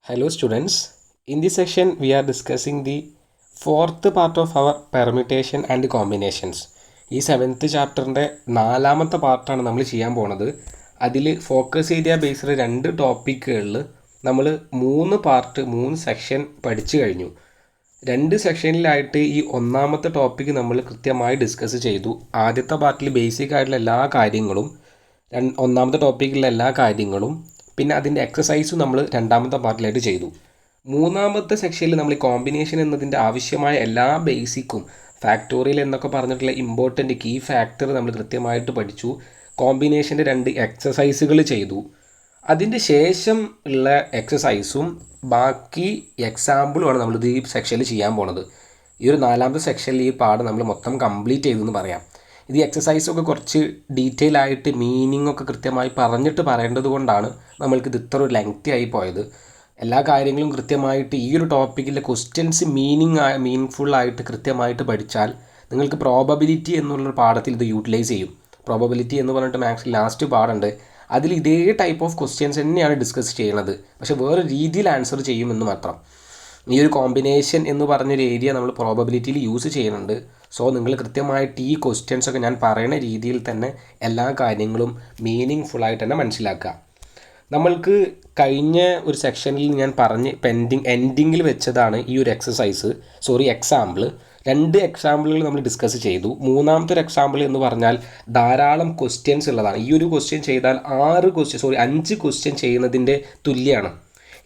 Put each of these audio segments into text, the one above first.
Hello students, in this section we are discussing the fourth part of our permutation and combinations. ഈ seventh ചാപ്റ്ററിൻ്റെ നാലാമത്തെ പാർട്ടാണ് നമ്മൾ ചെയ്യാൻ പോണത്. അതിൽ ഫോക്കസ് ഏരിയ ബേസ്ഡ് രണ്ട് ടോപ്പിക്കുകളിൽ നമ്മൾ മൂന്ന് സെക്ഷൻ പഠിച്ചു കഴിഞ്ഞു. രണ്ട് സെക്ഷനിലായിട്ട് ഈ ഒന്നാമത്തെ ടോപ്പിക്ക് നമ്മൾ കൃത്യമായി ഡിസ്കസ് ചെയ്തു. ആദ്യത്തെ പാർട്ടിൽ ബേസിക് ആയിട്ടുള്ള എല്ലാ കാര്യങ്ങളും, ഒന്നാമത്തെ ടോപ്പിക്കിലെ എല്ലാ കാര്യങ്ങളും, പിന്നെ അതിൻ്റെ എക്സസൈസും നമ്മൾ രണ്ടാമത്തെ പാർട്ടിലായിട്ട് ചെയ്തു. മൂന്നാമത്തെ സെക്ഷനിൽ നമ്മൾ ഈ കോമ്പിനേഷൻ എന്നതിൻ്റെ ആവശ്യമായ എല്ലാ ബേസിക്കും ഫാക്ടോറിയൽ എന്നൊക്കെ പറഞ്ഞിട്ടുള്ള ഇമ്പോർട്ടൻ്റ് കീ ഫാക്ടർ നമ്മൾ കൃത്യമായിട്ട് പഠിച്ചു. കോമ്പിനേഷൻ്റെ രണ്ട് എക്സസൈസുകൾ ചെയ്തു. അതിൻ്റെ ശേഷം ഉള്ള എക്സസൈസും ബാക്കി എക്സാമ്പിളുമാണ് നമ്മളിത് ഈ സെക്ഷനിൽ ചെയ്യാൻ പോണത്. ഈ ഒരു നാലാമത്തെ സെക്ഷനിൽ ഈ പാഠം നമ്മൾ മൊത്തം കംപ്ലീറ്റ് ചെയ്തു എന്ന് പറയാം. ഇത് എക്സസൈസൊക്കെ കുറച്ച് ഡീറ്റെയിൽ ആയിട്ട് മീനിങ് ഒക്കെ കൃത്യമായി പറഞ്ഞിട്ട് പറയേണ്ടത് കൊണ്ടാണ് നമ്മൾക്കിത് ഇത്ര ഒരു ലെങ്തി ആയി പോയത്. എല്ലാ കാര്യങ്ങളും കൃത്യമായിട്ട് ഈ ഒരു ടോപ്പിക്കിലെ ക്വസ്റ്റ്യൻസ് മീനിങ് ആയിട്ട് കൃത്യമായിട്ട് പഠിച്ചാൽ നിങ്ങൾക്ക് പ്രോബബിലിറ്റി എന്നുള്ളൊരു പാഠത്തിൽ ഇത് യൂട്ടിലൈസ് ചെയ്യും. പ്രോബബിലിറ്റി എന്ന് പറഞ്ഞിട്ട് മാത്സിൽ ലാസ്റ്റ് പാഠമുണ്ട്. അതിൽ ഇതേ ടൈപ്പ് ഓഫ് ക്വസ്റ്റ്യൻസ് തന്നെയാണ് ഡിസ്കസ് ചെയ്യുന്നത്, പക്ഷേ വേറെ രീതിയിൽ ആൻസർ ചെയ്യുമെന്ന് മാത്രം. ഈ ഒരു കോമ്പിനേഷൻ എന്ന് പറഞ്ഞൊരു ഏരിയ നമ്മൾ പ്രോബബിലിറ്റിയിൽ യൂസ് ചെയ്യുന്നുണ്ട്. സോ നിങ്ങൾ കൃത്യമായിട്ട് ഈ ക്വസ്റ്റ്യൻസൊക്കെ ഞാൻ പറയുന്ന രീതിയിൽ തന്നെ എല്ലാ കാര്യങ്ങളും മീനിങ് ഫുള്ളായിട്ട് തന്നെ മനസ്സിലാക്കുക. നമ്മൾക്ക് കഴിഞ്ഞ ഒരു സെക്ഷനിൽ ഞാൻ എൻഡിങ്ങിൽ വെച്ചതാണ് ഈ ഒരു എക്സാമ്പിൾ. രണ്ട് എക്സാമ്പിളുകൾ നമ്മൾ ഡിസ്കസ് ചെയ്തു. മൂന്നാമത്തെ ഒരു എക്സാമ്പിൾ എന്ന് പറഞ്ഞാൽ ധാരാളം ക്വസ്റ്റ്യൻസ് ഉള്ളതാണ്. ഈ ഒരു ക്വസ്റ്റ്യൻ ചെയ്താൽ 5 ക്വസ്റ്റ്യൻ ചെയ്യുന്നതിൻ്റെ തുല്യമാണ്.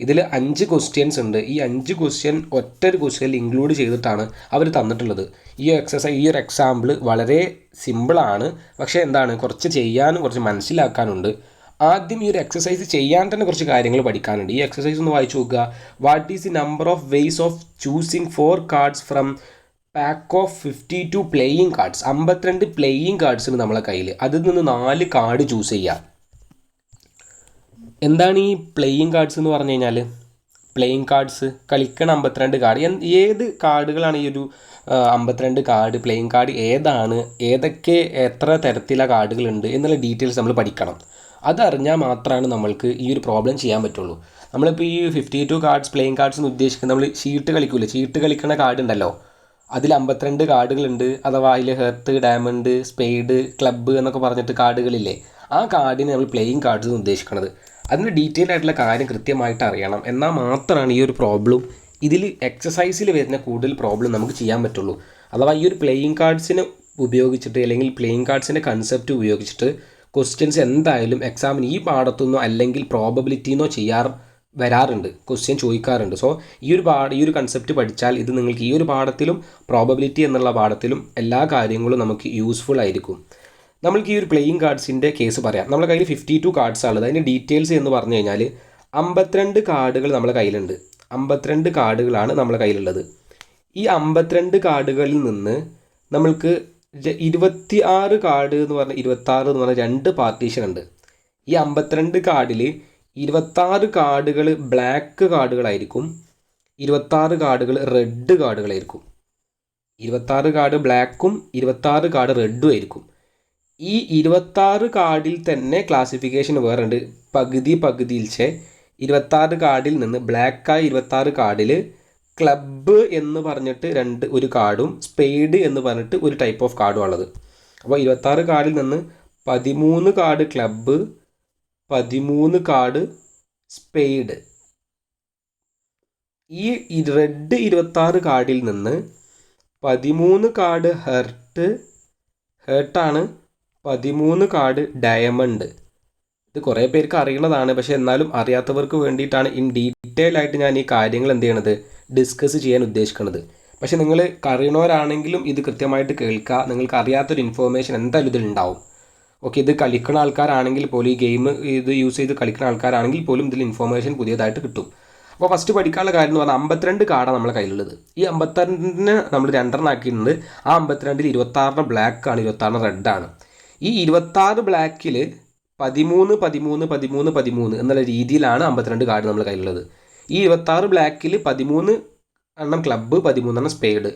ഇതിൽ 5 ക്വസ്റ്റ്യൻസ് ഉണ്ട്. ഈ 5 ക്വസ്റ്റ്യൻ ഒറ്റൊരു ക്വസ്റ്റ്യനിൽ ഇൻക്ലൂഡ് ചെയ്തിട്ടാണ് അവർ തന്നിട്ടുള്ളത്. ഈ ഒരു എക്സാമ്പിൾ വളരെ സിമ്പിളാണ്, പക്ഷേ കുറച്ച് ചെയ്യാനും കുറച്ച് മനസ്സിലാക്കാനുണ്ട്. ആദ്യം ഈ ഒരു എക്സസൈസ് ചെയ്യാൻ തന്നെ കുറച്ച് കാര്യങ്ങൾ പഠിക്കാനുണ്ട്. ഈ എക്സസൈസ് ഒന്ന് വായിച്ചു നോക്കുക. What is the number of ways of choosing 4 cards from pack of 52 playing cards. 52 playing cards ഉണ്ട് നമ്മളെ കയ്യിൽ. അതിൽ നിന്ന് 4 കാർഡ് ചൂസ് ചെയ്യുക. എന്താണ് ഈ പ്ലേയിങ് കാർഡ്സ് എന്ന് പറഞ്ഞു കഴിഞ്ഞാൽ? പ്ലേയിങ് കാർഡ്സ് കളിക്കണ 52 കാർഡ്. ഏത് കാർഡുകളാണ് ഈ ഒരു 52 കാർഡ്? പ്ലേയിങ് കാർഡ് ഏതാണ്, എത്ര തരത്തിലുള്ള കാർഡുകളുണ്ട് എന്നുള്ള ഡീറ്റെയിൽസ് നമ്മൾ പഠിക്കണം. അതറിഞ്ഞാൽ മാത്രമാണ് നമ്മൾക്ക് ഈ ഒരു പ്രോബ്ലം ചെയ്യാൻ പറ്റുള്ളൂ. നമ്മളിപ്പോൾ ഈ 52 കാർഡ്സ് പ്ലേയിങ് കാർഡ്സ് എന്ന് ഉദ്ദേശിക്കുന്നത് നമ്മൾ ചീട്ട് കളിക്കുന്ന കാർഡ് ഉണ്ടല്ലോ, അതിൽ 52 കാർഡുകളുണ്ട്. അഥവാ അതിൽ ഹെർത്ത്, ഡയമണ്ട്, സ്പെയ്ഡ്, ക്ലബ്ബ് എന്നൊക്കെ പറഞ്ഞിട്ട് കാർഡുകളില്ലേ, ആ കാർഡിനെ നമ്മൾ പ്ലേയിങ് കാർഡ്സ് എന്ന് ഉദ്ദേശിക്കുന്നത്. അതിന് ഡീറ്റെയിൽ ആയിട്ടുള്ള കാര്യം കൃത്യമായിട്ട് അറിയണം. എന്നാൽ മാത്രമാണ് ഈ ഒരു പ്രോബ്ലം, ഇതിൽ എക്സസൈസിൽ വരുന്ന കൂടുതൽ പ്രോബ്ലം നമുക്ക് ചെയ്യാൻ പറ്റുള്ളൂ. അഥവാ ഈ ഒരു പ്ലേയിങ് കാർഡ്സിനെ ഉപയോഗിച്ചിട്ട്, അല്ലെങ്കിൽ പ്ലേയിങ് കാർഡ്സിൻ്റെ കൺസെപ്റ്റ് ഉപയോഗിച്ചിട്ട് ക്വസ്റ്റ്യൻസ് എന്തായാലും എക്സാമിന് ഈ പാഠത്തുനിന്നോ അല്ലെങ്കിൽ പ്രോബബിലിറ്റിന്നോ വരാറുണ്ട്, ക്വസ്റ്റ്യൻ ചോദിക്കാറുണ്ട്. സോ ഈ ഒരു കൺസെപ്റ്റ് പഠിച്ചാൽ ഇത് നിങ്ങൾക്ക് ഈ ഒരു പാഠത്തിലും പ്രോബബിലിറ്റി എന്നുള്ള പാഠത്തിലും എല്ലാ കാര്യങ്ങളും നമുക്ക് യൂസ്ഫുൾ ആയിരിക്കും. നമ്മൾക്ക് ഈ ഒരു പ്ലേയിങ് കാർഡ്സിൻ്റെ കേസ് പറയാം. നമ്മുടെ കയ്യിൽ 52 കാർഡ്സ് ഉള്ളത്. അതിൻ്റെ ഡീറ്റെയിൽസ് എന്ന് പറഞ്ഞു കഴിഞ്ഞാൽ 52 കാർഡുകൾ നമ്മുടെ കയ്യിലുണ്ട്. 52 കാർഡുകളാണ് നമ്മുടെ കയ്യിലുള്ളത്. ഈ 52 കാർഡുകളിൽ നിന്ന് നമ്മൾക്ക് 26 കാർഡ് എന്ന് പറഞ്ഞാൽ 26 എന്ന് പറഞ്ഞാൽ 2 പാർട്ടീഷൻ ഉണ്ട്. ഈ 52 കാർഡിൽ 26 കാർഡുകൾ ബ്ലാക്ക് കാർഡുകളായിരിക്കും, 26 കാർഡുകൾ റെഡ് കാർഡുകളായിരിക്കും. 26 കാർഡ് ബ്ലാക്കും 26 കാർഡ് റെഡും ആയിരിക്കും. ഈ 26 കാർഡിൽ തന്നെ ക്ലാസിഫിക്കേഷൻ വേറെ ഉണ്ട്. പകുതിയിൽ 26 കാർഡിൽ നിന്ന് ബ്ലാക്കായ 26 കാർഡിൽ ക്ലബ്ബ് എന്ന് പറഞ്ഞിട്ട് ഒരു കാർഡും സ്പെയ്ഡ് എന്ന് പറഞ്ഞിട്ട് ഒരു ടൈപ്പ് ഓഫ് കാർഡും ഉള്ളത്. അപ്പോൾ 26 കാർഡിൽ നിന്ന് 13 കാർഡ് ക്ലബ്ബ്, 13 കാർഡ് സ്പെയ്ഡ്. ഈ റെഡ് 26 കാർഡിൽ നിന്ന് 13 കാർഡ് ഹേർട്ടാണ്, 13 കാർഡ് ഡയമണ്ട്. ഇത് കുറേ പേർക്ക് അറിയണതാണ്, പക്ഷേ എന്നാലും അറിയാത്തവർക്ക് വേണ്ടിയിട്ടാണ് ഇൻ ഡീറ്റെയിൽ ആയിട്ട് ഞാൻ ഈ കാര്യങ്ങൾ ഡിസ്കസ് ചെയ്യാൻ ഉദ്ദേശിക്കുന്നത്. പക്ഷേ നിങ്ങൾ അറിയണവരാണെങ്കിലും ഇത് കൃത്യമായിട്ട് കേൾക്കുക. നിങ്ങൾക്ക് അറിയാത്തൊരു ഇൻഫോർമേഷൻ എന്തായാലും ഇതിലുണ്ടാവും. ഓക്കെ, ഇത് കളിക്കുന്ന ആൾക്കാരാണെങ്കിൽ പോലും, ഈ ഗെയിം ഇത് യൂസ് ചെയ്ത് കളിക്കുന്ന ആൾക്കാരാണെങ്കിൽ പോലും ഇതിൽ ഇൻഫോർമേഷൻ പുതിയതായിട്ട് കിട്ടും. അപ്പോൾ ഫസ്റ്റ് പഠിക്കാനുള്ള കാര്യം എന്ന് പറഞ്ഞാൽ 52 കാർഡാണ് നമ്മളെ കയ്യിലുള്ളത്. ഈ 52 നമ്മൾ 2 ആക്കിയിട്ടുണ്ട്. ആ 52ൽ 26 ബ്ലാക്കാണ്, 26 റെഡാണ്. ഈ 26 ബ്ലാക്കിൽ 13 13 13 13 എന്നുള്ള രീതിയിലാണ് 52 കാർഡ് നമ്മുടെ കയ്യിലുള്ളത്. ഈ 26 ബ്ലാക്കിൽ 13 എണ്ണം ക്ലബ്ബ്, 13 എണ്ണം സ്പെയ്ഡ്.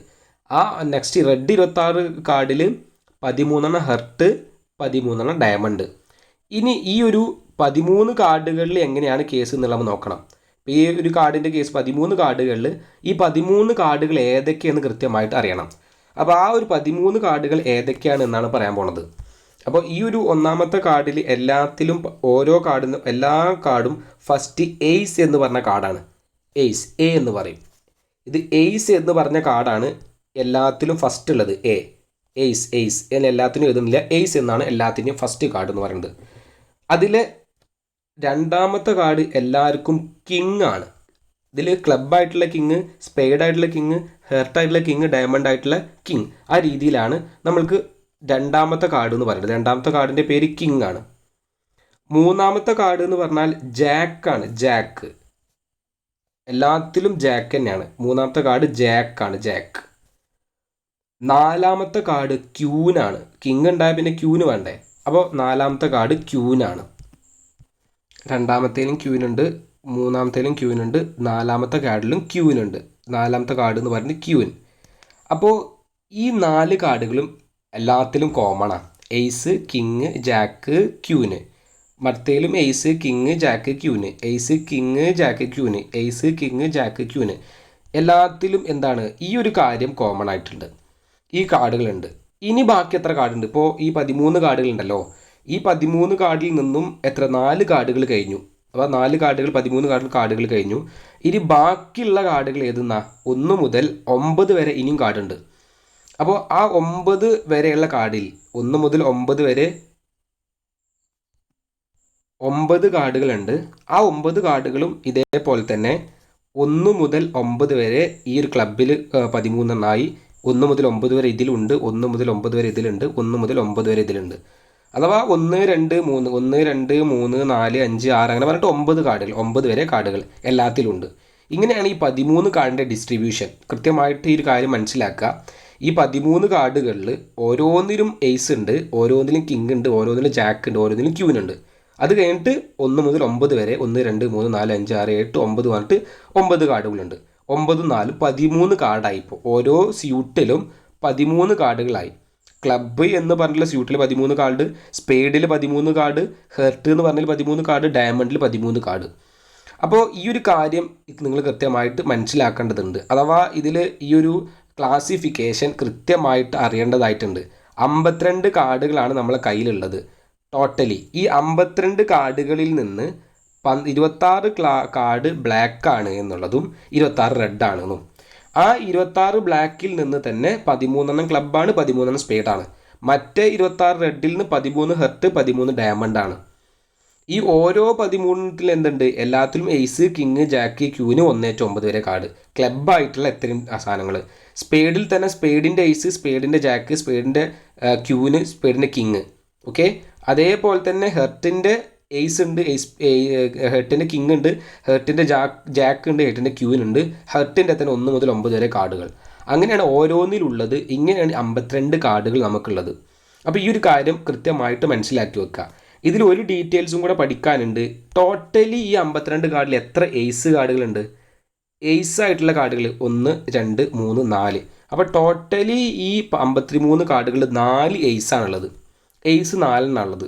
ആ നെക്സ്റ്റ് റെഡ് 26 കാർഡിൽ 13 എണ്ണം ഹെർട്ട്, 13 എണ്ണം ഡയമണ്ട്. ഇനി ഈ ഒരു 13 കാർഡുകളിൽ എങ്ങനെയാണ് കേസ് എന്നുള്ളത് നോക്കണം. ഈ ഒരു കാർഡിൻ്റെ കേസ് 13 കാർഡുകളിൽ ഈ 13 കാർഡുകൾ ഏതൊക്കെയെന്ന് കൃത്യമായിട്ട് അറിയണം. അപ്പോൾ ആ ഒരു 13 കാർഡുകൾ ഏതൊക്കെയാണ് എന്നാണ് പറയാൻ പോണത്. അപ്പോൾ ഈ ഒരു ഒന്നാമത്തെ കാർഡിൽ എല്ലാത്തിലും ഓരോ കാർഡിനും എല്ലാ കാർഡും ഫസ്റ്റ് എയ്സ് എന്ന് പറഞ്ഞ കാർഡാണ്. എയ്സ് എ എന്ന് പറയും. ഇത് എയ്സ് എന്ന് പറഞ്ഞ കാർഡാണ് എല്ലാത്തിലും ഫസ്റ്റ് ഉള്ളത്. എയ്സ് എയ്സ് എന്ന് എല്ലാത്തിനും എഴുതുന്നില്ല, എയ്സ് എന്നാണ് എല്ലാത്തിൻ്റെയും ഫസ്റ്റ് കാർഡ് എന്ന് പറയുന്നത്. അതിൽ രണ്ടാമത്തെ കാർഡ് എല്ലാവർക്കും കിങ് ആണ്. ഇതിൽ ക്ലബ്ബായിട്ടുള്ള കിങ്, സ്പേഡായിട്ടുള്ള കിങ്, ഹെർട്ടായിട്ടുള്ള കിങ്, ഡയമണ്ട് ആയിട്ടുള്ള കിങ്, ആ രീതിയിലാണ് നമ്മൾക്ക് രണ്ടാമത്തെ കാർഡ് എന്ന് പറയുന്നത്. രണ്ടാമത്തെ കാർഡിൻ്റെ പേര് കിങ് ആണ്. മൂന്നാമത്തെ കാർഡ് എന്ന് പറഞ്ഞാൽ ജാക്കാണ്. ജാക്ക് എല്ലാത്തിലും ജാക്ക് തന്നെയാണ്. മൂന്നാമത്തെ കാർഡ് ജാക്കാണ്, ജാക്ക്. നാലാമത്തെ കാർഡ് ക്യൂനാണ്. കിങ് ഉണ്ടായ പിന്നെ ക്യൂന് വേണ്ടേ, അപ്പോൾ നാലാമത്തെ കാർഡ് ക്യൂനാണ്. രണ്ടാമത്തേലും ക്യൂനുണ്ട്, മൂന്നാമത്തേലും ക്യൂനുണ്ട്, നാലാമത്തെ കാർഡിലും ക്യൂനുണ്ട്. നാലാമത്തെ കാർഡ് എന്ന് പറയുന്നത് ക്യൂൻ. അപ്പോൾ ഈ 4 കാർഡുകളും എല്ലാത്തിലും കോമണാണ്. Ace, king, jack, queen. മറ്റേലും ace, king, jack, queen, ace, king, jack, queen, ace, king, jack, queen. എല്ലാത്തിലും എന്താണ് ഈ ഒരു കാര്യം കോമൺ ആയിട്ടുണ്ട്. ഈ കാർഡുകളുണ്ട്. ഇനി ബാക്കി എത്ര കാർഡുണ്ട്? ഇപ്പോൾ ഈ 13 കാർഡുകളുണ്ടല്ലോ, ഈ 13 കാർഡിൽ നിന്നും 4 കാർഡുകൾ കഴിഞ്ഞു. അപ്പോൾ 4 കാർഡുകൾ 13 കാർഡുകൾ കഴിഞ്ഞു. ഇനി ബാക്കിയുള്ള കാർഡുകൾ ഏതെന്നാ 1 മുതൽ 9 വരെ ഇനിയും കാർഡുണ്ട്. അപ്പോൾ ആ 9 വരെയുള്ള കാർഡിൽ 1 മുതൽ 9 വരെ 9 കാർഡുകളുണ്ട്. ആ 9 കാർഡുകളും ഇതേപോലെ തന്നെ 1 മുതൽ 9 വരെ ഈ ഒരു ക്ലബിൽ 13 എണ്ണായി. 1 മുതൽ 9 വരെ ഇതിലുണ്ട്, 1 മുതൽ 9 വരെ ഇതിലുണ്ട്, 1 മുതൽ 9 വരെ ഇതിലുണ്ട്. അഥവാ 1, 2, 3, 1, 2, 3, 4, 5, 6 അങ്ങനെ പറഞ്ഞിട്ട് 9 കാർഡുകൾ, 9 വരെ കാർഡുകൾ എല്ലാത്തിലും ഉണ്ട്. ഇങ്ങനെയാണ് ഈ 13 കാർഡിൻ്റെ ഡിസ്ട്രിബ്യൂഷൻ. കൃത്യമായിട്ട് ഈ ഒരു കാര്യം മനസ്സിലാക്കുക. ഈ 13 കാർഡുകളിൽ ഓരോന്നിലും എയ്സ് ഉണ്ട്, ഓരോന്നിലും കിങ് ഉണ്ട്, ഓരോന്നിലും ജാക്ക് ഉണ്ട്, ഓരോന്നിലും ക്യൂനുണ്ട്. അത് കഴിഞ്ഞിട്ട് 1 മുതൽ 9 വരെ 1, 2, 3, 4, 5, 6, 7, 9 പറഞ്ഞിട്ട് 9 കാർഡുകളുണ്ട്. 9, 4, 13 കാർഡായി. ഇപ്പോൾ ഓരോ സ്യൂട്ടിലും 13 കാർഡുകളായി. ക്ലബ്ബ് എന്ന് പറഞ്ഞിട്ടുള്ള സ്യൂട്ടിൽ 13 കാർഡ്, സ്പേഡിൽ 13 കാർഡ്, ഹെർട്ട് എന്ന് പറഞ്ഞാൽ 13 കാർഡ്, ഡയമണ്ടിൽ 13 കാർഡ്. അപ്പോൾ ഈ ഒരു കാര്യം നിങ്ങൾ കൃത്യമായിട്ട് മനസ്സിലാക്കേണ്ടതുണ്ട്. അഥവാ ഇതിൽ ഈ ഒരു ക്ലാസിഫിക്കേഷൻ കൃത്യമായിട്ട് അറിയേണ്ടതായിട്ടുണ്ട്. 52 കാർഡുകളാണ് നമ്മളെ കയ്യിലുള്ളത് ടോട്ടലി. ഈ 52 കാർഡുകളിൽ നിന്ന് 26 കാർഡ് ബ്ലാക്ക് ആണ് എന്നുള്ളതും 26 റെഡ് ആണെന്നും, ആ 26 ബ്ലാക്കിൽ നിന്ന് തന്നെ 13 ക്ലബ്ബാണ്, 13 സ്പേഡാണ്. മറ്റേ 26 റെഡിൽ നിന്ന് 13 ഹെർട്ട്, 13 ഡയമണ്ട് ആണ്. ഈ ഓരോ 13 എന്തുണ്ട്? എല്ലാത്തിലും എയ്സ്, കിങ്, ജാക്ക്, ക്യൂന് 1-9 വരെ കാർഡ്. ക്ലബ്ബായിട്ടുള്ള എത്രയും സാധനങ്ങൾ. സ്പേഡിൽ തന്നെ സ്പേഡിൻ്റെ എയ്സ്, സ്പേഡിൻ്റെ ജാക്ക്, സ്പേഡിൻ്റെ ക്യൂന്, സ്പേഡിൻ്റെ കിങ്. ഓക്കെ, അതേപോലെ തന്നെ ഹെർട്ടിൻ്റെ എയ്സ് ഉണ്ട്, ഹെർട്ടിൻ്റെ കിങ് ഉണ്ട്, ഹെർട്ടിൻ്റെ ജാക്ക് ഉണ്ട്, ഹെർട്ടിൻ്റെ ക്യൂനുണ്ട്, ഹെർട്ടിൻ്റെ തന്നെ 1 മുതൽ 9 വരെ കാർഡുകൾ. അങ്ങനെയാണ് ഓരോന്നിലുള്ളത്. ഇങ്ങനെയാണ് 52 കാർഡുകൾ നമുക്കുള്ളത്. അപ്പോൾ ഈ ഒരു കാര്യം കൃത്യമായിട്ട് മനസ്സിലാക്കി വെക്കുക. ഇതിൽ ഒരു ഡീറ്റെയിൽസും കൂടെ പഠിക്കാനുണ്ട്. ടോട്ടലി ഈ 52 കാർഡിൽ എത്ര എയ്സ് കാർഡുകളുണ്ട്? എയ്സ് ആയിട്ടുള്ള കാർഡുകൾ 1, 2, 3, 4. അപ്പോൾ ടോട്ടലി ഈ 53 കാർഡുകൾ 4 എയ്സ് ആണുള്ളത്. എയ്സ് 4 എണ്ണുള്ളത്.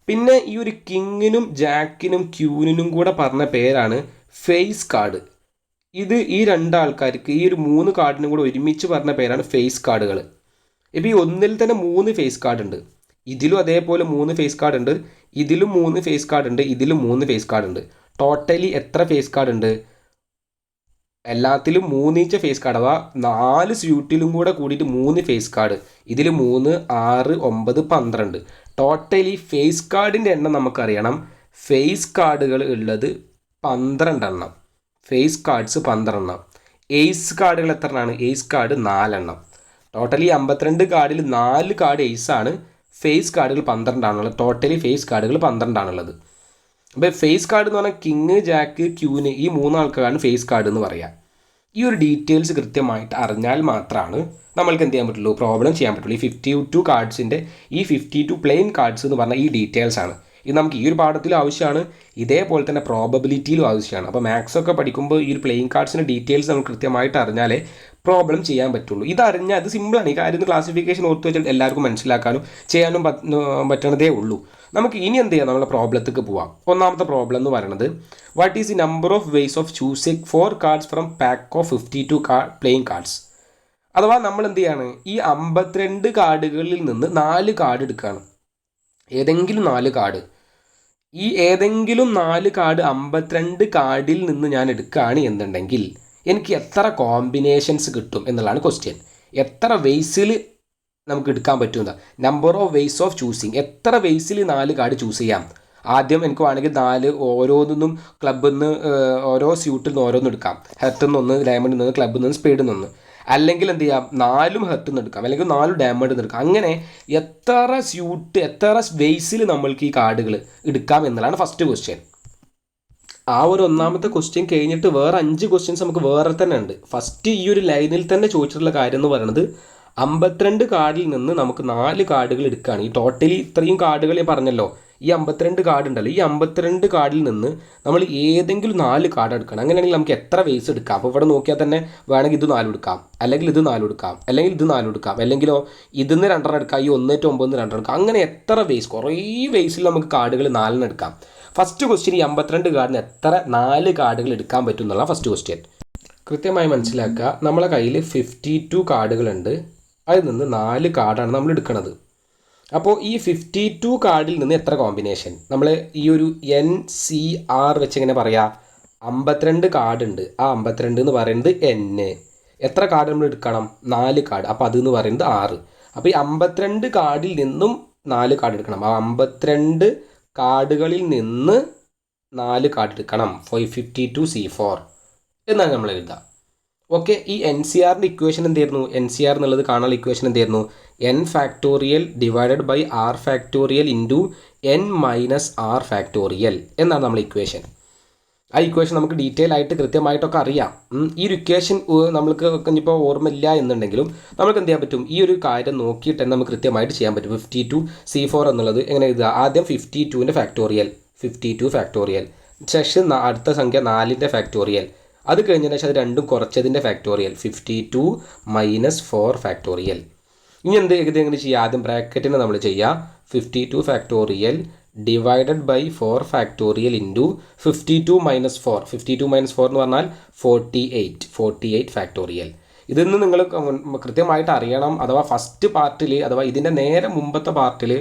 പിന്നെ ഈ ഒരു കിങ്ങിനും ജാക്കിനും ക്യൂനിനും കൂടെ പറഞ്ഞ പേരാണ് ഫേസ് കാർഡ്. ഇത് ഈ 2 ആൾക്കാർക്ക്, ഈ ഒരു 3 കാർഡിനും കൂടെ ഒരുമിച്ച് പറഞ്ഞ പേരാണ് ഫേസ് കാർഡുകൾ. ഇപ്പോൾ ഈ ഒന്നിൽ തന്നെ 3 ഫേസ് കാർഡ് ഉണ്ട്. ഇതിലും അതേപോലെ 3 ഫേസ് കാർഡ് ഉണ്ട്, ഇതിലും 3 ഫേസ് കാർഡ് ഉണ്ട്, ഇതിലും 3 ഫേസ് കാർഡ് ഉണ്ട്. ടോട്ടലി എത്ര ഫേസ് കാർഡ് ഉണ്ട്? എല്ലാത്തിലും 3 ഫേസ് കാർഡ്. അഥവാ 4 സ്യൂട്ടിലും കൂടെ കൂടിയിട്ട് 3 ഫേസ് കാർഡ്. ഇതിൽ 3, 6, 9, 12. ടോട്ടലി ഫേസ് കാർഡിൻ്റെ എണ്ണം നമുക്കറിയണം. ഫേസ് കാർഡുകൾ ഉള്ളത് 12 എണ്ണം. ഫേസ് കാർഡ്സ് 12 എണ്ണം. എയ്സ് കാർഡുകൾ എത്ര എണ്ണമാണ്? എയ്സ് കാർഡ് 4 എണ്ണം. ടോട്ടലി 52 കാർഡിൽ 4 കാർഡ് എയ്സ് ആണ്. ഫേസ് കാർഡുകൾ 12 ആണുള്ളത്. ടോട്ടലി ഫേസ് കാർഡുകൾ 12 ആണുള്ളത്. അപ്പോൾ ഫേസ് കാർഡ് എന്ന് പറഞ്ഞാൽ കിങ്, ജാക്ക്, ക്യൂന്, ഈ 3 ആൾക്കാരാണ് ഫേസ് കാർഡ് എന്ന് പറയുക. ഈ ഒരു ഡീറ്റെയിൽസ് കൃത്യമായിട്ട് അറിഞ്ഞാൽ മാത്രമാണ് നമ്മൾക്ക് എന്ത് ചെയ്യാൻ പറ്റുള്ളൂ, പ്രോബ്ലം ചെയ്യാൻ പറ്റുള്ളൂ. ഈ 52 കാർഡ്സിൻ്റെ ഈ 52 പ്ലെയിൻ കാർഡ്സ് എന്ന് പറഞ്ഞാൽ ഈ ഡീറ്റെയിൽസ് ആണ്. ഇത് നമുക്ക് ഈ ഒരു പാഠത്തിലും ആവശ്യമാണ്, ഇതേപോലെ തന്നെ പ്രോബബിലിറ്റിയിലും ആവശ്യമാണ്. അപ്പോൾ മാത്സ് ഒക്കെ പഠിക്കുമ്പോൾ ഈ ഒരു പ്ലെയിൻ കാർഡ്സിൻ്റെ ഡീറ്റെയിൽസ് നമുക്ക് കൃത്യമായിട്ട് അറിഞ്ഞാലേ പ്രോബ്ലം ചെയ്യാൻ പറ്റുള്ളൂ. ഇതറിഞ്ഞാൽ അത് സിമ്പിളാണ്. ഈ കാര്യം ക്ലാസിഫിക്കേഷൻ ഓർത്ത് വെച്ചിട്ട് എല്ലാവർക്കും മനസ്സിലാക്കാനും ചെയ്യാനും പറ്റണതേ ഉള്ളൂ. നമുക്ക് ഇനി എന്ത് ചെയ്യാം, നമ്മളെ പ്രോബ്ലത്തേക്ക് പോവാം. ഒന്നാമത്തെ പ്രോബ്ലം എന്ന് പറയുന്നത് what is the number of ways of choosing 4 cards from pack of 52 playing cards. അഥവാ നമ്മൾ എന്ത് ചെയ്യാണ്, ഈ 52 കാർഡുകളിൽ നിന്ന് 4 കാർഡ് എടുക്കുകയാണ്. ഏതെങ്കിലും 4 കാർഡ്, ഈ ഏതെങ്കിലും 4 കാർഡ് 52 കാർഡിൽ നിന്ന് ഞാൻ എടുക്കുകയാണ് എന്നുണ്ടെങ്കിൽ എനിക്ക് എത്ര കോമ്പിനേഷൻസ് കിട്ടും എന്നുള്ളതാണ് ക്വസ്റ്റ്യൻ. എത്ര വേസിൽ നമുക്ക് എടുക്കാൻ പറ്റുന്ന number of ways of choosing, എത്ര വേസിൽ 4 കാർഡ് ചൂസ് ചെയ്യാം. ആദ്യം എനിക്ക് വേണമെങ്കിൽ 4 ഓരോന്നും ക്ലബിൽ നിന്ന് ഓരോ സ്യൂട്ടിൽ നിന്ന് ഓരോന്നും എടുക്കാം. ഹെർട്ടിൽ നിന്ന് 1, ഡയമണ്ടിൽ നിന്ന്, ക്ലബിൽ നിന്ന്, സ്പീഡിൽ നിന്ന്. അല്ലെങ്കിൽ എന്ത് ചെയ്യാം, 4 ഹെർട്ടിൽ നിന്ന് എടുക്കാം, അല്ലെങ്കിൽ 4 ഡയമണ്ടിൽ നിന്ന് എടുക്കാം. അങ്ങനെ എത്ര സ്യൂട്ട്, എത്ര വേസിൽ നമ്മൾക്ക് ഈ കാർഡുകൾ എടുക്കാം എന്നുള്ളതാണ് ഫസ്റ്റ് ക്വസ്റ്റ്യൻ. ആ ഒരു ഒന്നാമത്തെ ക്വസ്റ്റ്യൻ കഴിഞ്ഞിട്ട് വേറെ 5 ക്വസ്റ്റ്യൻസ് നമുക്ക് വേറെ തന്നെ ഉണ്ട്. ഫസ്റ്റ് ഈ ഒരു ലൈനിൽ തന്നെ ചോദിച്ചിട്ടുള്ള കാര്യം എന്ന് പറയുന്നത് 52 കാർഡിൽ നിന്ന് നമുക്ക് 4 കാർഡുകൾ എടുക്കുകയാണ്. ഈ ടോട്ടലി ഇത്രയും കാർഡുകൾ ഞാൻ പറഞ്ഞല്ലോ, ഈ 52 കാർഡ് ഉണ്ടല്ലോ, ഈ 52 കാർഡിൽ നിന്ന് നമ്മൾ ഏതെങ്കിലും 4 കാർഡ് എടുക്കണം. അങ്ങനെയാണെങ്കിൽ നമുക്ക് എത്ര വേസ് എടുക്കാം. അപ്പോൾ ഇവിടെ നോക്കിയാൽ തന്നെ വേണമെങ്കിൽ ഇത് 4 എടുക്കാം, അല്ലെങ്കിൽ ഇത് 4 എടുക്കാം, അല്ലെങ്കിൽ ഇത് 4 എടുക്കാം, അല്ലെങ്കിലോ ഇതിന്ന് 2 എടുക്കാം, ഈ 1-9 2 എടുക്കാം. അങ്ങനെ എത്ര വേസ്, കുറേ വേസിൽ നമുക്ക് കാർഡുകൾ 4 എടുക്കാം. ഫസ്റ്റ് ക്വസ്റ്റ്യൻ ഈ 52 കാർഡിന് എത്ര 4 കാർഡുകൾ എടുക്കാൻ പറ്റും എന്നുള്ള ഫസ്റ്റ് ക്വസ്റ്റ്യൻ. കൃത്യമായി മനസ്സിലാക്കുക, നമ്മളെ കയ്യിൽ 52 കാർഡുകളുണ്ട്. അതിൽ നിന്ന് 4 കാർഡാണ് നമ്മൾ എടുക്കുന്നത്. അപ്പോൾ ഈ 52 കാർഡിൽ നിന്ന് എത്ര കോമ്പിനേഷൻ, നമ്മൾ ഈ ഒരു NCR വെച്ച് എങ്ങനെ പറയാം, 52 കാർഡ് ഉണ്ട്. ആ 52 എന്ന് പറയുന്നത് N. എത്ര കാർഡ് നമ്മൾ എടുക്കണം, 4 കാർഡ്. അപ്പോൾ അതെന്ന് പറയുന്നത് 6. അപ്പോൾ ഈ 52 കാർഡിൽ നിന്നും 4 കാർഡ് എടുക്കണം. ആ 52 കാർഡുകളിൽ നിന്ന് 4 കാർഡ് എടുക്കണം. 52C4 എന്നാണ് നമ്മൾ എഴുതുക. ഓക്കെ, ഈ NCRൻ്റെ ഇക്വേഷൻ എന്തായിരുന്നു, NCR എന്നുള്ളത് കാണാനുള്ള ഇക്വേഷൻ എന്തായിരുന്നു, N factorial divided by R factorial into N minus R factorial എന്നാണ് നമ്മൾ ഇക്വേഷൻ. ആ ഇക്വേഷൻ നമുക്ക് ഡീറ്റെയിൽ ആയിട്ട് കൃത്യമായിട്ടൊക്കെ അറിയാം. ഈ ഒരു ഇക്വേഷൻ നമ്മൾക്ക് ഇപ്പോൾ ഓർമ്മയില്ല എന്നുണ്ടെങ്കിലും നമുക്ക് എന്ത് ചെയ്യാൻ പറ്റും, ഈ ഒരു കാര്യം നോക്കിയിട്ട് തന്നെ നമുക്ക് കൃത്യമായിട്ട് ചെയ്യാൻ പറ്റും. 52C4 എന്നുള്ളത് എങ്ങനെ എഴുതുക, ആദ്യം 52ൻ്റെ ഫാക്ടോറിയൽ, 52 ഫാക്ടോറിയൽ, ശേഷം അടുത്ത സംഖ്യ 4ൻ്റെ ഫാക്ടോറിയൽ, അത് കഴിഞ്ഞതിന് ശേഷം അത് രണ്ടും കുറച്ചതിൻ്റെ ഫാക്ടോറിയൽ, 52 മൈനസ് 4 ഫാക്ടോറിയൽ. ഇനി എങ്ങനെ ചെയ്യുക, ആദ്യം ബ്രാക്കറ്റിന് നമ്മൾ ചെയ്യുക 52 factorial divided by 4 factorial into 52 minus 4. 52 minus 4 എന്ന് പറഞ്ഞാൽ 48 ഫാക്ടോറിയൽ. ഇതിന്ന് നിങ്ങൾ കൃത്യമായിട്ട് അറിയണം. അഥവാ ഫസ്റ്റ് പാർട്ടിൽ, അഥവാ ഇതിൻ്റെ നേരെ മുമ്പത്തെ പാർട്ട്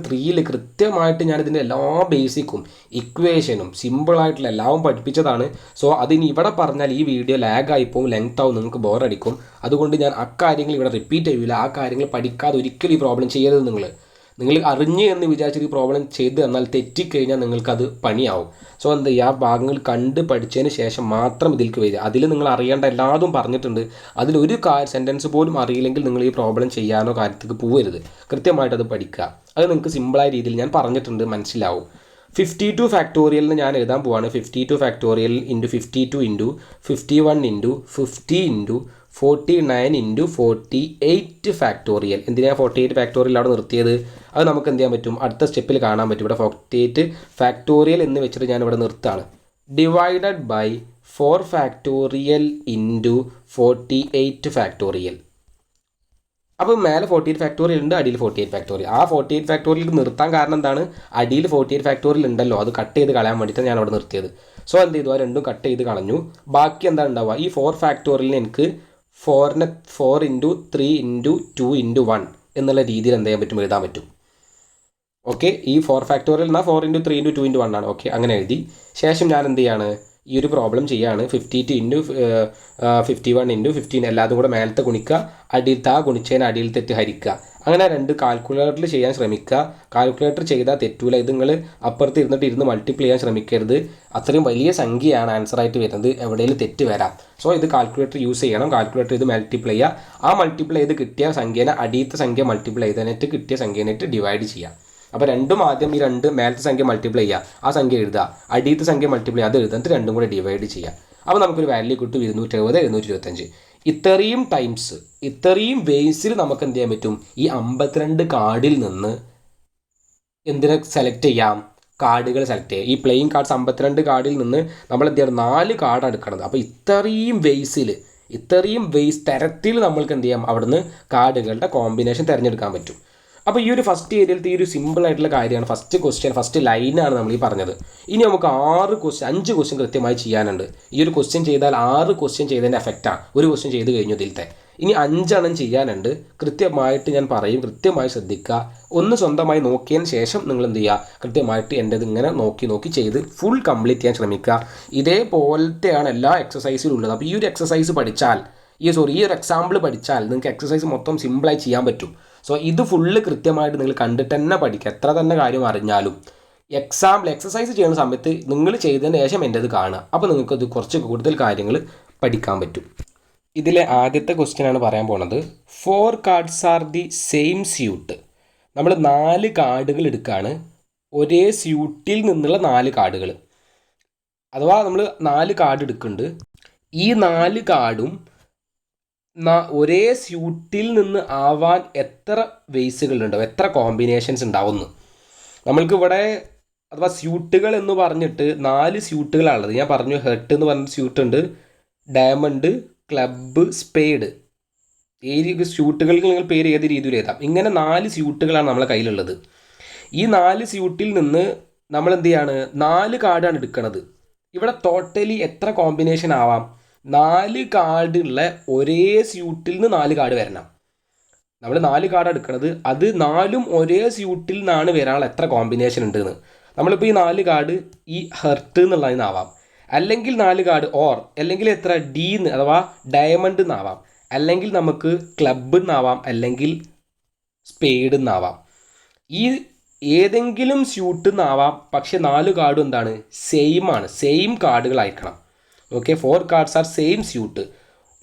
3ൽ കൃത്യമായിട്ട് ഞാൻ ഇതിൻ്റെ എല്ലാ ബേസിക്കും ഇക്വേഷനും സിമ്പിളായിട്ടുള്ള എല്ലാം പഠിപ്പിച്ചതാണ്. സോ അതിന് ഇവിടെ പറഞ്ഞാൽ ഈ വീഡിയോ ലാഗായിപ്പോവും, ലെങ്ത് ആവും, നിങ്ങൾക്ക് ബോറടിക്കും. അതുകൊണ്ട് ഞാൻ അക്കാര്യങ്ങൾ ഇവിടെ റിപ്പീറ്റ് ചെയ്യില്ല. ആ കാര്യങ്ങൾ പഠിക്കാതെ ഒരിക്കലും ഈ പ്രോബ്ലം ചെയ്യരുത്. നിങ്ങൾ അറിഞ്ഞ് എന്ന് വിചാരിച്ചിട്ട് ഈ പ്രോബ്ലം ചെയ്ത് എന്നാൽ തെറ്റിക്കഴിഞ്ഞാൽ നിങ്ങൾക്കത് പണിയാവും. സോ എന്ത് ചെയ്യുക, ആ ഭാഗങ്ങൾ കണ്ട് പഠിച്ചതിന് ശേഷം മാത്രം ഇതിലേക്ക് വരിക. അതിൽ നിങ്ങൾ അറിയേണ്ട എല്ലാതും പറഞ്ഞിട്ടുണ്ട്. അതിലൊരു സെൻറ്റൻസ് പോലും അറിയില്ലെങ്കിൽ നിങ്ങൾ ഈ പ്രോബ്ലം ചെയ്യാനോ കാര്യത്തേക്ക് പോകരുത്. കൃത്യമായിട്ട് അത് പഠിക്കുക. അത് നിങ്ങൾക്ക് സിമ്പിളായ രീതിയിൽ ഞാൻ പറഞ്ഞിട്ടുണ്ട്, മനസ്സിലാവും. 52 ഫാക്ടോറിയലിന് ഞാൻ എഴുതാൻ പോവാണ്. 52 factorial into 52 into 51 into 50 into 49 into 48 factorial. എന്തിനാണ് 48 ഫാക്ടോറിയൽ അവിടെ നിർത്തിയത്, അത് നമുക്ക് എന്ത് ചെയ്യാൻ പറ്റും, അടുത്ത സ്റ്റെപ്പിൽ കാണാൻ പറ്റും. ഇവിടെ 48 ഫാക്ടോറിയൽ എന്ന് വെച്ചിട്ട് ഞാൻ ഇവിടെ നിർത്താണ്. Divided by 4 factorial into 48 factorial. അപ്പോൾ മേലെ 48 ഫാക്ടോറിയൽ ഉണ്ട്, അടിയിൽ 48 ഫാക്ടോറിയൽ. ആ 48 ഫാക്ടോറിയൽ നിർത്താൻ കാരണം എന്താണ്, അടിയിൽ 48 ഫാക്ടോറിയൽ ഉണ്ടല്ലോ, അത് കട്ട് ചെയ്ത് കളയാൻ വേണ്ടിയിട്ടാണ് ഞാൻ അവിടെ നിർത്തിയത്. സോ എന്ത് ചെയ്തു, ആ രണ്ടും കട്ട് ചെയ്ത് കളഞ്ഞു. ബാക്കി എന്താ ഉണ്ടാവുക, ഈ 4 ഫാക്ടോറിയലിന് എനിക്ക് 4 ഇൻറ്റു 3 ഇൻറ്റു 2 ഇൻറ്റു 1 എന്നുള്ള രീതിയിൽ എന്ത് ചെയ്യാൻ പറ്റും, എഴുതാൻ പറ്റും. ഓക്കെ, ഈ 4 ഫാക്ടോറിയൽ എന്നാൽ 4 ഇൻറ്റു 3 ഇൻറ്റു 2 ഇൻറ്റു 1 ആണ്. ഓക്കെ, അങ്ങനെ എഴുതി ശേഷം ഞാൻ എന്ത് ചെയ്യാണ്, ഈ ഒരു പ്രോബ്ലം ചെയ്യാണ്. 52 ഇൻറ്റു 51 ഇൻറ്റു 15 എല്ലാതും കൂടെ മേലത്തെ ഗുണിക്കുക, അടിയിലത്തെ ഗുണിച്ചതിന് അടിയിൽ തെറ്റ് ഹരിക്കുക. അങ്ങനെ 2 കാൽക്കുലേറ്ററിൽ ചെയ്യാൻ ശ്രമിക്കുക. കാൽക്കുലേറ്റർ ചെയ്താൽ തെറ്റൂല. ഇത് നിങ്ങൾ അപ്പുറത്ത് ഇരുന്ന് മൾട്ടിപ്ലൈ ചെയ്യാൻ ശ്രമിക്കരുത്. അത്രയും വലിയ സംഖ്യയാണ് ആൻസറായിട്ട് വരുന്നത്, എവിടെയെങ്കിലും തെറ്റ് വരാം. സോ ഇത് കാൽക്കുലേറ്റർ യൂസ് ചെയ്യണം. കാൽക്കുലേറ്റർ ഇത് മൾട്ടിപ്ലൈ ചെയ്യുക. ആ മൾട്ടിപ്ലൈ ചെയ്ത് കിട്ടിയ സംഖ്യേനെ അടിയത്തെ സംഖ്യ മൾട്ടിപ്ലൈ ചെയ്തതിനായിട്ട് കിട്ടിയ സംഖ്യേനായിട്ട് ഡിവൈഡ് ചെയ്യുക. അപ്പോൾ രണ്ടും ആദ്യം ഈ 2 മേലത്തെ സംഖ്യ മൾട്ടിപ്ലൈ ചെയ്യുക, ആ സംഖ്യ എഴുതുക, അടിയത്തെ സംഖ്യ മൾട്ടിപ്ലൈ അത് എഴുതുന്നിട്ട് രണ്ടും കൂടെ ഡിവൈഡ് ചെയ്യുക. അപ്പോൾ നമുക്കൊരു വാല്യൂ കിട്ടും 270, 225. ഇത്രയും ടൈംസ്, ഇത്രയും വേസിൽ നമുക്ക് എന്ത് ചെയ്യാൻ പറ്റും, ഈ 52 കാർഡിൽ നിന്ന് എന്തിനെ സെലക്ട് ചെയ്യാം, കാർഡുകൾ സെലക്ട് ചെയ്യുക. ഈ പ്ലേയിങ് കാർഡ്സ് 52 കാർഡിൽ നിന്ന് നമ്മൾ എന്ത് ചെയ്യണം, 4 കാർഡ് എടുക്കണത്. അപ്പോൾ ഇത്രയും വേസിൽ ഇത്രയും തരത്തിൽ നമ്മൾക്ക് എന്ത് ചെയ്യാം, അവിടുന്ന് കാർഡുകളുടെ കോമ്പിനേഷൻ തിരഞ്ഞെടുക്കാൻ പറ്റും. അപ്പോൾ ഈ ഒരു ഫസ്റ്റ് ഏരിയയിലത്തെ ഈ ഒരു സിമ്പിൾ ആയിട്ടുള്ള കാര്യമാണ് ഫസ്റ്റ് ക്വസ്റ്റ്യൻ, ഫസ്റ്റ് ലൈനാണ് നമ്മൾ ഈ പറഞ്ഞത്. ഇനി നമുക്ക് 5 ക്വസ്റ്റ്യൻ കൃത്യമായി ചെയ്യാനുണ്ട്. ഈ ഒരു ക്വസ്റ്റ്യൻ ചെയ്താൽ 6 ക്വസ്റ്റ്യൻ ചെയ്തതിൻ്റെ എഫക്റ്റാണ്. ഒരു ക്വസ്റ്റ്യൻ ചെയ്ത് കഴിഞ്ഞു ഇതിലത്തെ. ഇനി 5 ചെയ്യാനുണ്ട്. കൃത്യമായിട്ട് ഞാൻ പറയും, കൃത്യമായി ശ്രദ്ധിക്കുക. ഒന്ന് സ്വന്തമായി നോക്കിയതിന് ശേഷം നിങ്ങൾ എന്ത് ചെയ്യുക, കൃത്യമായിട്ട് എൻ്റെത് ഇങ്ങനെ നോക്കി ചെയ്ത് ഫുൾ കംപ്ലീറ്റ് ചെയ്യാൻ ശ്രമിക്കുക. ഇതേപോലത്തെയാണ് എല്ലാ എക്സസൈസിലും ഉള്ളത്. അപ്പോൾ ഈ ഒരു എക്സസൈസ് പഠിച്ചാൽ ഈ ഒരു എക്സാമ്പിൾ പഠിച്ചാൽ നിങ്ങൾക്ക് എക്സസൈസ് മൊത്തം സിമ്പിളായി ചെയ്യാൻ പറ്റും. സോ ഇത് ഫുള്ള് കൃത്യമായിട്ട് നിങ്ങൾ കണ്ടിട്ട് തന്നെ പഠിക്കുക. എത്ര തന്നെ കാര്യം അറിഞ്ഞാലും എക്സസൈസ് ചെയ്യുന്ന സമയത്ത് നിങ്ങൾ ചെയ്തതിന് ശേഷം എൻ്റെത് കാണുക. അപ്പോൾ നിങ്ങൾക്കത് കുറച്ച് കൂടുതൽ കാര്യങ്ങൾ പഠിക്കാൻ പറ്റും. ഇതിലെ ആദ്യത്തെ ക്വസ്റ്റ്യൻ ആണ് പറയാൻ പോണത്. 4 cards are the same suit. നമ്മൾ 4 കാർഡുകൾ എടുക്കുകയാണ്, ഒരേ സ്യൂട്ടിൽ നിന്നുള്ള 4 കാർഡുകൾ. അഥവാ നമ്മൾ 4 കാർഡ് എടുക്കുന്നുണ്ട്. ഈ 4 കാർഡും ഒരേ സ്യൂട്ടിൽ നിന്ന് ആവാൻ എത്ര വേസുകളുണ്ടാവും, എത്ര കോമ്പിനേഷൻസ് ഉണ്ടാവുമെന്ന്. നമ്മൾക്കിവിടെ അഥവാ സ്യൂട്ടുകൾ എന്ന് പറഞ്ഞിട്ട് 4 സ്യൂട്ടുകളാണുള്ളത്. ഞാൻ പറഞ്ഞു ഹെർട്ട് എന്ന് പറഞ്ഞ സ്യൂട്ട് ഉണ്ട്, ഡയമണ്ട്, ക്ലബ്ബ്, സ്പേഡ്. ഈ സ്യൂട്ടുകൾക്ക് നിങ്ങൾ പേര് ഏത് രീതിയിൽ എഴുതാം. ഇങ്ങനെ 4 സ്യൂട്ടുകളാണ് നമ്മളെ കയ്യിലുള്ളത്. ഈ 4 സ്യൂട്ടിൽ നിന്ന് നമ്മൾ എന്ത് ചെയ്യാണ്, 4 കാർഡാണ് എടുക്കുന്നത്. ഇവിടെ ടോട്ടലി എത്ര കോമ്പിനേഷൻ ആവാം? 4 കാർഡുള്ള ഒരേ സ്യൂട്ടിൽ നിന്ന് 4 കാർഡ് വരണം. നമ്മൾ 4 കാർഡ് എടുക്കുന്നത്, അത് 4ഉം ഒരേ സ്യൂട്ടിൽ നിന്നാണ് വരാനുള്ള എത്ര കോമ്പിനേഷൻ ഉണ്ടെന്ന്. നമ്മളിപ്പോൾ ഈ 4 കാർഡ് ഈ ഹെർട്ട് എന്നുള്ളതിനാവാം, അല്ലെങ്കിൽ 4 കാർഡ് അല്ലെങ്കിൽ എത്ര ഡീന്ന് അഥവാ ഡയമണ്ട് എന്നാവാം, അല്ലെങ്കിൽ നമുക്ക് ക്ലബ്ബ് എന്നാവാം, അല്ലെങ്കിൽ സ്പേഡ് എന്നാവാം. ഈ ഏതെങ്കിലും സ്യൂട്ട് എന്നാവാം. പക്ഷെ 4 കാർഡും എന്താണ്, സെയിം ആണ്, സെയിം കാർഡുകളായിരിക്കണം. Okay, 4 cards are same suit.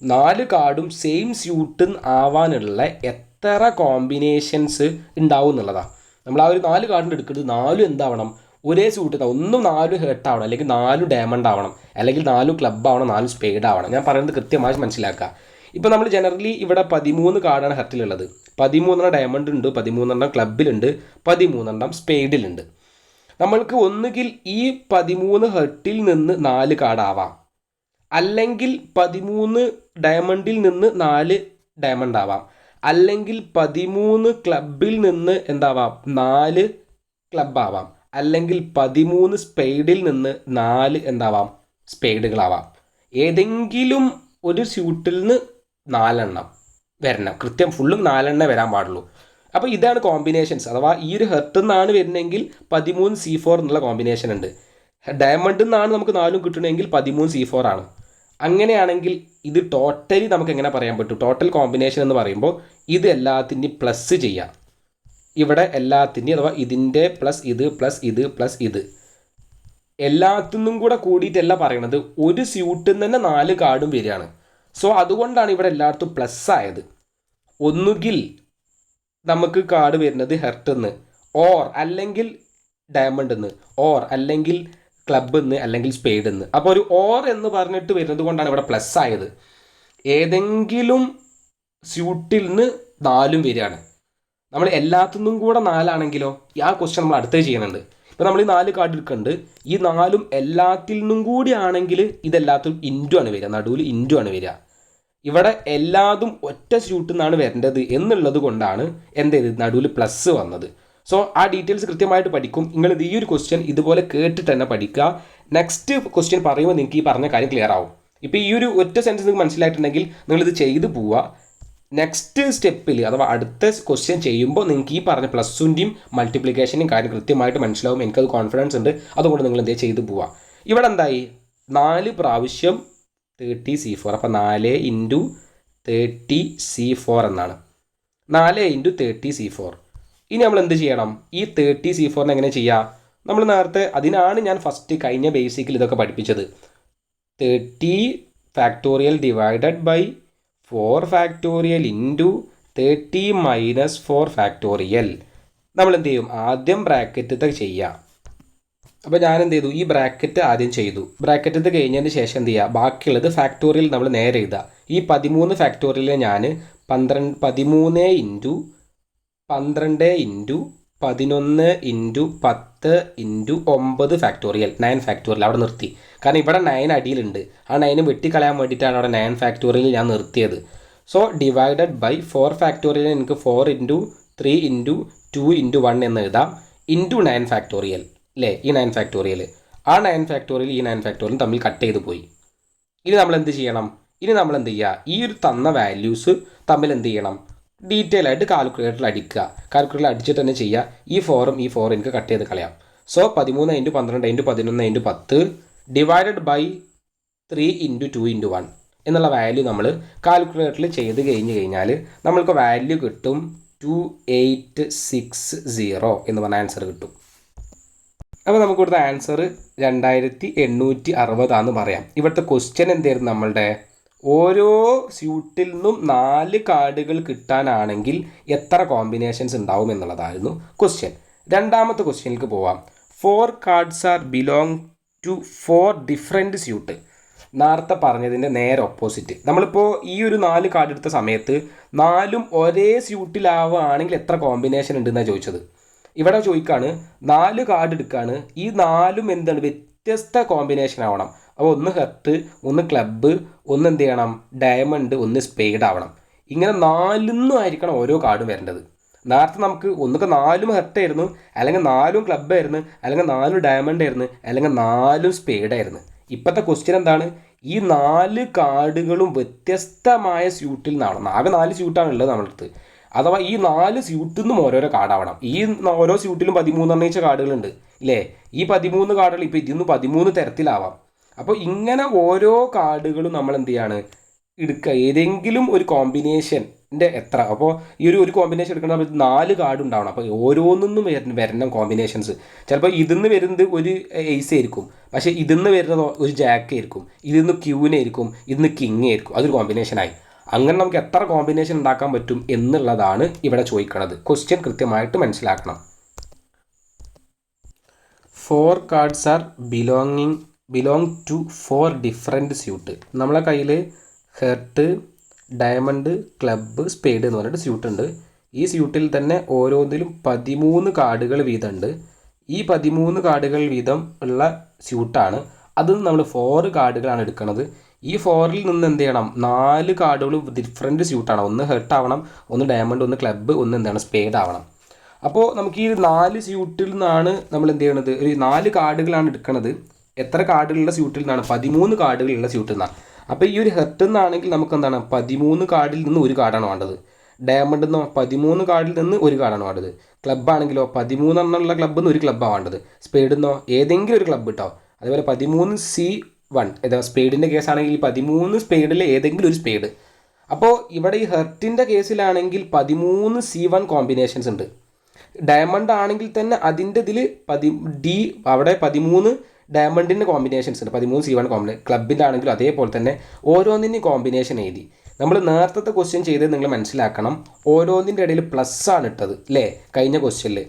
4 കാർഡും സെയിം സ്യൂട്ട് ആവാനുള്ള എത്ര കോമ്പിനേഷൻസ് ഉണ്ടാവും എന്നുള്ളതാണ്. നമ്മൾ ആ ഒരു 4 കാർഡിൻ്റെ എടുക്കുന്നത് 4 എന്താവണം, ഒരേ സ്യൂട്ട്. ഒന്നും 4 ഹെർട്ട് ആവണം, അല്ലെങ്കിൽ 4 ഡയമണ്ട് ആവണം, അല്ലെങ്കിൽ 4 ക്ലബ്ബ് ആവണം, 4 സ്പേഡ് ആവണം. ഞാൻ പറയുന്നത് കൃത്യമായി മനസ്സിലാക്കുക. ഇപ്പോൾ നമ്മൾ ജനറലി ഇവിടെ 13 കാർഡാണ് ഹെർട്ടിലുള്ളത്. 13 ഡയമണ്ട് ഉണ്ട്, 13 ക്ലബ്ബിലുണ്ട്, 13 സ്പേഡിലുണ്ട്. നമ്മൾക്ക് ഒന്നുകിൽ ഈ 13 ഹെർട്ടിൽ നിന്ന് 4 കാർഡ് ആവാം, അല്ലെങ്കിൽ 13 ഡയമണ്ടിൽ നിന്ന് 4 ഡയമണ്ട് ആവാം, അല്ലെങ്കിൽ 13 ക്ലബ്ബിൽ നിന്ന് എന്താവാം 4 ക്ലബ്ബ് ആവാം, അല്ലെങ്കിൽ 13 സ്പെയ്ഡിൽ നിന്ന് 4 എന്താവാം സ്പെയ്ഡുകളാവാം. ഏതെങ്കിലും ഒരു സ്യൂട്ടിൽ നിന്ന് 4 വരണം. കൃത്യം ഫുള്ളും 4 വരാൻ പാടുള്ളൂ. അപ്പോൾ ഇതാണ് കോമ്പിനേഷൻസ്. അഥവാ ഈ ഒരു ഹെർട്ടിൽ നിന്നാണ് വരുന്നതെങ്കിൽ 13 C4 എന്നുള്ള കോമ്പിനേഷൻ ഉണ്ട്. ഡയമണ്ടിൽ നിന്നാണ് നമുക്ക് 4 കിട്ടണമെങ്കിൽ 13 C4 ആണ്. അങ്ങനെയാണെങ്കിൽ ഇത് ടോട്ടലി നമുക്ക് എങ്ങനെ പറയാൻ പറ്റും? ടോട്ടൽ കോമ്പിനേഷൻ എന്ന് പറയുമ്പോൾ ഇത് എല്ലാത്തിൻ്റെയും പ്ലസ് ചെയ്യാം. ഇവിടെ എല്ലാത്തിൻ്റെയും അഥവാ ഇതിൻ്റെ പ്ലസ് ഇത് പ്ലസ് ഇത് പ്ലസ് ഇത് എല്ലാത്തിനും കൂടെ കൂടിയിട്ടല്ല പറയണത്. ഒരു സ്യൂട്ടിൽ നിന്ന് തന്നെ 4 കാർഡും വരികയാണ്. സോ അതുകൊണ്ടാണ് ഇവിടെ എല്ലായിടത്തും പ്ലസ് ആയത്. ഒന്നുകിൽ നമുക്ക് കാർഡ് വരുന്നത് ഹെർട്ട് എന്ന്, അല്ലെങ്കിൽ ഡയമണ്ട് എന്ന്, അല്ലെങ്കിൽ ക്ലബ്ബ് എന്ന്, അല്ലെങ്കിൽ സ്പേഡ് എന്ന്. അപ്പോൾ ഒരു എന്ന് പറഞ്ഞിട്ട് വരുന്നത് കൊണ്ടാണ് ഇവിടെ പ്ലസ് ആയത്. ഏതെങ്കിലും സ്യൂട്ടിൽ നിന്ന് 4 വരികയാണ്. നമ്മൾ എല്ലാത്തിനും കൂടെ 4 ആണെങ്കിലോ ആ ക്വസ്റ്റ്യൻ നമ്മൾ അടുത്തത് ചെയ്യുന്നുണ്ട്. ഇപ്പോൾ നമ്മൾ ഈ 4 കാർഡ് എടുക്കുന്നുണ്ട്. ഈ 4ഉം എല്ലാത്തിൽ നിന്നും കൂടി ആണെങ്കിൽ ഇതെല്ലാത്തും ഇൻറ്റു ആണ് വരിക, നടുവിൽ ഇൻറ്റു ആണ് വരിക. ഇവിടെ എല്ലാതും ഒറ്റ സ്യൂട്ടിൽ നിന്നാണ് വരേണ്ടത് എന്നുള്ളത് കൊണ്ടാണ് എന്ത് ചെയ്ത് നടുവിൽ പ്ലസ് വന്നത്. സോ ആ ഡീറ്റെയിൽസ് കൃത്യമായിട്ട് പഠിക്കും. നിങ്ങളിത് ഈ ഒരു ക്വസ്റ്റ്യൻ ഇതുപോലെ കേട്ടിട്ട് തന്നെ പഠിക്കുക. നെക്സ്റ്റ് ക്വസ്റ്റ്യൻ പറയുമ്പോൾ നിങ്ങൾക്ക് ഈ പറഞ്ഞ കാര്യം ക്ലിയർ ആവും. ഇപ്പോൾ ഈ ഒരു ഒറ്റ സെൻറ്റൻസ് നിങ്ങൾക്ക് മനസ്സിലായിട്ടുണ്ടെങ്കിൽ നിങ്ങളിത് ചെയ്ത് പോവുക. നെക്സ്റ്റ് സ്റ്റെപ്പിൽ അഥവാ അടുത്ത ക്വസ്റ്റ്യൻ ചെയ്യുമ്പോൾ നിങ്ങൾക്ക് ഈ പറഞ്ഞ പ്ലസിൻ്റെയും മൾട്ടിപ്ലിക്കേഷൻ്റെയും കാര്യം കൃത്യമായിട്ട് മനസ്സിലാവും. എനിക്കത് കോൺഫിഡൻസ് ഉണ്ട്. അതുകൊണ്ട് നിങ്ങൾ എന്തേ ചെയ്ത് പോവുക. ഇവിടെ എന്തായി 4 പ്രാവശ്യം 30 C4. അപ്പോൾ 4 × 30 C4 എന്നാണ്. 4 × 30 C4. ഇനി നമ്മൾ എന്ത് ചെയ്യണം? ഈ 30 C4 എങ്ങനെ ചെയ്യാം? നമ്മൾ നേരത്തെ അതിനാണ് ഞാൻ ഫസ്റ്റ് കഴിഞ്ഞ ബേസിക്കിൽ ഇതൊക്കെ പഠിപ്പിച്ചത്. 30 factorial divided by 4 factorial into 30 minus 4 factorial. നമ്മൾ എന്ത് ചെയ്യും? ആദ്യം ബ്രാക്കറ്റത്തെ ചെയ്യാം. അപ്പോൾ ഞാൻ എന്ത് ചെയ്തു? ഈ ബ്രാക്കറ്റ് ആദ്യം ചെയ്തു. ബ്രാക്കറ്റത്ത് കഴിഞ്ഞതിന് ശേഷം എന്ത് ചെയ്യുക? ബാക്കിയുള്ളത് ഫാക്ടോറിയൽ നമ്മൾ നേരെ എഴുതുക. ഈ 13 ഫാക്ടോറിയൽ ഞാൻ 13 × 12 × 11 × 10 × 9 ഫാക്ടോറിയൽ 9 ഫാക്ടോറിയൽ അവിടെ നിർത്തി. കാരണം ഇവിടെ 9 അടിയിലുണ്ട്. ആ 9 വെട്ടിക്കളയാൻ വേണ്ടിയിട്ടാണ് അവിടെ 9 ഫാക്ടോറിയൽ ഞാൻ നിർത്തിയത്. സോ ഡിവൈഡഡ് ബൈ 4 ഫാക്ടോറിയൽ എനിക്ക് 4 ഇൻറ്റു 3 ഇൻറ്റു 2 ഇൻറ്റു 1 എന്ന് എഴുതാം, ഇൻറ്റു 9 ഫാക്ടോറിയൽ അല്ലേ. ഈ 9 ഫാക്ടോറിയൽ, ആ 9 ഫാക്ടോറിയൽ ഈ 9 ഫാക്ടോറിയൽ തമ്മിൽ കട്ട് ചെയ്ത് പോയി. ഇനി നമ്മൾ എന്ത് ചെയ്യണം? ഇനി നമ്മൾ എന്ത് ചെയ്യുക? ഈ ഒരു തന്ന വാല്യൂസ് തമ്മിൽ എന്ത് ചെയ്യണം? ഡീറ്റെയിൽ ആയിട്ട് കാൽക്കുലേറ്ററിൽ അടിക്കുക. കാൽക്കുലേറ്ററിൽ അടിച്ചിട്ട് തന്നെ ചെയ്യുക. ഈ 4ഉം ഈ 4 എനിക്ക് കട്ട് ചെയ്ത് കളയാം. So 13 into 12 into 11 into 10 divided by 3 into 2 into 1 എന്നുള്ള വാല്യൂ നമ്മൾ കാൽക്കുലേറ്ററിൽ ചെയ്ത് കഴിഞ്ഞാൽ നമ്മൾക്ക് വാല്യൂ കിട്ടും 2860 എന്ന് പറഞ്ഞ ആൻസർ കിട്ടും. അപ്പോൾ നമുക്ക് ഇവിടുത്തെ ആൻസർ 2860 പറയാം. ഇവിടുത്തെ ക്വസ്റ്റ്യൻ എന്തായിരുന്നു? നമ്മളുടെ ഓരോ സ്യൂട്ടിൽ നിന്നും 4 കാർഡുകൾ കിട്ടാനാണെങ്കിൽ എത്ര കോമ്പിനേഷൻസ് ഉണ്ടാവും എന്നുള്ളതായിരുന്നു ക്വസ്റ്റ്യൻ. രണ്ടാമത്തെ ക്വസ്റ്റ്യനിലേക്ക് പോവാം. 4 cards are belong to 4 different suit. നേരത്തെ പറഞ്ഞതിൻ്റെ നേരെ ഓപ്പോസിറ്റ്. നമ്മളിപ്പോൾ ഈ ഒരു 4 കാർഡ് എടുത്ത സമയത്ത് 4ഉം ഒരേ സ്യൂട്ടിലാവുകയാണെങ്കിൽ എത്ര കോമ്പിനേഷൻ ഉണ്ടെന്നാണ് ചോദിച്ചത്. ഇവിടെ ചോദിക്കുകയാണ് 4 കാർഡ് എടുക്കുകയാണ്, ഈ 4ഉം എന്താണ് വ്യത്യസ്ത കോമ്പിനേഷൻ ആവണം. അപ്പോൾ ഒന്ന് ഹെർട്ട്, ഒന്ന് ക്ലബ്ബ്, ഒന്ന് എന്ത് ചെയ്യണം, ഡയമണ്ട്, ഒന്ന് സ്പെയ്ഡ് ആവണം. ഇങ്ങനെ 4 ആയിരിക്കണം ഓരോ കാർഡും വരേണ്ടത്. നേരത്തെ നമുക്ക് ഒന്നൊക്കെ 4ഉം ഹെർട്ടായിരുന്നു, അല്ലെങ്കിൽ 4ഉം ക്ലബ്ബായിരുന്നു, അല്ലെങ്കിൽ 4 ഡയമണ്ട് ആയിരുന്നു, അല്ലെങ്കിൽ 4ഉം സ്പെയ്ഡായിരുന്നു. ഇപ്പോഴത്തെ ക്വസ്റ്റ്യൻ എന്താണ്? ഈ 4 കാർഡുകളും വ്യത്യസ്തമായ സ്യൂട്ടിൽ നിന്നാണ്. ആകെ 4 സ്യൂട്ടാണ് ഉള്ളത് നമ്മുടെ അടുത്ത്. അഥവാ ഈ 4 സ്യൂട്ടിൽ നിന്നും ഓരോരോ കാർഡാവണം. ഈ ഓരോ സ്യൂട്ടിലും 13 എണ്ണയിച്ച കാർഡുകളുണ്ട് ഇല്ലേ. ഈ 13 കാർഡുകൾ ഇപ്പോൾ ഇതിൽ നിന്ന് 13 തരത്തിലാവാം. അപ്പോൾ ഇങ്ങനെ ഓരോ കാർഡുകളും നമ്മൾ എന്ത് ചെയ്യാണ്, എടുക്കുക. ഏതെങ്കിലും ഒരു കോമ്പിനേഷൻ്റെ എത്ര, അപ്പോൾ ഈ ഒരു കോമ്പിനേഷൻ എടുക്കുന്ന സമയത്ത് 4 കാർഡ് ഉണ്ടാവണം. അപ്പോൾ ഓരോന്നും വരണം കോമ്പിനേഷൻസ്. ചിലപ്പോൾ ഇതിന്ന് വരുന്നത് ഒരു എയ്സ് ആയിരിക്കും, പക്ഷേ ഇതിന്ന് വരുന്നത് ഒരു ജാക്ക് ആയിരിക്കും, ഇതിന്ന് ക്യൂനായിരിക്കും, ഇതിന്ന് കിങ് ആയിരിക്കും. അതൊരു കോമ്പിനേഷനായി. അങ്ങനെ നമുക്ക് എത്ര കോമ്പിനേഷൻ ഉണ്ടാക്കാൻ പറ്റും എന്നുള്ളതാണ് ഇവിടെ ചോദിക്കുന്നത്. ക്വസ്റ്റ്യൻ കൃത്യമായിട്ട് മനസ്സിലാക്കണം. 4 cards are belong to 4 different suit. നമ്മളെ കയ്യിൽ ഹെർട്ട്, ഡയമണ്ട്, ക്ലബ്ബ്, സ്പെയ്ഡ് എന്ന് പറഞ്ഞിട്ട് സ്യൂട്ട് ഉണ്ട്. ഈ സ്യൂട്ടിൽ തന്നെ ഓരോന്നിലും 13 കാർഡുകൾ വീതമുണ്ട്. ഈ 13 കാർഡുകൾ വീതം ഉള്ള സ്യൂട്ടാണ്. അതിൽ നമ്മൾ 4 കാർഡുകളാണ് എടുക്കുന്നത്. ഈ 4ൽ നിന്ന് എന്ത് ചെയ്യണം, 4 കാർഡുകളും ഡിഫറെൻറ്റ് സ്യൂട്ടാണ്. ഒന്ന് ഹെർട്ട് ആവണം, ഒന്ന് ഡയമണ്ട്, ഒന്ന് ക്ലബ്ബ്, ഒന്ന് എന്താണ് സ്പെയ്ഡ് ആവണം. അപ്പോൾ നമുക്ക് ഈ 4 സ്യൂട്ടിൽ നിന്നാണ് നമ്മൾ എന്ത് ചെയ്യണത്, ഒരു 4 കാർഡുകളാണ് എടുക്കുന്നത്. എത്ര കാർഡുകളുള്ള സ്യൂട്ടിൽ നിന്നാണ്? 13 കാർഡുകളുള്ള സ്യൂട്ടിൽ നിന്നാണ്. അപ്പോൾ ഈ ഒരു ഹെർട്ട് നിന്നാണെങ്കിൽ നമുക്ക് എന്താണ് 13 കാർഡിൽ നിന്ന് ഒരു കാർഡാണ് വേണ്ടത്. ഡയമണ്ട് എന്നോ 13 കാർഡിൽ നിന്ന് ഒരു കാർഡാണ് വേണ്ടത്. ക്ലബ്ബാണെങ്കിലോ 13 എണ്ണമുള്ള ക്ലബ്ബിൽ നിന്ന് ഒരു ക്ലബ്ബാണ് വേണ്ടത്. സ്പെയ്ഡ് എന്നോ ഏതെങ്കിലും ഒരു ക്ലബ്ബ് കിട്ടോ. അതേപോലെ 13C1 ഏതാ സ്പെയ്ഡിൻ്റെ കേസാണെങ്കിൽ 13 സ്പെയ്ഡിൽ ഏതെങ്കിലും ഒരു സ്പെയ്ഡ്. അപ്പോൾ ഇവിടെ ഈ ഹെർട്ടിൻ്റെ കേസിലാണെങ്കിൽ 13C1 കോമ്പിനേഷൻസ് ഉണ്ട്. ഡയമണ്ട് ആണെങ്കിൽ തന്നെ അതിൻ്റെ ഇതിൽ അവിടെ 13 ഡയമണ്ടിൻ്റെ കോമ്പിനേഷൻസ് ഉണ്ട്, 13C1 കോമ്പിനേഷൻ. ക്ലബിൻ്റെ ആണെങ്കിലും അതേപോലെ തന്നെ ഓരോന്നിൻ്റെയും കോമ്പിനേഷൻ എഴുതി. നമ്മൾ നേരത്തെ ക്വസ്റ്റ്യൻ ചെയ്തത് നിങ്ങൾ മനസ്സിലാക്കണം, ഓരോന്നിൻ്റെ ഇടയിൽ പ്ലസ് ആണ് ഇട്ടത് അല്ലേ കഴിഞ്ഞ ക്വസ്റ്റ്യനിൽ.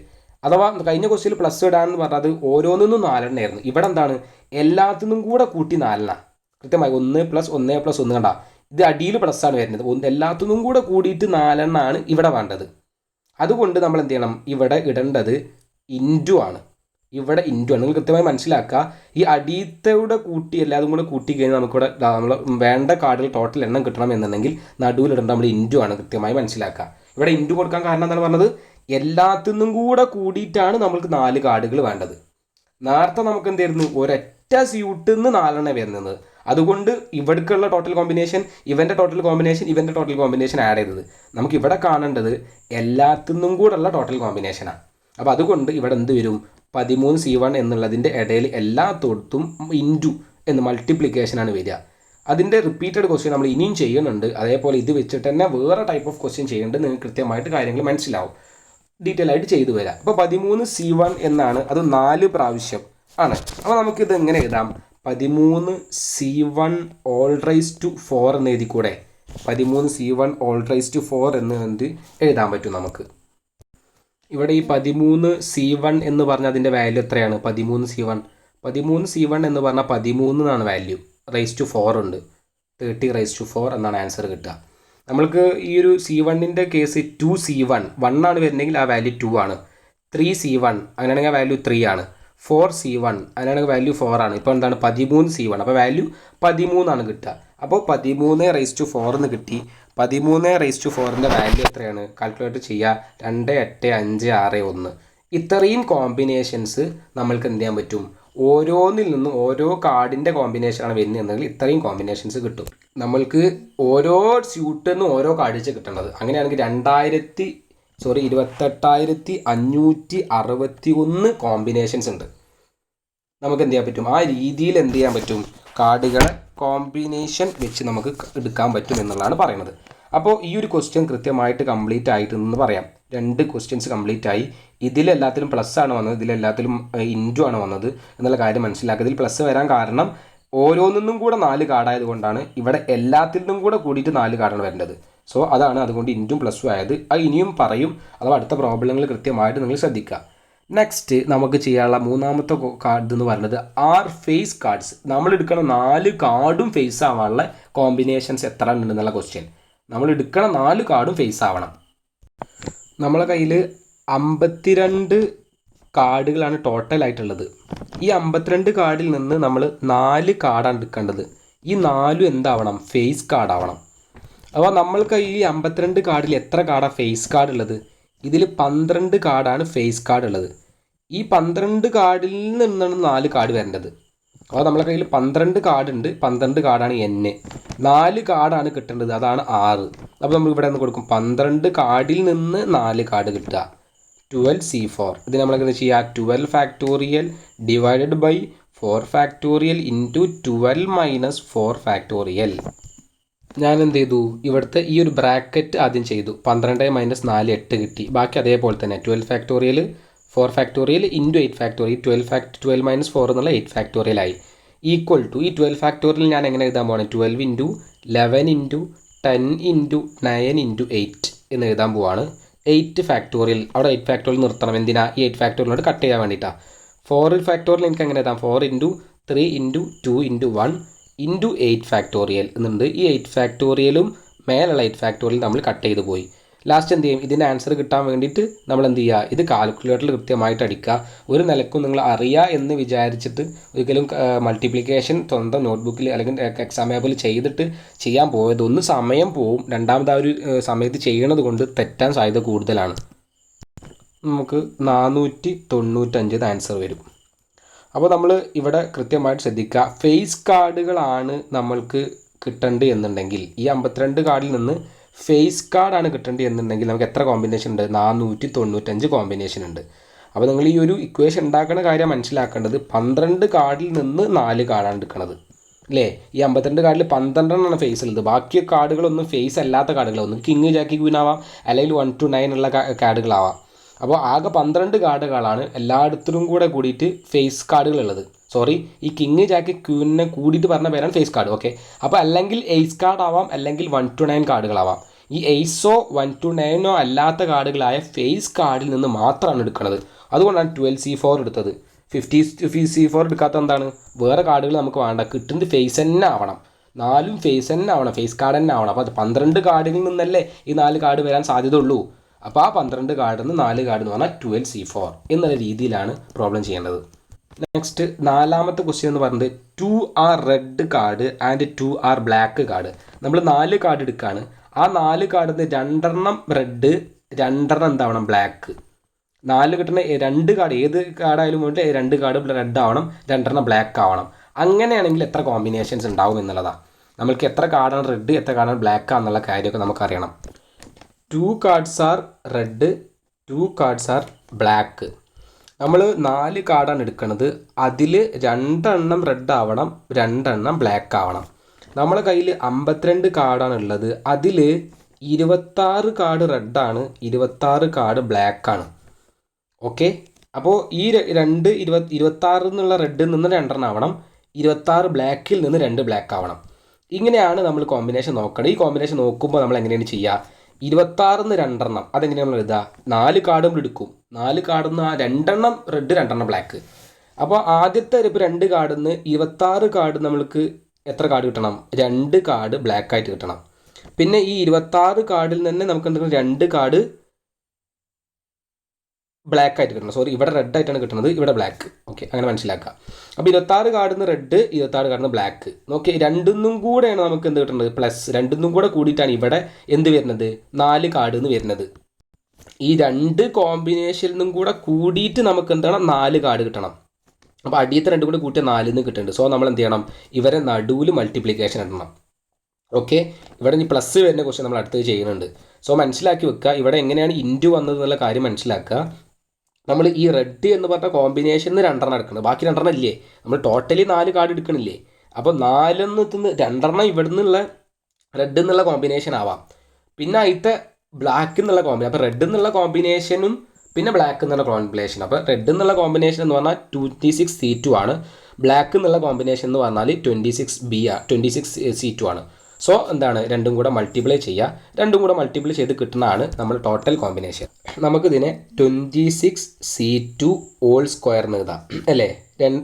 അഥവാ കഴിഞ്ഞ ക്വസ്റ്റ്യനിൽ പ്ലസ് ഇടാന്ന് പറഞ്ഞത് ഓരോന്നിനും 4 എണ്ണമായിരുന്നു. ഇവിടെ എന്താണ് എല്ലാത്തിനും കൂടെ കൂട്ടി 4 കൃത്യമായി 1 + 1 + 1 കണ്ട. ഇത് അടിയിൽ പ്ലസ്സാണ് വരുന്നത്. എല്ലാത്തിനും കൂടെ കൂടിയിട്ട് 4 ഇവിടെ വേണ്ടത്. അതുകൊണ്ട് നമ്മൾ എന്ത് ചെയ്യണം, ഇവിടെ ഇടേണ്ടത് ഇൻറ്റു ആണ്. ഇവിടെ ഇൻറ്റു ആണ്. നിങ്ങൾ കൃത്യമായി മനസ്സിലാക്കുക. ഈ അടിയത്തോടെ കൂട്ടി എല്ലാതും കൂടെ കൂട്ടി കഴിഞ്ഞാൽ നമുക്കിവിടെ നമ്മൾ വേണ്ട കാർഡിൽ ടോട്ടൽ എണ്ണം കിട്ടണം എന്നുണ്ടെങ്കിൽ നടുവിലിടേണ്ട നമ്മൾ ഇൻറ്റു ആണ്. കൃത്യമായി മനസ്സിലാക്കുക. ഇവിടെ ഇൻറ്റു കൊടുക്കാൻ കാരണം എന്താണ് പറഞ്ഞത്, എല്ലാത്തിനും കൂടെ കൂടിയിട്ടാണ് നമ്മൾക്ക് 4 കാർഡുകൾ വേണ്ടത്. നേരത്തെ നമുക്ക് എന്തായിരുന്നു, ഒരൊറ്റ സ്യൂട്ടിൽ നിന്ന് 4 എണ്ണം വരുന്നത്. അതുകൊണ്ട് ഇവിടേക്കുള്ള ടോട്ടൽ കോമ്പിനേഷൻ, ഇവൻ്റെ ടോട്ടൽ കോമ്പിനേഷൻ ആഡ് ചെയ്തത്. നമുക്ക് ഇവിടെ കാണേണ്ടത് എല്ലാത്തിനും കൂടെ ഉള്ള ടോട്ടൽ കോമ്പിനേഷനാണ്. അപ്പോൾ അതുകൊണ്ട് ഇവിടെ എന്ത് വരും, 13C1 എന്നുള്ളതിൻ്റെ ഇടയിൽ എല്ലാത്തോടത്തും ഇൻറ്റു എന്ന് മൾട്ടിപ്ലിക്കേഷനാണ് വരിക. അതിൻ്റെ റിപ്പീറ്റഡ് ക്വസ്റ്റ്യൻ നമ്മൾ ഇനിയും ചെയ്യുന്നുണ്ട്. അതേപോലെ ഇത് വെച്ചിട്ട് തന്നെ വേറെ ടൈപ്പ് ഓഫ് ക്വസ്റ്റ്യൻ ചെയ്യുന്നുണ്ട്. നിങ്ങൾക്ക് കൃത്യമായിട്ട് കാര്യങ്ങൾ മനസ്സിലാവും. ഡീറ്റെയിൽ ആയിട്ട് ചെയ്തു വരാം. അപ്പോൾ 13C1 എന്നാണ്, അത് 4 പ്രാവശ്യം ആണ്. അപ്പോൾ നമുക്കിത് എങ്ങനെ എഴുതാം, 13C1 all⁴ എന്ന് എഴുതിക്കൂടെ. 13C1 all⁴ എന്ന് എഴുതാൻ പറ്റും നമുക്ക്. ഇവിടെ ഈ 13C1 എന്ന് പറഞ്ഞാൽ അതിൻ്റെ വാല്യൂ എത്രയാണ്, 13C1 എന്ന് പറഞ്ഞാൽ 13 എന്നാണ് വാല്യൂ. ⁴ ഉണ്ട്, 30⁴ എന്നാണ് ആൻസർ കിട്ടുക. നമ്മൾക്ക് ഈ ഒരു C1ൻ്റെ കേസ് 2C1 1 ആണ് വരുന്നതെങ്കിൽ ആ വാല്യൂ 2 ആണ്. 3C1 അങ്ങനെയാണെങ്കിൽ ആ വാല്യൂ 3 ആണ്. 4C1 അതിനാണ് വാല്യൂ 4 ആണ്. ഇപ്പോൾ എന്താണ് 13C1, അപ്പോൾ വാല്യൂ 13 കിട്ടുക. അപ്പോൾ 13⁻4 എന്ന് കിട്ടി. 13⁻4ൻ്റെ വാല്യൂ എത്രയാണ്? കാൽക്കുലേറ്റ് ചെയ്യുക. 2, 8, 5, 6, 1. ഇത്രയും കോമ്പിനേഷൻസ് നമ്മൾക്ക് എന്ത് ചെയ്യാൻ പറ്റും? ഓരോന്നിൽ നിന്നും ഓരോ കാർഡിൻ്റെ കോമ്പിനേഷനാണ് വരുന്നതെങ്കിൽ ഇത്രയും കോമ്പിനേഷൻസ് കിട്ടും. നമ്മൾക്ക് ഓരോ സ്യൂട്ടിൽ നിന്നും ഓരോ കാർഡ് വെച്ച് കിട്ടേണ്ടത്. അങ്ങനെയാണെങ്കിൽ 28,561 കോമ്പിനേഷൻസ് ഉണ്ട്. നമുക്ക് എന്ത് ചെയ്യാൻ പറ്റും? ആ രീതിയിൽ എന്ത് ചെയ്യാൻ പറ്റും? കാർഡുകളെ കോമ്പിനേഷൻ വെച്ച് നമുക്ക് എടുക്കാൻ പറ്റും എന്നുള്ളതാണ് പറയുന്നത്. അപ്പോൾ ഈ ഒരു ക്വസ്റ്റ്യൻ കൃത്യമായിട്ട് കംപ്ലീറ്റ് ആയിട്ടെന്ന് പറയാം. 2 ക്വസ്റ്റ്യൻസ് കംപ്ലീറ്റ് ആയി. ഇതിലെല്ലാത്തിലും പ്ലസ് ആണ് വന്നത്, ഇതിലെല്ലാത്തിലും ഇൻറ്റു ആണ് വന്നത് എന്നുള്ള കാര്യം മനസ്സിലാക്കുക. ഇതിൽ പ്ലസ് വരാൻ കാരണം ഓരോന്നിനും കൂടെ 4 കാർഡായത് കൊണ്ടാണ്. ഇവിടെ എല്ലാത്തിൽ നിന്നും കൂടെ കൂടിയിട്ട് 4 കാർഡാണ് വരേണ്ടത്. സോ അതാണ് അതുകൊണ്ട് ഇൻറ്റും പ്ലസ്സും ആയത്. അത് ഇനിയും പറയും, അഥവാ അടുത്ത പ്രോബ്ലങ്ങൾ കൃത്യമായിട്ട് നിങ്ങൾ ശ്രദ്ധിക്കുക. നെക്സ്റ്റ് നമുക്ക് ചെയ്യാനുള്ള മൂന്നാമത്തെ കാർഡ് എന്ന് പറയുന്നത് ആർ ഫേസ് കാർഡ്സ്. നമ്മൾ എടുക്കുന്ന 4 കാർഡും ഫേസ് ആവാനുള്ള കോമ്പിനേഷൻസ് എത്ര ഉണ്ടെന്നുള്ള ക്വസ്റ്റ്യൻ. നമ്മൾ എടുക്കുന്ന 4 കാർഡും ഫേസ് ആവണം. നമ്മളെ കയ്യിൽ 52 കാർഡുകളാണ് ടോട്ടലായിട്ടുള്ളത്. ഈ 52 കാർഡിൽ നിന്ന് നമ്മൾ 4 കാർഡാണ് എടുക്കേണ്ടത്. ഈ 4 എന്താവണം? ഫേസ് കാർഡ് ആവണം. അപ്പോൾ നമ്മൾക്ക് ഈ 52 കാർഡിൽ എത്ര കാർഡാണ് ഫേസ് കാർഡ് ഉള്ളത്? ഇതിൽ 12 കാർഡാണ് ഫേസ് കാർഡ് ഉള്ളത്. ഈ 12 കാർഡിൽ നിന്നാണ് 4 കാർഡ് വരേണ്ടത്. അപ്പോൾ നമ്മളെ കയ്യിൽ 12 കാർഡ് ഉണ്ട്. 12 കാർഡാണ് N. 4 കാർഡാണ് കിട്ടേണ്ടത്, അതാണ് 6. അപ്പോൾ നമ്മൾ ഇവിടെ നിന്ന് കൊടുക്കും 12 കാർഡിൽ നിന്ന് 4 കാർഡ് കിട്ടുക. 12C4. ഇത് നമ്മളെങ്ങനെ ചെയ്യുക? 12 factorial divided by 4 factorial into 12 - 4 factorial. ഞാൻ എന്ത് ചെയ്തു? ഇവിടുത്തെ ഈ ഒരു ബ്രാക്കറ്റ് ആദ്യം ചെയ്തു. 12 - 4 8 കിട്ടി. ബാക്കി അതേപോലെ തന്നെ 12 ഫാക്ടോറിയൽ 4 ഫാക്ടോറിയൽ ഇൻറ്റു 8 ഫാക്ടോറിയൽ 12 - 4 എന്നുള്ള 8 ഫാക്ടോറിയലായി. ഈക്വൽ ടു ഈ 12 ഫാക്ടോറിയൽ ഞാൻ എങ്ങനെ എഴുതാൻ പോകണം? 12 ഇൻറ്റു 11 ഇൻറ്റു 10 ഇൻറ്റു 9 ഇൻറ്റു 8 എന്ന് എഴുതാൻ പോവാണ്. 8 ഫാക്ടോറിയൽ. അവിടെ 8 ഫാക്ടോറിയൽ നിർത്തണം. എന്തിനാ? ഈ 8 ഫാക്ടോറിയലോട് കട്ട് ചെയ്യാൻ വേണ്ടിയിട്ടാണ്. 4 ഫാക്ടോറിയൽ എനിക്ക് എങ്ങനെ എഴുതാം? 4 into 3 into 2 into 1 into 8 factorial എന്നുണ്ട്. ഈ 8 ഫാക്ടോറിയലും മേലുള്ള 8 ഫാക്ടോറിയൽ നമ്മൾ കട്ട് ചെയ്ത് പോയി. ലാസ്റ്റ് എന്ത് ചെയ്യും? ഇതിൻ്റെ ആൻസർ കിട്ടാൻ വേണ്ടിയിട്ട് നമ്മൾ എന്ത് ചെയ്യുക? ഇത് കാൽക്കുലേറ്ററിൽ കൃത്യമായിട്ട് അടിക്കുക. ഒരു നിലക്കും നിങ്ങൾ അറിയുക എന്ന് വിചാരിച്ചിട്ട് ഒരിക്കലും മൾട്ടിപ്ലിക്കേഷൻ സ്വന്തം നോട്ട്ബുക്കിൽ അല്ലെങ്കിൽ എക്സാം പേപ്പറിൽ ചെയ്തിട്ട് ചെയ്യാൻ പോയത് ഒന്ന് സമയം പോവും. രണ്ടാമത് ആ ഒരു സമയത്ത് ചെയ്യണത് കൊണ്ട് തെറ്റാൻ സാധ്യത കൂടുതലാണ്. നമുക്ക് 495 ആൻസർ വരും. അപ്പോൾ നമ്മൾ ഇവിടെ കൃത്യമായിട്ട് ശ്രദ്ധിക്കുക. ഫേസ് കാർഡുകളാണ് നമ്മൾക്ക് കിട്ടേണ്ടത് എന്നുണ്ടെങ്കിൽ ഈ 52 കാർഡിൽ നിന്ന് ഫേസ് കാർഡാണ് കിട്ടേണ്ടത് എന്നുണ്ടെങ്കിൽ നമുക്ക് എത്ര കോമ്പിനേഷൻ ഉണ്ട്? 495 കോമ്പിനേഷൻ ഉണ്ട്. അപ്പോൾ നിങ്ങൾ ഈ ഒരു ഇക്വേഷൻ ഉണ്ടാക്കുന്ന കാര്യം മനസ്സിലാക്കേണ്ടത് 12 കാർഡിൽ നിന്ന് 4 കാർഡാണ് എടുക്കുന്നത് അല്ലേ? ഈ 52 കാർഡിൽ 12 ഫേസ് ഉള്ളത്. ബാക്കി കാർഡുകളൊന്നും ഫേസ് അല്ലാത്ത കാർഡുകളൊന്നും കിങ് ജാക്കി ക്വീൻ ആവാം, അല്ലെങ്കിൽ 1 to 9 ഉള്ള കാർഡുകളാവാം. അപ്പോൾ ആകെ 12 കാർഡുകളാണ് എല്ലായിടത്തിലും കൂടെ കൂടിയിട്ട് ഫേസ് കാർഡുകളുള്ളത്. സോറി, ഈ കിങ് ജാക്കി ക്വീനിനെ കൂടിയിട്ട് പറഞ്ഞ പേരാണ് ഫേസ് കാർഡ്. ഓക്കെ, അപ്പോൾ അല്ലെങ്കിൽ എയ്സ് കാർഡ് ആവാം, അല്ലെങ്കിൽ 1 to 9 കാർഡുകളാവാം. ഈ എയ്സോ 1 to 9 അല്ലാത്ത കാർഡുകളായ ഫേസ് കാർഡിൽ നിന്ന് മാത്രമാണ് എടുക്കുന്നത്. അതുകൊണ്ടാണ് 12C4 എടുത്തത്. 50C4 എടുക്കാത്ത എന്താണ്? വേറെ കാർഡുകൾ നമുക്ക് വേണ്ട, കിട്ടുന്നത് ഫേസ് തന്നെ ആവണം. 4 ഫേസ് തന്നെ ആവണം, ഫേസ് കാർഡ് തന്നെ ആവണം. അപ്പോൾ അത് 12 കാർഡിൽ നിന്നല്ലേ ഈ 4 കാർഡ് വരാൻ സാധ്യത ഉള്ളൂ. അപ്പോൾ ആ 12 കാർഡിൽ നിന്ന് 4 കാർഡ് എന്ന് പറഞ്ഞാൽ 12C4 എന്നുള്ള രീതിയിലാണ് പ്രോബ്ലം ചെയ്യേണ്ടത്. നെക്സ്റ്റ് നാലാമത്തെ ക്വസ്റ്റ്യൻ എന്ന് പറയുന്നത് 2 are red card and 2 are black card. നമ്മൾ 4 കാർഡ് എടുക്കുകയാണ്. ആ 4 കാർഡിൽ നിന്ന് 2 റെഡ്, 2 എന്താവണം? ബ്ലാക്ക്. 4 കിട്ടുന്ന 2 കാർഡ് ഏത് കാർഡായാലും വേണ്ടി 2 കാർഡ് റെഡ് ആവണം, 2 ബ്ലാക്ക് ആവണം. അങ്ങനെയാണെങ്കിൽ എത്ര കോമ്പിനേഷൻസ് ഉണ്ടാവും എന്നുള്ളതാണ്. നമ്മൾക്ക് എത്ര കാർഡാണ് റെഡ്, എത്ര കാർഡാണ് ബ്ലാക്ക് എന്നുള്ള കാര്യമൊക്കെ നമുക്കറിയണം. 2 cards are red, 2 cards are black. നമ്മൾ 4 കാർഡാണ് എടുക്കുന്നത്. അതിൽ 2 റെഡ് ആവണം, 2 ബ്ലാക്ക് ആവണം. നമ്മളെ കയ്യിൽ 52 കാർഡാണ് ഉള്ളത്. അതിൽ 26 കാർഡ് റെഡാണ്, 26 കാർഡ് ബ്ലാക്കാണ്. ഓക്കെ, അപ്പോൾ ഈ 26 എന്നുള്ള റെഡിൽ നിന്ന് 2 ആവണം, 26 ബ്ലാക്കിൽ നിന്ന് 2 ബ്ലാക്ക് ആവണം. ഇങ്ങനെയാണ് നമ്മൾ കോമ്പിനേഷൻ നോക്കേണ്ടത്. ഈ കോമ്പിനേഷൻ നോക്കുമ്പോൾ നമ്മൾ എങ്ങനെയാണ് ചെയ്യുക? 26 2 അതെങ്ങനെയാണ് നമ്മൾ എഴുതുക? 4 കാർഡ് നമ്മൾ എടുക്കും. 4 കാർഡിൽ നിന്ന് 2 റെഡ്, 2 ബ്ലാക്ക്. അപ്പോൾ ആദ്യത്തെ ഇപ്പോൾ 2 കാർഡിൽ നിന്ന് 26 കാർഡ് നമ്മൾക്ക് എത്ര കാർഡ് കിട്ടണം? 2 കാർഡ് ബ്ലാക്ക് ആയിട്ട് കിട്ടണം. പിന്നെ ഈ 26 കാർഡിൽ തന്നെ നമുക്ക് എന്തെങ്കിലും 2 കാർഡ് ബ്ലാക്ക് ആയിട്ട് കിട്ടുന്നത്. സോറി, ഇവിടെ റെഡ് ആയിട്ടാണ് കിട്ടുന്നത്, ഇവിടെ ബ്ലാക്ക്. ഓക്കെ, അങ്ങനെ മനസ്സിലാക്കുക. അപ്പോൾ 26 കാർഡിൽ നിന്ന് റെഡ്, 26 കാർഡിൽ നിന്ന് ബ്ലാക്ക്. നോക്കി, രണ്ടിന്നും കൂടെയാണ് നമുക്ക് എന്ത് കിട്ടുന്നത്, പ്ലസ്. രണ്ടിന്നും കൂടെ കൂടിയിട്ടാണ് ഇവിടെ എന്ത് വരുന്നത്, 4 കാർഡിൽ നിന്ന് വരുന്നത്. ഈ രണ്ട് കോമ്പിനേഷനിൽ നിന്നും കൂടെ കൂടിയിട്ട് നമുക്ക് എന്താണ് 4 കാർഡ് കിട്ടണം. അപ്പോൾ അടിയത്തെ രണ്ടും കൂടെ കൂട്ടിയ 4 നിന്ന് കിട്ടുന്നുണ്ട്. സോ നമ്മൾ എന്ത് ചെയ്യണം, ഇവരെ നടുവിൽ മൾട്ടിപ്ലിക്കേഷൻ ഇടണം. ഓക്കെ, ഇവിടെ ഇനി പ്ലസ് വരുന്ന ക്വസ്റ്റ്യൻ നമ്മൾ അടുത്തത് ചെയ്യുന്നുണ്ട്. സോ മനസ്സിലാക്കി വെക്കുക, ഇവിടെ എങ്ങനെയാണ് ഇൻറ്റു വന്നത് എന്നുള്ള കാര്യം മനസ്സിലാക്കുക. നമ്മൾ ഈ റെഡ് എന്ന് പറഞ്ഞ കോമ്പിനേഷനിൽ നിന്ന് 2 എടുക്കുന്നത്, ബാക്കി 2 ഇല്ലേ, നമ്മൾ ടോട്ടലി 4 കാർഡ് എടുക്കണില്ലേ. അപ്പോൾ 4 2 ഇവിടെ നിന്നുള്ള റെഡ് എന്നുള്ള കോമ്പിനേഷൻ ആവാം, പിന്നെ അതിത്തെ ബ്ലാക്ക് എന്നുള്ള കോമ്പിനേഷൻ. അപ്പോൾ റെഡ് എന്നുള്ള കോമ്പിനേഷനും പിന്നെ ബ്ലാക്ക് എന്നുള്ള കോമ്പിനേഷൻ. അപ്പോൾ റെഡ് എന്നുള്ള കോമ്പിനേഷൻ എന്ന് പറഞ്ഞാൽ 26C2 ആണ്, ബ്ലാക്ക് എന്നുള്ള കോമ്പിനേഷൻ എന്ന് പറഞ്ഞാൽ 26C2 ആണ്. സോ എന്താണ്, രണ്ടും കൂടെ മൾട്ടിപ്ലൈ ചെയ്യുക. രണ്ടും കൂടെ മൾട്ടിപ്ലൈ ചെയ്ത് കിട്ടുന്നതാണ് നമ്മൾ ടോട്ടൽ കോമ്പിനേഷൻ. നമുക്കിതിനെ 26C2 ഹോൾ സ്ക്വയർ എന്ന് എഴുതാം അല്ലേ.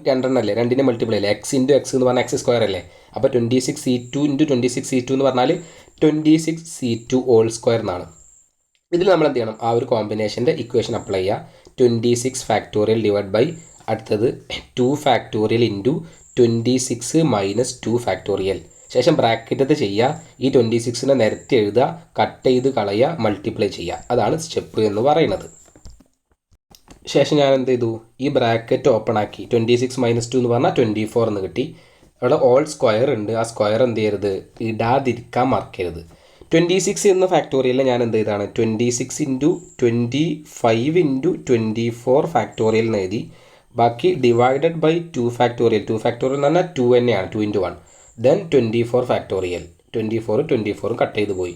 രണ്ടെണ്ണം അല്ലേ, രണ്ടിനെ മൾട്ടിപ്ലൈ അല്ലേ, എക്സ് ഇൻറ്റു എക്സ് എന്ന് പറഞ്ഞാൽ എക്സ് സ്ക്വയർ അല്ലേ. അപ്പോൾ 26C2 ഇൻറ്റു 26C2 എന്ന് പറഞ്ഞാൽ 26C2 ഹോൾ സ്ക്വയർ എന്നാണ്. ഇതിൽ നമ്മൾ എന്ത് ചെയ്യണം, ആ ഒരു കോമ്പിനേഷൻ്റെ ഇക്വേഷൻ അപ്ലൈ ചെയ്യുക. 26 ഫാക്ടോറിയൽ ഡിവൈഡ് ബൈ അടുത്തത് 2 ഫാക്ടോറിയൽ ഇൻറ്റു 26 മൈനസ് 2 ഫാക്ടോറിയൽ. ശേഷം ബ്രാക്കറ്റത്ത് ചെയ്യുക. ഈ 26നെ നിരത്തി എഴുതുക, കട്ട് ചെയ്ത് കളയുക, മൾട്ടിപ്ലൈ ചെയ്യുക. അതാണ് സ്റ്റെപ്പ് എന്ന് പറയുന്നത്. ശേഷം ഞാൻ എന്ത് ചെയ്തു, ഈ ബ്രാക്കറ്റ് ഓപ്പൺ ആക്കി. 26 മൈനസ് 2 എന്ന് പറഞ്ഞാൽ 24 എന്ന് കിട്ടി. അവിടെ ഓൾ സ്ക്വയർ ഉണ്ട്, ആ സ്ക്വയർ എന്ത് ചെയ്യരുത്, ഇടാതിരിക്കാൻ മറക്കരുത്. 26 എന്ന ഫാക്ടോറിയലിൽ ഞാൻ എന്ത് ചെയ്താണ്, 26 ഇൻറ്റു 25 ഇൻറ്റു 24 ഫാക്ടോറിയൽ എന്ന് എഴുതി. ബാക്കി ഡിവൈഡഡ് ബൈ 2 ഫാക്ടോറിയൽ. 2 ഫാക്ടോറിയൽ എന്ന് പറഞ്ഞാൽ 2 തന്നെയാണ്, 2 ഇൻറ്റു 1. Then 24 factorial. 24 കട്ട് ചെയ്ത് പോയി.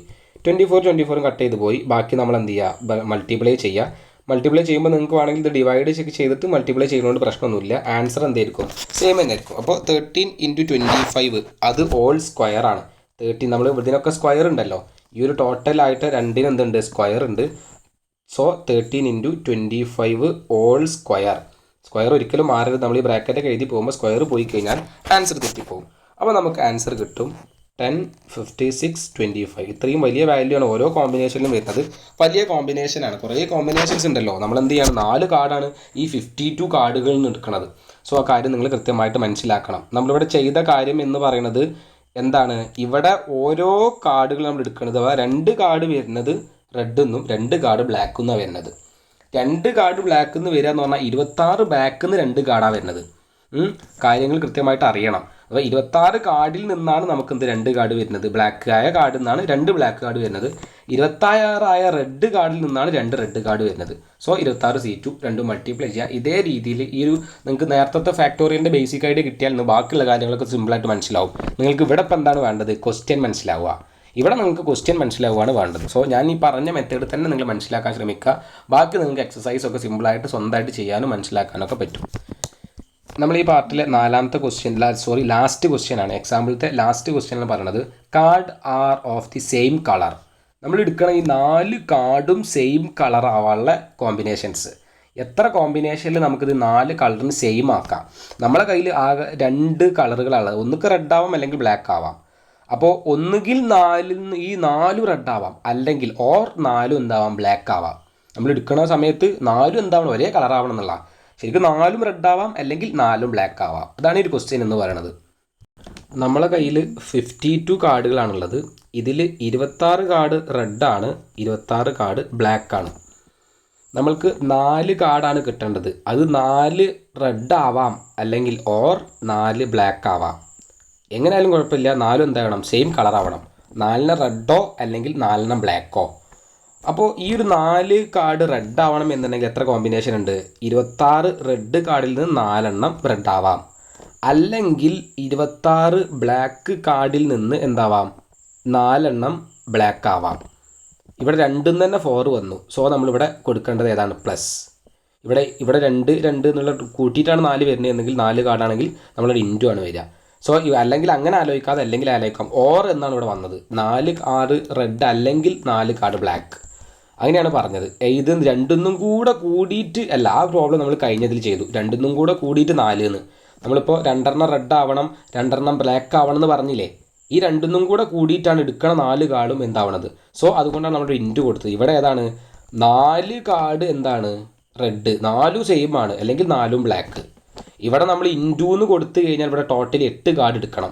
24 കട്ട് ചെയ്ത് പോയി. ബാക്കി നമ്മൾ എന്ത് ചെയ്യുക, മൾട്ടിപ്ലൈ ചെയ്യുക. മൾട്ടിപ്ലൈ ചെയ്യുമ്പോൾ നിങ്ങൾക്ക് വേണമെങ്കിൽ ഇത് ഡിവൈഡ് ചെയ്തിട്ട് മൾട്ടിപ്ലൈ ചെയ്യുന്നതുകൊണ്ട് പ്രശ്നമൊന്നുമില്ല. ആൻസർ എന്തായിരിക്കും, സെയിം തന്നെ ആയിരിക്കും. അപ്പോൾ 13 ഇൻറ്റു 25 അത് ഓൾ സ്ക്വയർ ആണ്. 13 നമ്മൾ ഇതിനൊക്കെ സ്ക്വയർ ഉണ്ടല്ലോ, ഈ ഒരു ടോട്ടലായിട്ട് രണ്ടിന് എന്തുണ്ട്, സ്ക്വയർ ഉണ്ട്. So 13 into 25 all square. Square ഒരിക്കലും മാറരുത്. നമ്മൾ ഈ ബ്രാക്കറ്റൊക്കെ എഴുതി പോകുമ്പോൾ സ്ക്വയർ പോയി കഴിഞ്ഞാൽ ആൻസർ തെറ്റിപ്പോകും. അപ്പോൾ നമുക്ക് ആൻസർ കിട്ടും 10, 56, 25. ഇത്രയും വലിയ വാല്യൂ ആണ് ഓരോ കോമ്പിനേഷനിലും വരുന്നത്. വലിയ കോമ്പിനേഷനാണ്, കുറേ കോമ്പിനേഷൻസ് ഉണ്ടല്ലോ. നമ്മൾ എന്ത് ചെയ്യണം, 4 കാർഡാണ് ഈ 52 കാർഡുകളിൽ നിന്ന് എടുക്കുന്നത്. സോ ആ കാര്യം നിങ്ങൾ കൃത്യമായിട്ട് മനസ്സിലാക്കണം. നമ്മളിവിടെ ചെയ്ത കാര്യം എന്ന് പറയുന്നത് എന്താണ്, ഇവിടെ ഓരോ കാർഡുകൾ നമ്മൾ എടുക്കുന്നത്, അഥവാ 2 കാർഡ് വരുന്നത് റെഡ് എന്നും 2 കാർഡ് ബ്ലാക്ക് എന്നാണ് വരുന്നത്. 2 കാർഡ് ബ്ലാക്ക് എന്ന് വരിക എന്ന് പറഞ്ഞാൽ 26 ബാക്ക് നിന്ന് 2 കാർഡാണ് വരുന്നത്. കാര്യങ്ങൾ കൃത്യമായിട്ട് അറിയണം. അപ്പോൾ 26 കാർഡിൽ നിന്നാണ് നമുക്ക് 2 കാർഡ് വരുന്നത്. ബ്ലാക്ക് ആയ കാർഡിൽ നിന്നാണ് 2 ബ്ലാക്ക് കാർഡ് വരുന്നത്. 26 ആയ റെഡ് കാർഡിൽ നിന്നാണ് 2 റെഡ് കാർഡ് വരുന്നത്. സോ 26C2 2 മൾട്ടിപ്ലൈ ചെയ്യുക. ഇതേ രീതിയിൽ ഈ ഒരു നിങ്ങൾക്ക് നേരത്തെ ഫാക്ടോറിയലിൻ്റെ ബേസിക് ഐഡിയ കിട്ടിയാൽ ബാക്കിയുള്ള കാര്യങ്ങളൊക്കെ സിമ്പിളായിട്ട് മനസ്സിലാവും. നിങ്ങൾക്ക് ഇവിടെ ഇപ്പോൾ എന്താണ് വേണ്ടത്, ക്വസ്റ്റ്യൻ മനസ്സിലാവുക. ഇവിടെ നിങ്ങൾക്ക് ക്വസ്റ്റ്യൻ മനസ്സിലാവുകയാണ് വേണ്ടത്. സോ ഞാൻ ഈ പറഞ്ഞ മെത്തേഡ് തന്നെ നിങ്ങൾ മനസ്സിലാക്കാൻ ശ്രമിക്കുക. ബാക്കി നിങ്ങൾക്ക് എക്സസൈസൊക്കെ സിമ്പിളായിട്ട് സ്വന്തമായിട്ട് ചെയ്യാനും മനസ്സിലാക്കാനൊക്കെ പറ്റും. നമ്മൾ ഈ പാർട്ടിൽ 4ാമത്തെ ക്വസ്റ്റ്യൻ, ലാസ്റ്റ് ക്വസ്റ്റ്യൻ ആണ്. എക്സാമ്പിളത്തെ ലാസ്റ്റ് ക്വസ്റ്റ്യൻ എന്ന് പറയുന്നത് card are of the same colour. നമ്മൾ എടുക്കണ ഈ 4 കാർഡും സെയിം കളർ ആവാനുള്ള കോമ്പിനേഷൻസ്. എത്ര കോമ്പിനേഷനിൽ നമുക്കിത് 4 കളറിന് സെയിം ആക്കാം. നമ്മളെ കയ്യിൽ ആകെ 2 കളറുകളാണ്, ഒന്നുക്ക് റെഡ് ആവാം അല്ലെങ്കിൽ ബ്ലാക്ക് ആവാം. അപ്പോൾ ഒന്നുകിൽ 4 റെഡ് ആവാം, അല്ലെങ്കിൽ 4 എന്താവാം, ബ്ലാക്ക് ആവാം. നമ്മൾ എടുക്കുന്ന സമയത്ത് 4 എന്താവണം, ഒരേ കളർ ആവണം എന്നുള്ള. ശരിക്കും 4 റെഡ് ആവാം, അല്ലെങ്കിൽ 4 ബ്ലാക്ക് ആവാം. അതാണ് ഈ ഒരു ക്വസ്റ്റ്യൻ എന്ന് പറയുന്നത്. നമ്മളെ കയ്യിൽ 52 കാർഡുകളാണുള്ളത്. ഇതിൽ 26 കാർഡ് റെഡാണ്, 26 കാർഡ് ബ്ലാക്ക് ആണ്. നമ്മൾക്ക് 4 കാർഡാണ് കിട്ടേണ്ടത്. അത് 4 റെഡ് ആവാം, അല്ലെങ്കിൽ 4 ബ്ലാക്ക് ആവാം. എങ്ങനെയായാലും കുഴപ്പമില്ല, 4 എന്താവണം, സെയിം കളർ ആവണം. 4 റെഡോ അല്ലെങ്കിൽ 4 ബ്ലാക്കോ. അപ്പോൾ ഈ ഒരു 4 കാർഡ് റെഡ് ആവണം എന്നുണ്ടെങ്കിൽ എത്ര കോമ്പിനേഷൻ ഉണ്ട്, 26 റെഡ് കാർഡിൽ നിന്ന് 4 റെഡ് ആവാം, അല്ലെങ്കിൽ 26 ബ്ലാക്ക് കാർഡിൽ നിന്ന് എന്താവാം, 4 ബ്ലാക്ക് ആവാം. ഇവിടെ 2 തന്നെ 4 വന്നു. സോ നമ്മളിവിടെ കൊടുക്കേണ്ടത് ഏതാണ്, പ്ലസ്. ഇവിടെ 2 എന്നുള്ള കൂട്ടിയിട്ടാണ് 4 വരുന്നത് എന്നെങ്കിൽ 4 കാർഡാണെങ്കിൽ നമ്മളിവിടെ ഇൻറ്റു ആണ് വരിക. സോ അല്ലെങ്കിൽ അങ്ങനെ ആലോചിക്കാതെ, അല്ലെങ്കിൽ ആലോചിക്കാം എന്നാണ് ഇവിടെ വന്നത്. 4 കാർഡ് റെഡ് അല്ലെങ്കിൽ 4 കാർഡ് ബ്ലാക്ക്, അങ്ങനെയാണ് പറഞ്ഞത്. ഇത് 2 കൂടെ കൂടിയിട്ട് അല്ല, ആ പ്രോബ്ലം നമ്മൾ കഴിഞ്ഞതിൽ ചെയ്തു. 2 കൂടെ കൂടിയിട്ട് 4 എന്ന്. നമ്മളിപ്പോൾ 2 റെഡ് ആവണം, 2 ബ്ലാക്ക് ആവണം എന്ന് പറഞ്ഞില്ലേ. ഈ 2 കൂടെ കൂടിയിട്ടാണ് എടുക്കണ 4 കാർഡും എന്താവണത്. സോ അതുകൊണ്ടാണ് നമ്മൾ ഇൻറ്റു കൊടുത്തത്. ഇവിടെ ഏതാണ്, 4 കാർഡ് എന്താണ് റെഡ്, 4 സെയിം ആണ്, അല്ലെങ്കിൽ 4 ബ്ലാക്ക്. ഇവിടെ നമ്മൾ ഇൻറ്റു എന്ന് കൊടുത്തു കഴിഞ്ഞാൽ ഇവിടെ ടോട്ടൽ 8 കാർഡ് എടുക്കണം.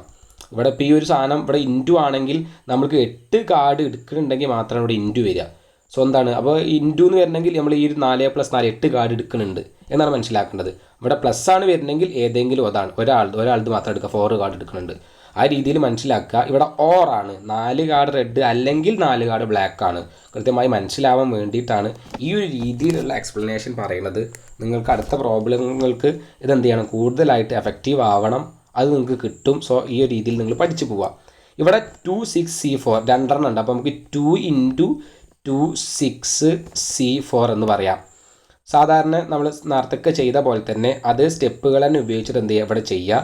ഇവിടെ ഇപ്പോൾ ഈ ഒരു സാധനം ഇവിടെ ഇൻറ്റു ആണെങ്കിൽ നമുക്ക് 8 കാർഡ് എടുക്കുന്നുണ്ടെങ്കിൽ മാത്രമാണ് ഇവിടെ ഇൻറ്റു വരിക. സോ എന്താണ്, അപ്പോൾ ഇൻറ്റു എന്ന് വരണമെങ്കിൽ നമ്മൾ ഈ ഒരു 4+4 8 കാർഡ് എടുക്കുന്നുണ്ട് എന്നാണ് മനസ്സിലാക്കേണ്ടത്. ഇവിടെ പ്ലസ് ആണ് വരുന്നെങ്കിൽ ഏതെങ്കിലും അതാണ് ഒരാളത് മാത്രം എടുക്കുക, 4 കാർഡ് എടുക്കുന്നുണ്ട്. ആ രീതിയിൽ മനസ്സിലാക്കുക. ഇവിടെ ഓറാണ്, 4 കാർഡ് റെഡ് അല്ലെങ്കിൽ 4 കാർഡ് ബ്ലാക്ക് ആണ്. കൃത്യമായി മനസ്സിലാവാൻ വേണ്ടിയിട്ടാണ് ഈ ഒരു രീതിയിലുള്ള എക്സ്പ്ലനേഷൻ പറയുന്നത്. നിങ്ങൾക്ക് അടുത്ത പ്രോബ്ലങ്ങൾക്ക് ഇതെന്ത് ചെയ്യണം, കൂടുതലായിട്ട് എഫക്റ്റീവ് ആവണം, അത് നിങ്ങൾക്ക് കിട്ടും. സോ ഈ ഒരു രീതിയിൽ നിങ്ങൾ പഠിച്ചു പോവുക. ഇവിടെ 2 6 C4 രണ്ടെണ്ണം ഉണ്ട്. അപ്പോൾ നമുക്ക് 2 × 2 6 C4 എന്ന് പറയാം. സാധാരണ നമ്മൾ നേരത്തെ ചെയ്ത പോലെ തന്നെ അതേ സ്റ്റെപ്പുകൾ തന്നെ ഉപയോഗിച്ചിട്ട് എന്ത് ചെയ്യുക, ഇവിടെ ചെയ്യുക.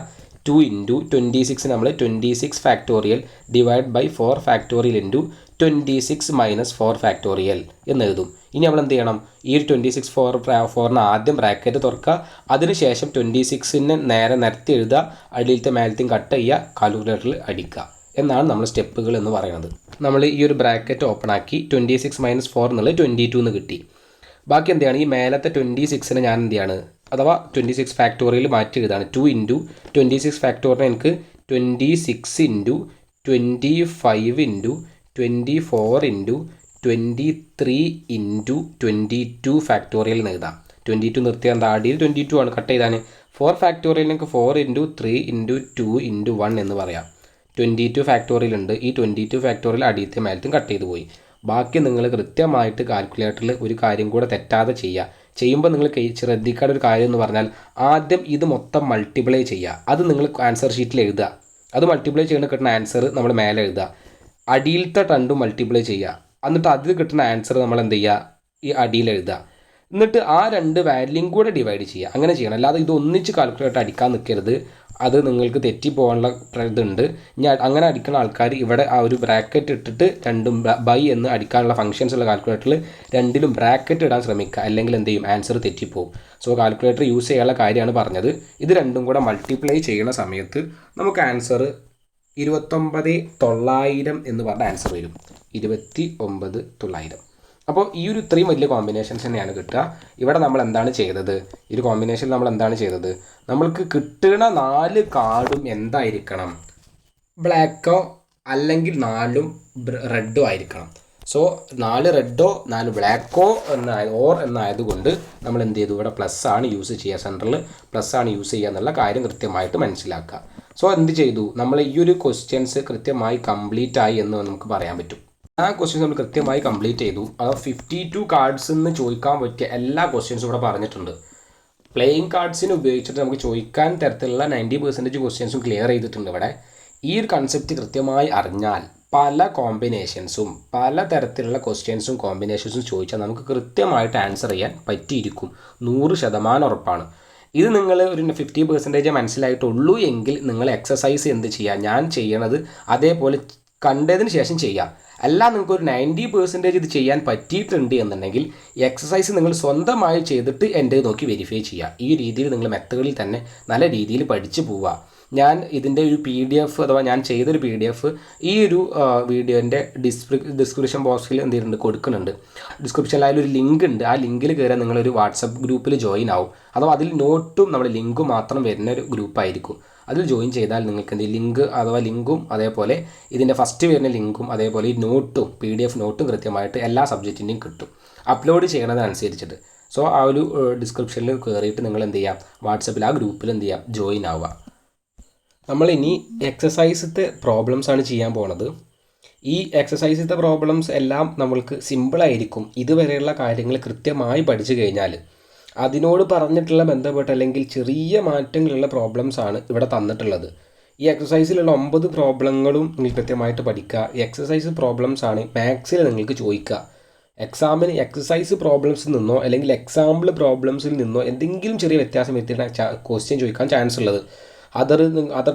2 × 26 നമ്മൾ 26 factorial divide by 4 factorial into 26 - 4 factorial എന്ന് എഴുതും. ഇനി നമ്മൾ എന്ത് ചെയ്യണം, ഈ ഒരു 26 4 ആദ്യം ബ്രാക്കറ്റ് തുറക്കുക, അതിനുശേഷം 26 നേരെ നിരത്തി എഴുതുക, അടിയിലത്തെ മേലത്തെയും കട്ട് ചെയ്യുക, കാൽക്കുലേറ്ററിൽ അടിക്കുക എന്നാണ് നമ്മൾ സ്റ്റെപ്പുകൾ എന്ന് പറയുന്നത്. നമ്മൾ ഈ ഒരു ബ്രാക്കറ്റ് ഓപ്പൺ ആക്കി 26 - 4 എന്നുള്ളത് 22 എന്ന് കിട്ടി. ബാക്കി എന്താണ്, ഈ മേലത്തെ 26 ഞാൻ എന്ത് ചെയ്യാണ്, അഥവാ 26 ഫാക്ടോറിയൽ മാറ്റി എഴുതാണ്. 2 × 26 ഫാക്ടോറിയൽ എനിക്ക് 26 × 25 × 24 × 23 × 22 ഫാക്ടോറിയൽ എന്ന് എഴുതാം. 22 നിർത്തിയാൽ എന്താ, അടിയിൽ 22 ആണ്, കട്ട് ചെയ്താണ്. 4 ഫാക്ടോറിയൽ എനിക്ക് 4 × 3 × 2 × 1 എന്ന് പറയാം. 22 ഫാക്ടോറിയൽ ഉണ്ട്. ഈ 22 ഫാക്ടോറിയൽ അടിയത്തെ മേലത്തും കട്ട് ചെയ്ത് പോയി. ബാക്കി നിങ്ങൾ കൃത്യമായിട്ട് കാൽക്കുലേറ്ററിൽ ഒരു കാര്യം കൂടെ തെറ്റാതെ ചെയ്യുക. ചെയ്യുമ്പോൾ നിങ്ങൾ ശ്രദ്ധിക്കേണ്ട ഒരു കാര്യം എന്ന് പറഞ്ഞാൽ ആദ്യം ഇത് മൊത്തം മൾട്ടിപ്ലൈ ചെയ്യുക. അത് നിങ്ങൾ ആൻസർ ഷീറ്റിൽ എഴുതുക. അത് മൾട്ടിപ്ലൈ ചെയ്യുന്ന കിട്ടുന്ന ആൻസർ നമ്മൾ മേലെ എഴുതുക. അടിയിലത്തെ 2 മൾട്ടിപ്ലൈ ചെയ്യുക. എന്നിട്ട് അതിൽ കിട്ടുന്ന ആൻസർ നമ്മൾ എന്ത് ചെയ്യുക, ഈ അടിയിൽ എഴുതുക. എന്നിട്ട് ആ 2 വാല്യൂം കൂടെ ഡിവൈഡ് ചെയ്യുക. അങ്ങനെ ചെയ്യണം. അല്ലാതെ ഇത് ഒന്നിച്ച് കാൽക്കുലേറ്റർ അടിക്കാൻ നിൽക്കരുത്. അത് നിങ്ങൾക്ക് തെറ്റിപ്പോകാനുള്ള ഇതുണ്ട്. ഇനി അങ്ങനെ അടിക്കുന്ന ആൾക്കാർ ഇവിടെ ആ ഒരു ബ്രാക്കറ്റ് ഇട്ടിട്ട് 2 ബൈ എന്ന് അടിക്കാനുള്ള ഫംഗ്ഷൻസ് ഉള്ള കാൽക്കുലേറ്ററിൽ 2ലും ബ്രാക്കറ്റ് ഇടാൻ ശ്രമിക്കുക. അല്ലെങ്കിൽ എന്ത് ചെയ്യും, ആൻസർ തെറ്റിപ്പോവും. സോ കാൽക്കുലേറ്റർ യൂസ് ചെയ്യാനുള്ള കാര്യമാണ് പറഞ്ഞത്. ഇത് രണ്ടും കൂടെ മൾട്ടിപ്ലൈ ചെയ്യുന്ന സമയത്ത് നമുക്ക് ആൻസർ 29,900 എന്ന് പറഞ്ഞ ആൻസർ വരും. 29,900. അപ്പോൾ ഈ ഒരു ഇത്രയും വലിയ കോമ്പിനേഷൻസ് തന്നെയാണ് കിട്ടുക. ഇവിടെ നമ്മൾ എന്താണ് ചെയ്തത്, ഈ ഒരു കോമ്പിനേഷനിൽ നമ്മൾ എന്താണ് ചെയ്തത്, നമ്മൾക്ക് കിട്ടുന്ന 4 കാർഡും എന്തായിരിക്കണം, ബ്ലാക്കോ അല്ലെങ്കിൽ 4 റെഡോ ആയിരിക്കണം. സോ 4 റെഡോ 4 ബ്ലാക്കോ എന്നായതുകൊണ്ട് നമ്മൾ എന്ത് ചെയ്തു, ഇവിടെ പ്ലസ് ആണ് യൂസ് ചെയ്യുക, സെൻട്രൽ പ്ലസ് ആണ് യൂസ് ചെയ്യുക എന്നുള്ള കാര്യം കൃത്യമായിട്ട് മനസ്സിലാക്കുക. സോ എന്ത് ചെയ്തു, നമ്മൾ ഈ ഒരു ക്വസ്റ്റ്യൻസ് കൃത്യമായി കംപ്ലീറ്റ് ആയി എന്ന് നമുക്ക് പറയാൻ പറ്റും. ആ ക്വസ്റ്റ്യൻസ് നമ്മൾ കൃത്യമായി കംപ്ലീറ്റ് ചെയ്തു. അത് 52 കാർഡ്സിൽ നിന്ന് ചോദിക്കാൻ പറ്റിയ എല്ലാ ക്വസ്റ്റ്യൻസും ഇവിടെ പറഞ്ഞിട്ടുണ്ട്. പ്ലേയിങ് കാർഡ്സിന് ഉപയോഗിച്ചിട്ട് നമുക്ക് ചോദിക്കാൻ തരത്തിലുള്ള 90% ക്വസ്റ്റ്യൻസും ക്ലിയർ ചെയ്തിട്ടുണ്ട്. ഇവിടെ ഈ ഒരു കൺസെപ്റ്റ് കൃത്യമായി അറിഞ്ഞാൽ പല കോമ്പിനേഷൻസും പല തരത്തിലുള്ള ക്വസ്റ്റ്യൻസും കോമ്പിനേഷൻസും ചോദിച്ചാൽ നമുക്ക് കൃത്യമായിട്ട് ആൻസർ ചെയ്യാൻ പറ്റിയിരിക്കും. 100% ഉറപ്പാണ്. ഇത് നിങ്ങൾ ഒരു 50% മനസ്സിലായിട്ടുള്ളൂ എങ്കിൽ നിങ്ങൾ എക്സസൈസ് എന്ത് ചെയ്യുക, ഞാൻ ചെയ്യണത് അതേപോലെ കണ്ടതിന് ശേഷം ചെയ്യുക. അല്ല, നിങ്ങൾക്ക് ഒരു 90% ഇത് ചെയ്യാൻ പറ്റിയിട്ടുണ്ട് എന്നുണ്ടെങ്കിൽ എക്സസൈസ് നിങ്ങൾ സ്വന്തമായി ചെയ്തിട്ട് എൻ്റെ നോക്കി വെരിഫൈ ചെയ്യുക. ഈ രീതിയിൽ നിങ്ങൾ മെത്തേഡിൽ തന്നെ നല്ല രീതിയിൽ പഠിച്ചു പോവുക. ഞാൻ ഇതിൻ്റെ ഒരു PDF അഥവാ ഞാൻ ചെയ്തൊരു PDF ഈ ഒരു വീഡിയോൻ്റെ ഡിസ്ക്രിപ്ഷൻ ബോക്സിൽ എന്ത് ചെയ്യുന്നുണ്ട്, കൊടുക്കുന്നുണ്ട്. ഡിസ്ക്രിപ്ഷനിൽ അതിലൊരു ലിങ്ക് ഉണ്ട്. ആ ലിങ്കിൽ കയറാൻ നിങ്ങളൊരു വാട്സപ്പ് ഗ്രൂപ്പിൽ ജോയിൻ ആവും. അഥവാ അതിൽ നോട്ടും നമ്മുടെ ലിങ്കും മാത്രം വരുന്ന ഒരു ഗ്രൂപ്പായിരിക്കും. അതിൽ ജോയിൻ ചെയ്താൽ നിങ്ങൾക്ക് എന്ത് ലിങ്കും അതേപോലെ ഇതിൻ്റെ ഫസ്റ്റ് വരുന്ന ലിങ്കും അതേപോലെ ഈ നോട്ടും PDF നോട്ടും കൃത്യമായിട്ട് എല്ലാ സബ്ജക്റ്റിൻ്റെയും കിട്ടും, അപ്ലോഡ് ചെയ്യണതനുസരിച്ചിട്ട്. സോ ആ ഒരു ഡിസ്ക്രിപ്ഷനിൽ കയറിയിട്ട് നിങ്ങൾ എന്ത് ചെയ്യാം, വാട്സപ്പിൽ ആ ഗ്രൂപ്പിൽ എന്ത് ചെയ്യാം, ജോയിൻ ആവുക. നമ്മളിനി എക്സസൈസത്തെ പ്രോബ്ലംസ് ആണ് ചെയ്യാൻ പോണത്. ഈ എക്സസൈസത്തെ പ്രോബ്ലംസ് എല്ലാം നമ്മൾക്ക് സിമ്പിളായിരിക്കും. ഇതുവരെയുള്ള കാര്യങ്ങൾ കൃത്യമായി പഠിച്ചു കഴിഞ്ഞാൽ അതിനോട് പറഞ്ഞിട്ടുള്ള ബന്ധപ്പെട്ട് അല്ലെങ്കിൽ ചെറിയ മാറ്റങ്ങളുള്ള പ്രോബ്ലംസ് ആണ് ഇവിടെ തന്നിട്ടുള്ളത്. ഈ എക്സസൈസിലുള്ള 9 പ്രോബ്ലങ്ങളും നിങ്ങൾ കൃത്യമായിട്ട് പഠിക്കുക. എക്സസൈസ് പ്രോബ്ലംസ് ആണ് മാത്സിൽ നിങ്ങൾക്ക് ചോദിക്കുക. എക്സാമിന് എക്സസൈസ് പ്രോബ്ലംസിൽ നിന്നോ അല്ലെങ്കിൽ എക്സാമ്പിൾ പ്രോബ്ലംസിൽ നിന്നോ എന്തെങ്കിലും ചെറിയ വ്യത്യാസം വരുത്തിയാണ് ക്വസ്റ്റ്യൻ ചോദിക്കാൻ ചാൻസ് ഉള്ളത്. അതർ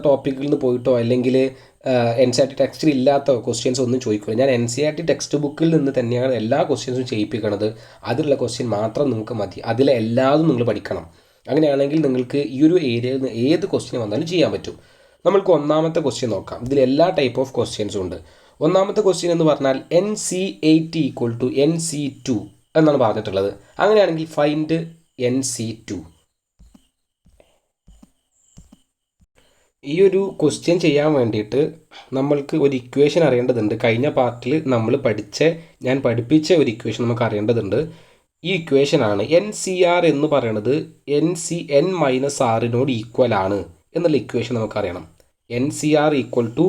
ടോപ്പിക്കിൽ നിന്ന് പോയിട്ടോ അല്ലെങ്കിൽ NCERT ടെക്സ്റ്റിൽ ഇല്ലാത്ത ക്വസ്റ്റ്യൻസ് ഒന്നും ചോദിക്കില്ല. ഞാൻ NCERT ടെക്സ്റ്റ് ബുക്കിൽ നിന്ന് തന്നെയാണ് എല്ലാ ക്വസ്റ്റ്യൻസും ചെയ്യിപ്പിക്കുന്നത്. അതിലുള്ള ക്വസ്റ്റ്യൻ മാത്രം നിങ്ങൾക്ക് മതി. അതിലെ എല്ലാതും നിങ്ങൾ പഠിക്കണം. അങ്ങനെയാണെങ്കിൽ നിങ്ങൾക്ക് ഈ ഒരു ഏരിയയിൽ നിന്ന് ഏത് ക്വസ്റ്റ്യൻ വന്നാലും ചെയ്യാൻ പറ്റും. നമ്മൾക്ക് ഒന്നാമത്തെ ക്വസ്റ്റ്യൻ നോക്കാം. ഇതിൽ എല്ലാ ടൈപ്പ് ഓഫ് ക്വസ്റ്റ്യൻസും ഉണ്ട്. ഒന്നാമത്തെ ക്വസ്റ്റ്യൻ എന്ന് പറഞ്ഞാൽ NC80 = NC2 എന്നാണ് പറഞ്ഞിട്ടുള്ളത്. അങ്ങനെയാണെങ്കിൽ ഫൈൻഡ് NC2. ഈ ഒരു ക്വസ്റ്റ്യൻ ചെയ്യാൻ വേണ്ടിയിട്ട് നമ്മൾക്ക് ഒരു ഇക്വേഷൻ അറിയേണ്ടതുണ്ട്. കഴിഞ്ഞ പാർട്ടിൽ ഞാൻ പഠിപ്പിച്ച ഒരു ഇക്വേഷൻ നമുക്ക് അറിയേണ്ടതുണ്ട്. ഈ ഇക്വേഷനാണ് NCR എന്ന് പറയുന്നത് NCN-Rനോട് ഈക്വൽ ആണ് എന്നുള്ള ഇക്വേഷൻ നമുക്കറിയണം. NCR ഈക്വൽ ടു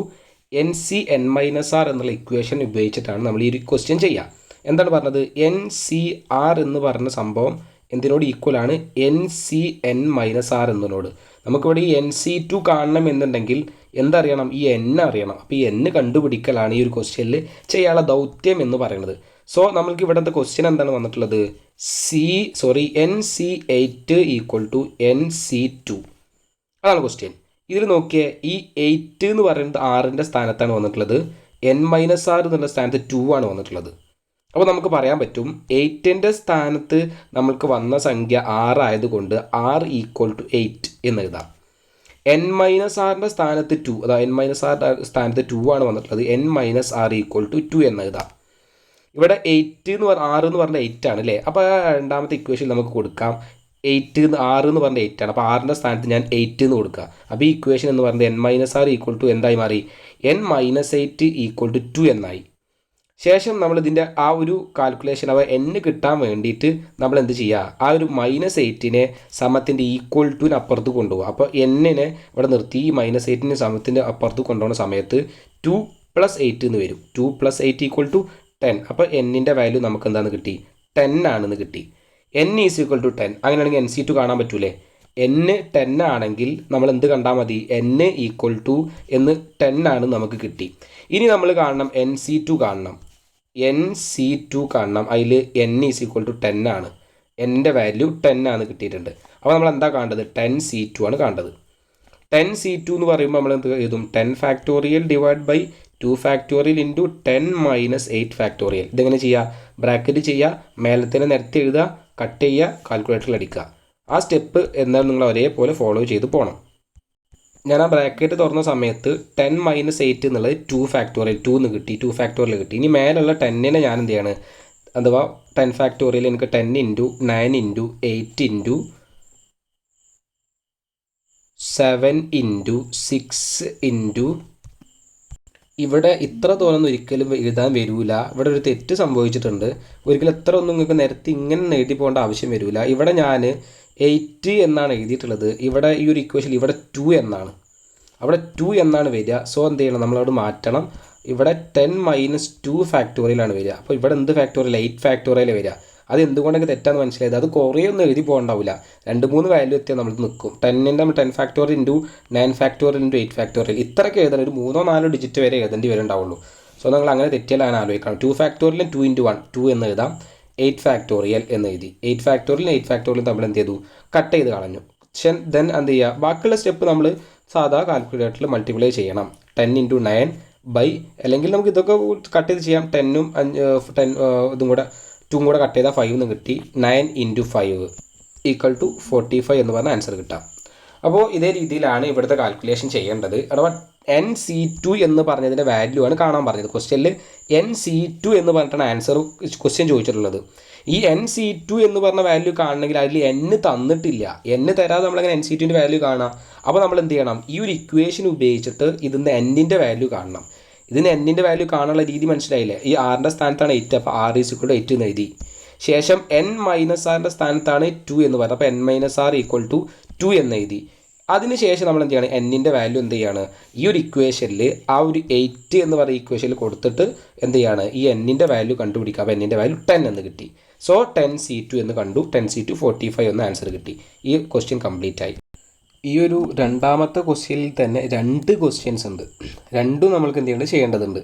NCN-R എന്നുള്ള ഇക്വേഷൻ ഉപയോഗിച്ചിട്ടാണ് നമ്മൾ ഈ ഒരു ക്വസ്റ്റ്യൻ ചെയ്യുക. എന്താണ് പറഞ്ഞത്? NCR എന്ന് പറഞ്ഞ സംഭവം എന്തിനോട് ഈക്വൽ ആണ്? NCN-R എന്നതിനോട്. നമുക്കിവിടെ ഈ NC2 കാണണം എന്നുണ്ടെങ്കിൽ എന്തറിയണം? ഈ N അറിയണം. അപ്പോൾ ഈ N കണ്ടുപിടിക്കലാണ് ഈ ഒരു ക്വസ്റ്റ്യനിൽ ചെയ്യാനുള്ള ദൗത്യം എന്ന് പറയുന്നത്. സോ നമ്മൾക്ക് ഇവിടുത്തെ ക്വസ്റ്റ്യൻ എന്താണ് വന്നിട്ടുള്ളത്? NC8 ഈക്വൽ ടു NC2 അതാണ് ക്വസ്റ്റ്യൻ. ഇതിൽ നോക്കിയേ, ഈ 8 എന്ന് പറയുന്നത് 6ൻ്റെ സ്ഥാനത്താണ് വന്നിട്ടുള്ളത്. N-R എന്നുള്ള സ്ഥാനത്ത് 2 ആണ് വന്നിട്ടുള്ളത്. അപ്പോൾ നമുക്ക് പറയാൻ പറ്റും 8ൻ്റെ സ്ഥാനത്ത് നമ്മൾക്ക് വന്ന സംഖ്യ 6 ആയതുകൊണ്ട് R ഈക്വൽ ടു 8 എന്ന് എഴുതാം. N-Rൻ്റെ സ്ഥാനത്ത് 2, അതായത് N-R സ്ഥാനത്ത് 2 ആണ് വന്നിട്ടുള്ളത്. N-R ഈക്വൽ ടു 2 എന്ന് എഴുതാം. ഇവിടെ 8 എന്ന് പറഞ്ഞാൽ 6 എന്ന് പറഞ്ഞാൽ 8 ആണ് അല്ലേ? അപ്പോൾ രണ്ടാമത്തെ ഇക്വേഷൻ നമുക്ക് കൊടുക്കാം. 6 എന്ന് പറഞ്ഞാൽ 8 ആണ്. അപ്പോൾ 6ൻ്റെ സ്ഥാനത്ത് ഞാൻ 8 എന്ന് കൊടുക്കുക. അപ്പോൾ ഈ ഇക്വേഷൻ എന്ന് പറയുന്നത് N-R ഈക്വൽ ടു എന്തായി മാറി? N-8 ഈക്വൽ ടു 2 എന്നായി. ശേഷം നമ്മൾ ഇതിൻ്റെ ആ ഒരു കാൽക്കുലേഷൻ N കിട്ടാൻ വേണ്ടിയിട്ട് നമ്മൾ എന്ത് ചെയ്യുക? ആ ഒരു -8നെ സമത്തിൻ്റെ ഈക്വൽ ടുവിന് അപ്പുറത്ത് കൊണ്ടുപോകുക. അപ്പോൾ Nനെ ഇവിടെ നിർത്തി ഈ -8നെ സമത്തിൻ്റെ അപ്പുറത്ത് കൊണ്ടുപോകുന്ന സമയത്ത് 2 + 8 എന്ന് വരും. 2 + 8 ഈക്വൽ ടു 10. അപ്പോൾ Nൻ്റെ വാല്യൂ നമുക്ക് എന്താണെന്ന് കിട്ടി? 10 ആണെന്ന് കിട്ടി. N is equal to 10. അങ്ങനെയാണെങ്കിൽ NC2 കാണാൻ പറ്റൂലേ? N 10 ആണെങ്കിൽ നമ്മൾ എന്ത് കണ്ടാൽ മതി? N ഈക്വൽ ടു എന്ന് 10 ആണ് നമുക്ക് കിട്ടി. ഇനി നമ്മൾ കാണണം NC2 കാണണം. NC2 കാണണം. അതിൽ N ഈസ് ഈക്വൽ ടു 10 ആണ്. Nൻ്റെ വാല്യൂ 10 ആണ് കിട്ടിയിട്ടുണ്ട്. അപ്പോൾ നമ്മൾ എന്താ കാണേണ്ടത്? 10C2 ആണ് കാണേണ്ടത്. 10C2 എന്ന് പറയുമ്പോൾ നമ്മൾ എന്ത് എഴുതും? 10 factorial divide by 2 factorial into 10 - 8 factorial. ഇതെങ്ങനെ ചെയ്യുക? ബ്രാക്കറ്റ് ചെയ്യുക, മേലത്തിനെ നിരത്തി എഴുതുക, കട്ട് ചെയ്യുക, കാൽക്കുലേറ്ററിൽ അടിക്കുക. ആ സ്റ്റെപ്പ് എന്നാൽ നിങ്ങൾ ഒരേപോലെ ഫോളോ ചെയ്ത് പോകണം. ഞാൻ ആ ബ്രാക്കറ്റ് തുറന്ന സമയത്ത് 10 - 8 എന്നുള്ളത് 2 ഫാക്ടോറിയൽ 2 എന്ന് കിട്ടി. 2 ഫാക്ടോറിയൽ കിട്ടി. ഇനി മേലുള്ള 10നെ ഞാൻ എന്ത് ചെയ്യാണ്? അഥവാ 10 ഫാക്ടോറിയൽ എനിക്ക് 10 into 9 into 8 into 7 into 6 into ഇവിടെ ഇത്ര തോന്നുന്ന ഒരിക്കലും എഴുതാൻ വരില്ല. ഇവിടെ ഒരു തെറ്റ് സംഭവിച്ചിട്ടുണ്ട്. ഒരിക്കലും എത്ര ഒന്നും നിങ്ങൾക്ക് നിരത്തി ഇങ്ങനെ എഴുതി പോകേണ്ട ആവശ്യം വരില്ല. ഇവിടെ ഞാൻ 8 എന്നാണ് എഴുതിയിട്ടുള്ളത്. ഇവിടെ ഈ ഒരു ഇക്വേഷൻ ഇവിടെ 2 എന്നാണ്. അവിടെ 2 എന്നാണ് വരിക. സോ എന്ത് ചെയ്യണം? നമ്മളവിടെ മാറ്റണം. ഇവിടെ 10 - 2 ഫാക്ടോറിയലാണ് വരിക. അപ്പോൾ ഇവിടെ എന്ത് ഫാക്ടോറിയൽ? 8 ഫാക്ടോറിയൽ വരിക. അത് എന്തുകൊണ്ടൊക്കെ തെറ്റാന്ന് മനസ്സിലായത്? അത് കുറേ ഒന്നും എഴുതി പോകണ്ടാവില്ല. 2-3 വാല്യൂ എത്തിയാൽ നമ്മൾ നിൽക്കും. 10ൻ്റെ നമ്മൾ 10 factorial into 9 factorial into 8 factorial ഇത്രയൊക്കെ എഴുതാൻ ഒരു 3-4 ഡിജിറ്റ് വരെ എഴുതേണ്ടി വരുന്നുണ്ടാവുള്ളൂ. സോ നിങ്ങൾ അങ്ങനെ തെറ്റിയാൽ അങ്ങനെ ആലോചിക്കണം. 2 ഫാക്ടോറിയൽ 2 ഇൻറ്റു 1 2 എന്ന് എഴുതാം. 8 ഫാക്ടോറിയൽ എന്ന് എഴുതി. 8 ഫാക്ടോറിയൽ നമ്മൾ എന്ത് ചെയ്തു? കട്ട് ചെയ്ത് കളഞ്ഞു. ദെൻ എന്ത് ചെയ്യുക? ബാക്കിയുള്ള സ്റ്റെപ്പ് നമ്മൾ സാധാ കാൽക്കുലേറ്ററിൽ മൾട്ടിപ്ലൈ ചെയ്യണം. 10 ഇൻറ്റു 9 ബൈ, അല്ലെങ്കിൽ നമുക്ക് ഇതൊക്കെ കട്ട് ചെയ്ത് ചെയ്യാം. 10ഉം 10 ഇതും കൂടെ 2 കൂടെ കട്ട് ചെയ്താൽ 5 എന്ന് കിട്ടി. 9 ഇൻറ്റു 5 ഈക്വൽ ടു 45 എന്ന് പറഞ്ഞ ആൻസർ കിട്ടാം. അപ്പോൾ ഇതേ രീതിയിലാണ് ഇവിടുത്തെ കാൽക്കുലേഷൻ ചെയ്യേണ്ടത്. അഥവാ NC2 എന്ന് പറഞ്ഞതിൻ്റെ വാല്യൂ ആണ് കാണാൻ പറഞ്ഞത്. ക്വസ്റ്റ്യനിൽ NC2 എന്ന് പറഞ്ഞിട്ടാണ് ആൻസർ ക്വസ്റ്റ്യൻ ചോദിച്ചിട്ടുള്ളത്. ഈ NC2 എന്ന് പറഞ്ഞ വാല്യൂ കാണണമെങ്കിൽ അതിൽ N തന്നിട്ടില്ല. N തരാതെ നമ്മളങ്ങനെ NC2ൻ്റെ വാല്യൂ കാണാം. അപ്പോൾ നമ്മൾ എന്ത് ചെയ്യണം? ഈ ഒരു ഇക്വേഷൻ ഉപയോഗിച്ചിട്ട് ഇതിൻ്റെ Nൻ്റെ വാല്യൂ കാണണം. ഇതിന് Nൻ്റെ വാല്യൂ കാണാനുള്ള രീതി മനസ്സിലായില്ലേ? ഈ Rൻ്റെ സ്ഥാനത്താണ് 8. അപ്പോൾ R ഈസ് ഈക്വൽ ടു 8 എന്ന് എഴുതി. ശേഷം N-Rൻ്റെ സ്ഥാനത്താണ് 2 എന്ന് പറയുന്നത്. അപ്പോൾ N-R ഈക്വൽ ടു 2 എന്ന് എഴുതി. അതിനുശേഷം നമ്മൾ എന്ത് ചെയ്യണം? Nൻ്റെ വാല്യൂ എന്ത് ചെയ്യാണ്? ഈ ഒരു ഇക്വേഷനിൽ ആ ഒരു 8 എന്ന് പറയുന്ന ഇക്വേഷനിൽ കൊടുത്തിട്ട് എന്ത് ചെയ്യാണ്? ഈ Nൻ്റെ വാല്യൂ കണ്ടുപിടിക്കുക. അപ്പോൾ Nൻ്റെ വാല്യൂ 10 എന്ന് കിട്ടി. സോ 10C2 എന്ന് കണ്ടു. 10C2 45 എന്ന് ആൻസർ കിട്ടി. ഈ ക്വസ്റ്റ്യൻ കംപ്ലീറ്റ് ആയി. ഈ ഒരു രണ്ടാമത്തെ ക്വസ്റ്റ്യനിൽ തന്നെ 2 ക്വസ്റ്റ്യൻസ് ഉണ്ട്. രണ്ടും നമ്മൾക്ക് എന്ത് ചെയ്യേണ്ടതുണ്ട്?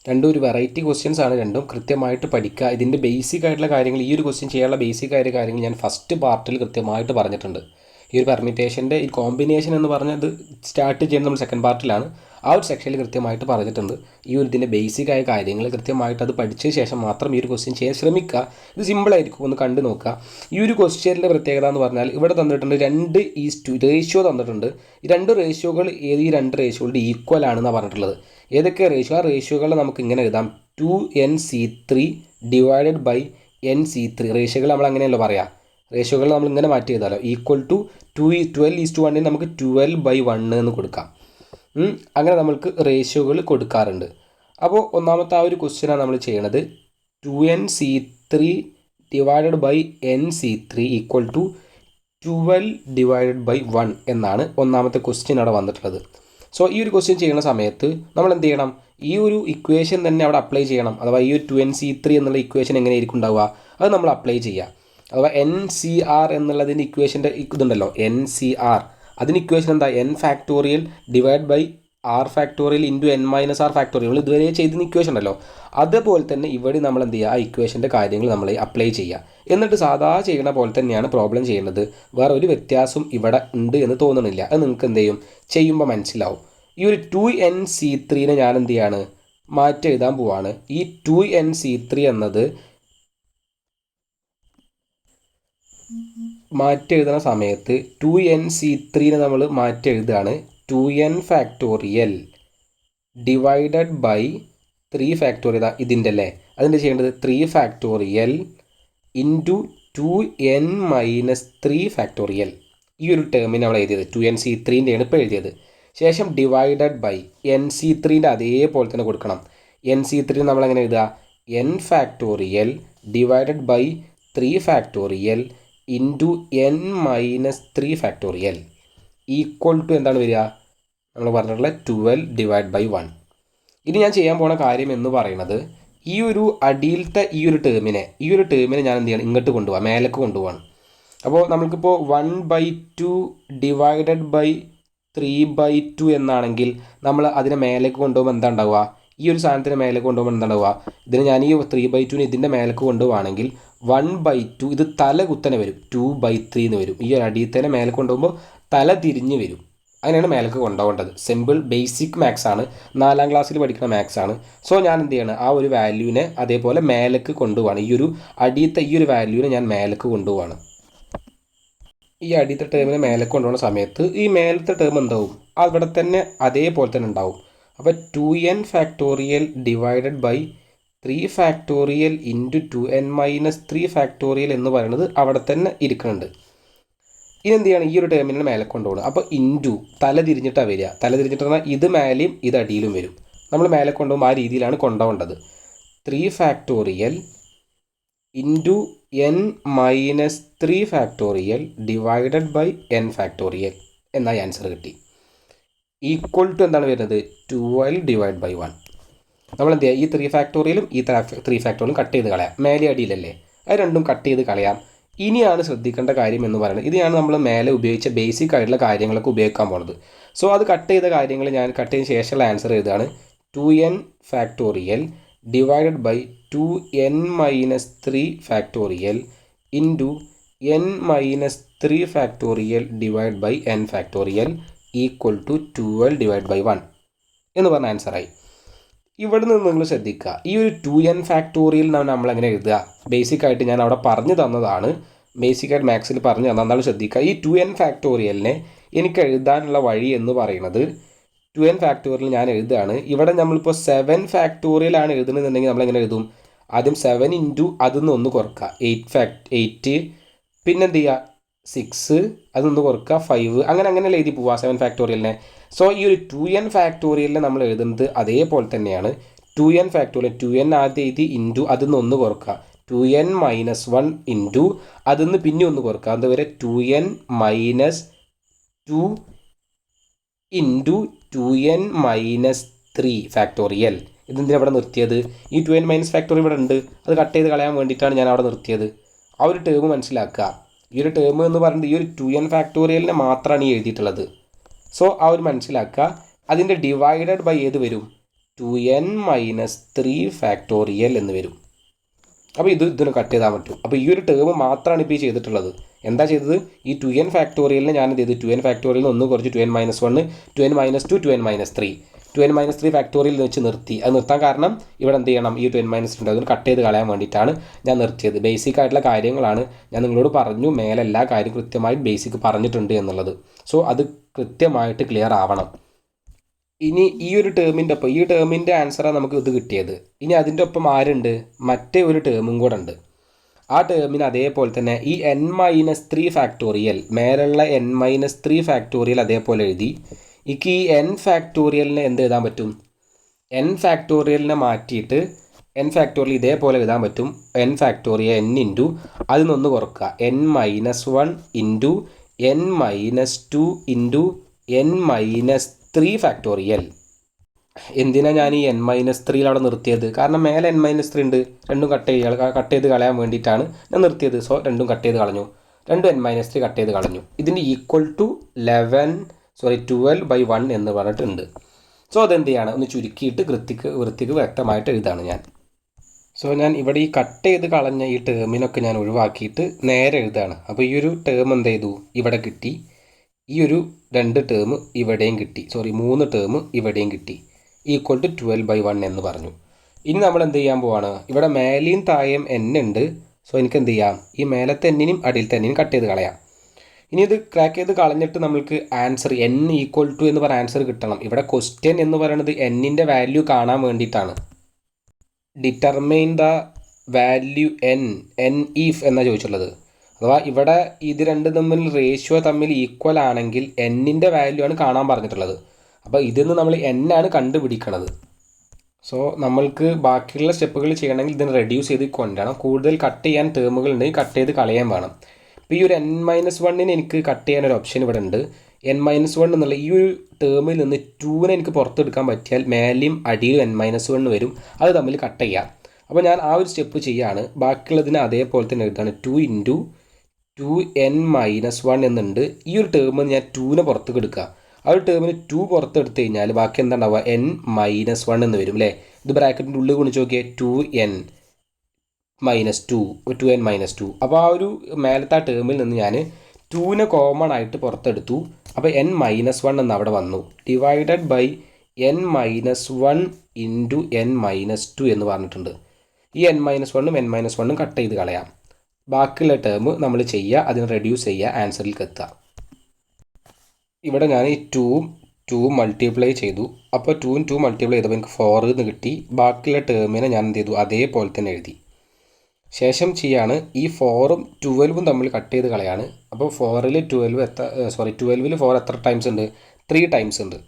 രണ്ടും ഒരു വെറൈറ്റി ക്വസ്റ്റ്യൻസ് ആണ്. രണ്ടും കൃത്യമായിട്ട് പഠിക്കുക. ഇതിൻ്റെ ബേസിക് ആയിട്ടുള്ള കാര്യങ്ങൾ, ഈ ഒരു ക്വസ്റ്റ്യൻ ചെയ്യാനുള്ള ബേസിക് ആയിട്ടുള്ള കാര്യങ്ങൾ ഞാൻ ഫസ്റ്റ് പാർട്ടിൽ കൃത്യമായിട്ട് പറഞ്ഞിട്ടുണ്ട്. ഈ ഒരു പെർമിറ്റേഷൻ്റെ ഈ കോമ്പിനേഷൻ എന്ന് പറഞ്ഞത് സ്റ്റാർട്ട് ചെയ്യുന്നത് നമ്മൾ സെക്കൻഡ് പാർട്ടിലാണ്. ആ ഒരു സെക്ഷനിൽ കൃത്യമായിട്ട് പറഞ്ഞിട്ടുണ്ട്. ഈ ഒരു ഇതിൻ്റെ ബേസിക് ആയ കാര്യങ്ങൾ കൃത്യമായിട്ട് അത് പഠിച്ച ശേഷം മാത്രം ഈ ഒരു ക്വസ്റ്റ്യൻ ചെയ്യാൻ ശ്രമിക്കുക. ഇത് സിമ്പിളായിരിക്കും, ഒന്ന് കണ്ടു നോക്കുക. ഈ ഒരു ക്വസ്റ്റ്യനിൻ്റെ പ്രത്യേകത എന്ന് പറഞ്ഞാൽ ഇവിടെ തന്നിട്ടുണ്ട് 2:2 റേഷ്യോ തന്നിട്ടുണ്ട്. ഈ 2 റേഷ്യോകൾ ഈ 2 റേഷ്യോകളുടെ ഈക്വൽ ആണെന്നാണ് പറഞ്ഞിട്ടുള്ളത്. ഏതൊക്കെ റേഷ്യോ? ആ റേഷ്യോകളെ നമുക്ക് ഇങ്ങനെ എഴുതാം. 2NC3 divided by n(c)(3). റേഷ്യോകൾ നമ്മൾ അങ്ങനെയല്ലോ പറയാം, റേഷ്യോകൾ നമ്മൾ ഇങ്ങനെ മാറ്റി എഴുതാമല്ലോ. ഈക്വൽ ടു 12:1 നമുക്ക് 12/1 എന്ന് കൊടുക്കാം. അങ്ങനെ നമ്മൾക്ക് റേഷ്യോകൾ കൊടുക്കാറുണ്ട്. അപ്പോൾ ഒന്നാമത്തെ ആ ഒരു ക്വസ്റ്റ്യനാണ് നമ്മൾ ചെയ്യണത്. 2n(c)(3) divided by n(c)(3) equal to 12/1 എന്നാണ് ഒന്നാമത്തെ ക്വസ്റ്റ്യൻ അവിടെ വന്നിട്ടുള്ളത്. സോ ഈ ഒരു ക്വസ്റ്റ്യൻ ചെയ്യുന്ന സമയത്ത് നമ്മൾ എന്ത് ചെയ്യണം, ഈ ഒരു ഇക്വേഷൻ തന്നെ അവിടെ അപ്ലൈ ചെയ്യണം. അഥവാ ഈ ഒരു 2n(c)(3) എന്നുള്ള ഇക്വേഷൻ എങ്ങനെയായിരിക്കും ഉണ്ടാവുക, അത് നമ്മൾ അപ്ലൈ ചെയ്യുക. അഥവാ NCR എന്നുള്ളതിൻ്റെ ഇക്വേഷൻ്റെ ഇതുണ്ടല്ലോ, NCR, അതിന് ഇക്വേഷൻ എന്താ, n(factorial) divide by r(factorial) into n-r(factorial). നമ്മൾ ഇതുവരെ ചെയ്തിരുന്ന ഇക്വേഷൻ ഉണ്ടല്ലോ, അതുപോലെ തന്നെ ഇവിടെ നമ്മൾ എന്ത് ചെയ്യുക, ആ ഇക്വേഷൻ്റെ കാര്യങ്ങൾ നമ്മൾ അപ്ലൈ ചെയ്യുക. എന്നിട്ട് സാധാ ചെയ്യുന്ന പോലെ തന്നെയാണ് പ്രോബ്ലം ചെയ്യുന്നത്. വേറെ ഒരു വ്യത്യാസം ഇവിടെ ഉണ്ട് എന്ന് തോന്നണില്ല. അത് നിങ്ങൾക്ക് എന്ത് ചെയ്യും, ചെയ്യുമ്പോൾ മനസ്സിലാവും. ഈ ഒരു 2n(c)(3) ഞാൻ എന്ത് ചെയ്യാണ്, മാറ്റി എഴുതാൻ പോവാണ്. ഈ 2n(c)(3) എന്നത് മാറ്റി എഴുതുന്ന സമയത്ത് 2n(c)(3) നമ്മൾ മാറ്റി എഴുതുകയാണ് 2n(factorial) ഡിവൈഡഡ് ബൈ 3(factorial). ഇതിൻ്റെ അല്ലേ, അതിൻ്റെ ചെയ്യേണ്ടത് 3(factorial) ഇൻറ്റു 2n-3(factorial). ഈ ഒരു ടേമിന് നമ്മൾ എഴുതിയത് 2n(c)(3)ൻ്റെയാണ് ഇപ്പോൾ എഴുതിയത്. ശേഷം ഡിവൈഡഡ് ബൈ n(c)(3)ൻ്റെ അതേപോലെ തന്നെ കൊടുക്കണം. n(c)(3) നമ്മൾ എങ്ങനെ എഴുതുക, n(factorial) divided by 3(factorial) into n-3(factorial) equal to എന്താണ് വരിക, നമ്മൾ പറഞ്ഞിട്ടുള്ള 12/1. ഇനി ഞാൻ ചെയ്യാൻ പോണ കാര്യം എന്ന് പറയുന്നത്, ഈ ഒരു അടിയിലത്തെ ഈ ഒരു ടേമിനെ ഞാൻ എന്ത് ചെയ്യണം, ഇങ്ങോട്ട് കൊണ്ടുപോകാം, മേലേക്ക് കൊണ്ടുപോകണം. അപ്പോൾ നമുക്കിപ്പോൾ 1/2 ഡിവൈഡഡ് ബൈ 3/2 എന്നാണെങ്കിൽ നമ്മൾ അതിനെ മേലേക്ക് കൊണ്ടുപോകുമ്പോൾ എന്താ ഉണ്ടാവുക, ഈ ഒരു സാധനത്തിന് മേലേക്ക് കൊണ്ടുപോകുമ്പോൾ എന്താ ഉണ്ടാവുക, ഇതിന് ഞാൻ ഈ 3/2 ഇതിൻ്റെ മേലേക്ക് കൊണ്ടുപോകുകയാണെങ്കിൽ 1/2 ഇത് തല കുത്തനെ വരും, 2/3 എന്ന് വരും. ഈ ഒരു അടിയത്തേനെ മേലേക്ക് കൊണ്ടുപോകുമ്പോൾ തല തിരിഞ്ഞ് വരും. അങ്ങനെയാണ് മേലേക്ക് കൊണ്ടുപോകേണ്ടത്. സിമ്പിൾ ബേസിക് മാത്സ് ആണ്, 4ാം ക്ലാസ്സിൽ പഠിക്കുന്ന മാത്സ് ആണ്. സോ ഞാൻ എന്ത് ചെയ്യണം, ആ ഒരു വാല്യൂവിനെ അതേപോലെ മേലേക്ക് കൊണ്ടുപോവാണ്. ഈ ഒരു അടിയത്തെ ഈ ഒരു വാല്യൂവിനെ ഞാൻ മേലേക്ക് കൊണ്ടുപോവാണ്. ഈ അടിയത്തെ ടേമിനെ മേലേക്ക് കൊണ്ടുപോകുന്ന സമയത്ത് ഈ മേലത്തെ ടേം എന്താവും, അവിടെ തന്നെ അതേപോലെ തന്നെ ഉണ്ടാവും. അപ്പോൾ 2n(factorial) divided by 3(factorial) into 2n-3(factorial) എന്ന് പറയുന്നത് അവിടെ തന്നെ ഇരിക്കുന്നുണ്ട്. ഇനി എന്ത് ചെയ്യണം, ഈ ഒരു ടേമിനെ മേലെ കൊണ്ടുപോകണം. അപ്പോൾ ഇൻറ്റു തല തിരിഞ്ഞിട്ടാണ് വരിക. തല തിരിഞ്ഞിട്ട് പറഞ്ഞാൽ ഇത് മേലെയും ഇത് അടിയിലും വരും. നമ്മൾ മേലെ കൊണ്ടുപോകുമ്പോൾ ആ രീതിയിലാണ് കൊണ്ടുപോകേണ്ടത്. 3(factorial) into n-3(factorial) divided by n(factorial) എന്ന ആൻസർ കിട്ടി. ഈക്വൽ ടു എന്താണ് വരുന്നത്, 12/1. നമ്മൾ എന്ത് ചെയ്യുക, ഈ 3(factorial) ഈ 3(factorial) കട്ട് ചെയ്ത് കളയാം. മേലെ അടിയിലല്ലേ, അത് രണ്ടും കട്ട് ചെയ്ത് കളയാം. ഇനിയാണ് ശ്രദ്ധിക്കേണ്ട കാര്യം എന്ന് പറയുന്നത്, ഇതിനാണ് നമ്മൾ മേലെ ഉപയോഗിച്ച ബേസിക് ആയിട്ടുള്ള കാര്യങ്ങളൊക്കെ ഉപയോഗിക്കാൻ പോകുന്നത്. സോ അത് കട്ട് ചെയ്ത കാര്യങ്ങൾ ഞാൻ കട്ട് ചെയ്തതിന് ശേഷമുള്ള ആൻസർ എഴുതുകയാണ്. 2n(factorial) divided by 2n-3(factorial) into n-3(factorial) divide by n(factorial) equal to 12/1 എന്ന് പറഞ്ഞ ആൻസറായി. ഇവിടെ നിന്ന് നിങ്ങൾ ശ്രദ്ധിക്കുക, ഈ ഒരു 2n(factorial) നമ്മൾ എങ്ങനെ എഴുതുക, ബേസിക്കായിട്ട് ഞാൻ അവിടെ പറഞ്ഞു തന്നതാണ്, ബേസിക്കായിട്ട് മാത്സിൽ പറഞ്ഞു തന്നാൽ ശ്രദ്ധിക്കുക. ഈ 2n(factorial) എനിക്ക് എഴുതാനുള്ള വഴി എന്ന് പറയുന്നത്, 2n(factorial) ഞാൻ എഴുതുകയാണ്. ഇവിടെ നമ്മളിപ്പോൾ 7(factorial) ആണ് എഴുതുന്നതെന്നുണ്ടെങ്കിൽ നമ്മളെങ്ങനെ എഴുതും, ആദ്യം 7 ഇൻറ്റു അതിൽ ഒന്ന് കുറക്കുക 8, പിന്നെന്ത് ചെയ്യുക 6, അതൊന്ന് കുറക്കുക 5, അങ്ങനെയല്ല എഴുതി പോവുക 7(factorial). സോ ഈ ഒരു 2n(factorial) നമ്മൾ എഴുതുന്നത് അതേപോലെ തന്നെയാണ്. 2n(factorial) 2n ആദ്യം എഴുതി ഇൻറ്റു അതിൽ നിന്ന് ഒന്ന് കുറക്കുക 2n-1 ഇൻറ്റു അതിൽ നിന്ന് പിന്നെ ഒന്ന് കുറക്കുക, അതുവരെ 2n-2 ഇൻറ്റു 2n-3(factorial). ഇതെന്തിനാണ് ഇവിടെ നിർത്തിയത്, ഈ 2n-factorial ഇവിടെ ഉണ്ട്, അത് കട്ട് ചെയ്ത് കളയാൻ വേണ്ടിയിട്ടാണ് ഞാൻ അവിടെ നിർത്തിയത്. ആ ഒരു ടേം മനസ്സിലാക്കുക. ഈ ഒരു ടേം എന്ന് പറയുന്നത് ഈ ഒരു 2n(factorial) മാത്രമാണ് ഈ എഴുതിയിട്ടുള്ളത്. സോ ആ ഒരു മനസ്സിലാക്കുക. അതിൻ്റെ ഡിവൈഡഡ് ബൈ ഏത് വരും, 2n-3(factorial) എന്ന് വരും. അപ്പോൾ ഇതിന് കട്ട് ചെയ്താൽ പറ്റും. അപ്പോൾ ഈ ഒരു ടേം മാത്രമാണ് ഇപ്പോൾ ഈ ചെയ്തിട്ടുള്ളത്. എന്താ ചെയ്തത്, ഈ 2n(factorial) ഞാൻ എന്ത് ചെയ്തു, 2n(factorial) ഒന്ന് കുറച്ച് 2n-1, 2n-2, 2n-3, 2n-3(factorial) വെച്ച് നിർത്തി. അത് നിർത്താൻ കാരണം ഇവിടെ എന്ത് ചെയ്യണം, ഈ 2n-3 ഉണ്ട്, അതിന് കട്ട് ചെയ്ത് കളയാൻ വേണ്ടിയിട്ടാണ് ഞാൻ നിർത്തിയത്. ബേസിക് ആയിട്ടുള്ള കാര്യങ്ങളാണ് ഞാൻ നിങ്ങളോട് പറഞ്ഞു, മേലെ എല്ലാ കാര്യം കൃത്യമായിട്ട് ബേസിക് പറഞ്ഞിട്ടുണ്ട് എന്നുള്ളത്. സോ അത് കൃത്യമായിട്ട് ക്ലിയർ ആവണം. ഇനി ഈ ഒരു ടേമിൻ്റെ ഒപ്പം, ഈ ടേമിൻ്റെ ആൻസറാണ് നമുക്ക് ഇത് കിട്ടിയത്. ഇനി അതിൻ്റെ ഒപ്പം ആരുണ്ട്, മറ്റേ ഒരു ടേമും കൂടെ ഉണ്ട്. ആ ടേമിന് അതേപോലെ തന്നെ ഈ n-3 ഫാക്ടോറിയൽ മേലുള്ള n-3 ഫാക്ടോറിയൽ അതേപോലെ എഴുതി. എനിക്ക് ഈ n ഫാക്ടോറിയലിനെ എന്ത് എഴുതാൻ പറ്റും? n ഫാക്ടോറിയലിനെ മാറ്റിയിട്ട് n ഫാക്ടോറിയൽ ഇതേപോലെ എഴുതാൻ പറ്റും. n ഫാക്ടോറിയൽ n ഇൻറ്റു അതിനൊന്ന് കുറക്കുക n-1 into n-2 into n-3 factorial. എന്തിനാണ് ഞാൻ ഈ n-3 അവിടെ നിർത്തിയത്? കാരണം മേലെ n-3 ഉണ്ട്, രണ്ടും കട്ട് ചെയ്ത് കളയാൻ വേണ്ടിയിട്ടാണ് ഞാൻ നിർത്തിയത്. സോ രണ്ടും കട്ട് ചെയ്ത് കളഞ്ഞു, രണ്ടും n-3 കട്ട് ചെയ്ത് കളഞ്ഞു. ഇതിൻ്റെ ഈക്വൽ ടു 12/1 എന്ന് പറഞ്ഞിട്ടുണ്ട്. സോ അതെന്ത് ചെയ്യാണ്, ഒന്ന് ചുരുക്കിയിട്ട് വൃത്തിക്ക് വ്യക്തമായിട്ട് എഴുതാണ് ഞാൻ. സോ ഞാൻ ഇവിടെ ഈ കട്ട് ചെയ്ത് കളഞ്ഞ ഈ ടേമിനൊക്കെ ഞാൻ ഒഴിവാക്കിയിട്ട് നേരെ എഴുതാണ്. അപ്പോൾ ഈ ഒരു ടേം എന്ത് ചെയ്തു, ഇവിടെ കിട്ടി. ഈ ഒരു 2 ടേം ഇവിടെയും കിട്ടി, 3 ടേം ഇവിടെയും കിട്ടി. ഈക്വൽ ടു 12/1 എന്ന് പറഞ്ഞു. ഇനി നമ്മൾ എന്ത് ചെയ്യാൻ പോവാണ്, ഇവിടെ മേലെയും താഴെയും n ഉണ്ട്. സോ എനിക്ക് എന്ത് ചെയ്യാം, ഈ മേലത്തെ എന്നിനും അടിയിലത്തെ എന്നിനും കട്ട് ചെയ്ത് കളയാം. ഇനി ഇത് ക്രാക്ക് ചെയ്ത് കളഞ്ഞിട്ട് നമ്മൾക്ക് ആൻസർ n ഈക്വൽ ടു എന്ന് പറഞ്ഞ ആൻസർ കിട്ടണം. ഇവിടെ ക്വസ്റ്റ്യൻ എന്ന് പറയുന്നത് എന്നിൻ്റെ വാല്യൂ കാണാൻ വേണ്ടിയിട്ടാണ്. Determine the value n if എന്നാണ് ചോദിച്ചുള്ളത്. അഥവാ ഇവിടെ ഇത് രണ്ടും തമ്മിൽ റേഷ്യോ തമ്മിൽ ഈക്വൽ ആണെങ്കിൽ എന്നിൻ്റെ വാല്യൂ ആണ് കാണാൻ പറഞ്ഞിട്ടുള്ളത്. അപ്പോൾ ഇതിൽ നിന്ന് നമ്മൾ n ആണ് കണ്ടുപിടിക്കണത്. സോ നമ്മൾക്ക് ബാക്കിയുള്ള സ്റ്റെപ്പുകൾ ചെയ്യണമെങ്കിൽ ഇതിന് റെഡ്യൂസ് ചെയ്ത് കൊണ്ടുവരണം. കൂടുതൽ കട്ട് ചെയ്യാൻ ടേമുകൾ ഉണ്ടെങ്കിൽ കട്ട് ചെയ്ത് കളയാൻ വേണം. ഇപ്പോൾ ഈ ഒരു n-1 എനിക്ക് കട്ട് ചെയ്യാൻ ഒരു ഓപ്ഷൻ ഇവിടെ ഉണ്ട്. n-1 എന്നുള്ള ഈ ഒരു ടേമിൽ നിന്ന് 2 എനിക്ക് പുറത്തെടുക്കാൻ പറ്റിയാൽ മേലെയും അടിയിലും n-1 വരും. അത് തമ്മിൽ കട്ട് ചെയ്യാം. അപ്പോൾ ഞാൻ ആ ഒരു സ്റ്റെപ്പ് ചെയ്യാണ്. ബാക്കിയുള്ളതിന് അതേപോലെ തന്നെ എഴുതാണ് 2 ഇൻറ്റു 2n-1 എന്നുണ്ട്. ഈ ഒരു ടേമിൽ ഞാൻ 2നെ പുറത്തേക്ക് എടുക്കുക. ആ ഒരു ടേമിന് 2 പുറത്തെടുത്ത് കഴിഞ്ഞാൽ ബാക്കി എന്താ ഉണ്ടാവുക, n-1 എന്ന് വരും അല്ലേ. ഇത് ബ്രാക്കറ്റിൻ്റെ ഉള്ളിൽ ഗുണിച്ച് നോക്കിയാൽ 2n-2. അപ്പോൾ ആ ഒരു മേലത്തെ ആ ടേമിൽ നിന്ന് ഞാൻ 2നെ കോമൺ ആയിട്ട് പുറത്തെടുത്തു. അപ്പോൾ n-1 എന്ന് അവിടെ വന്നു. Divided by n-1 into n-2 എന്ന് പറഞ്ഞിട്ടുണ്ട്. ഈ n-1ഉം n-1ഉം കട്ട് ചെയ്ത് കളയാം. ബാക്കിയുള്ള ടേം നമ്മൾ ചെയ്യുക, അതിന് റെഡ്യൂസ് ചെയ്യുക, ആൻസറിലേക്ക് എത്തുക. ഇവിടെ ഞാൻ ഈ 2 മൾട്ടിപ്ലൈ ചെയ്തു. അപ്പോൾ 2 മൾട്ടിപ്ലൈ ചെയ്തപ്പോൾ എനിക്ക് 4 എന്ന് കിട്ടി. ബാക്കിയുള്ള ടേമിനെ ഞാൻ എന്ത് ചെയ്തു, അതേപോലെ തന്നെ എഴുതി. ശേഷം ചെയ്യാണ് ഈ 4ഉം 12ഉം തമ്മിൽ കട്ട് ചെയ്ത് കളയാണ്. അപ്പോൾ 4ൽ 4 എത്ര ടൈംസ് ഉണ്ട്, 3 ടൈംസ് ഉണ്ട്.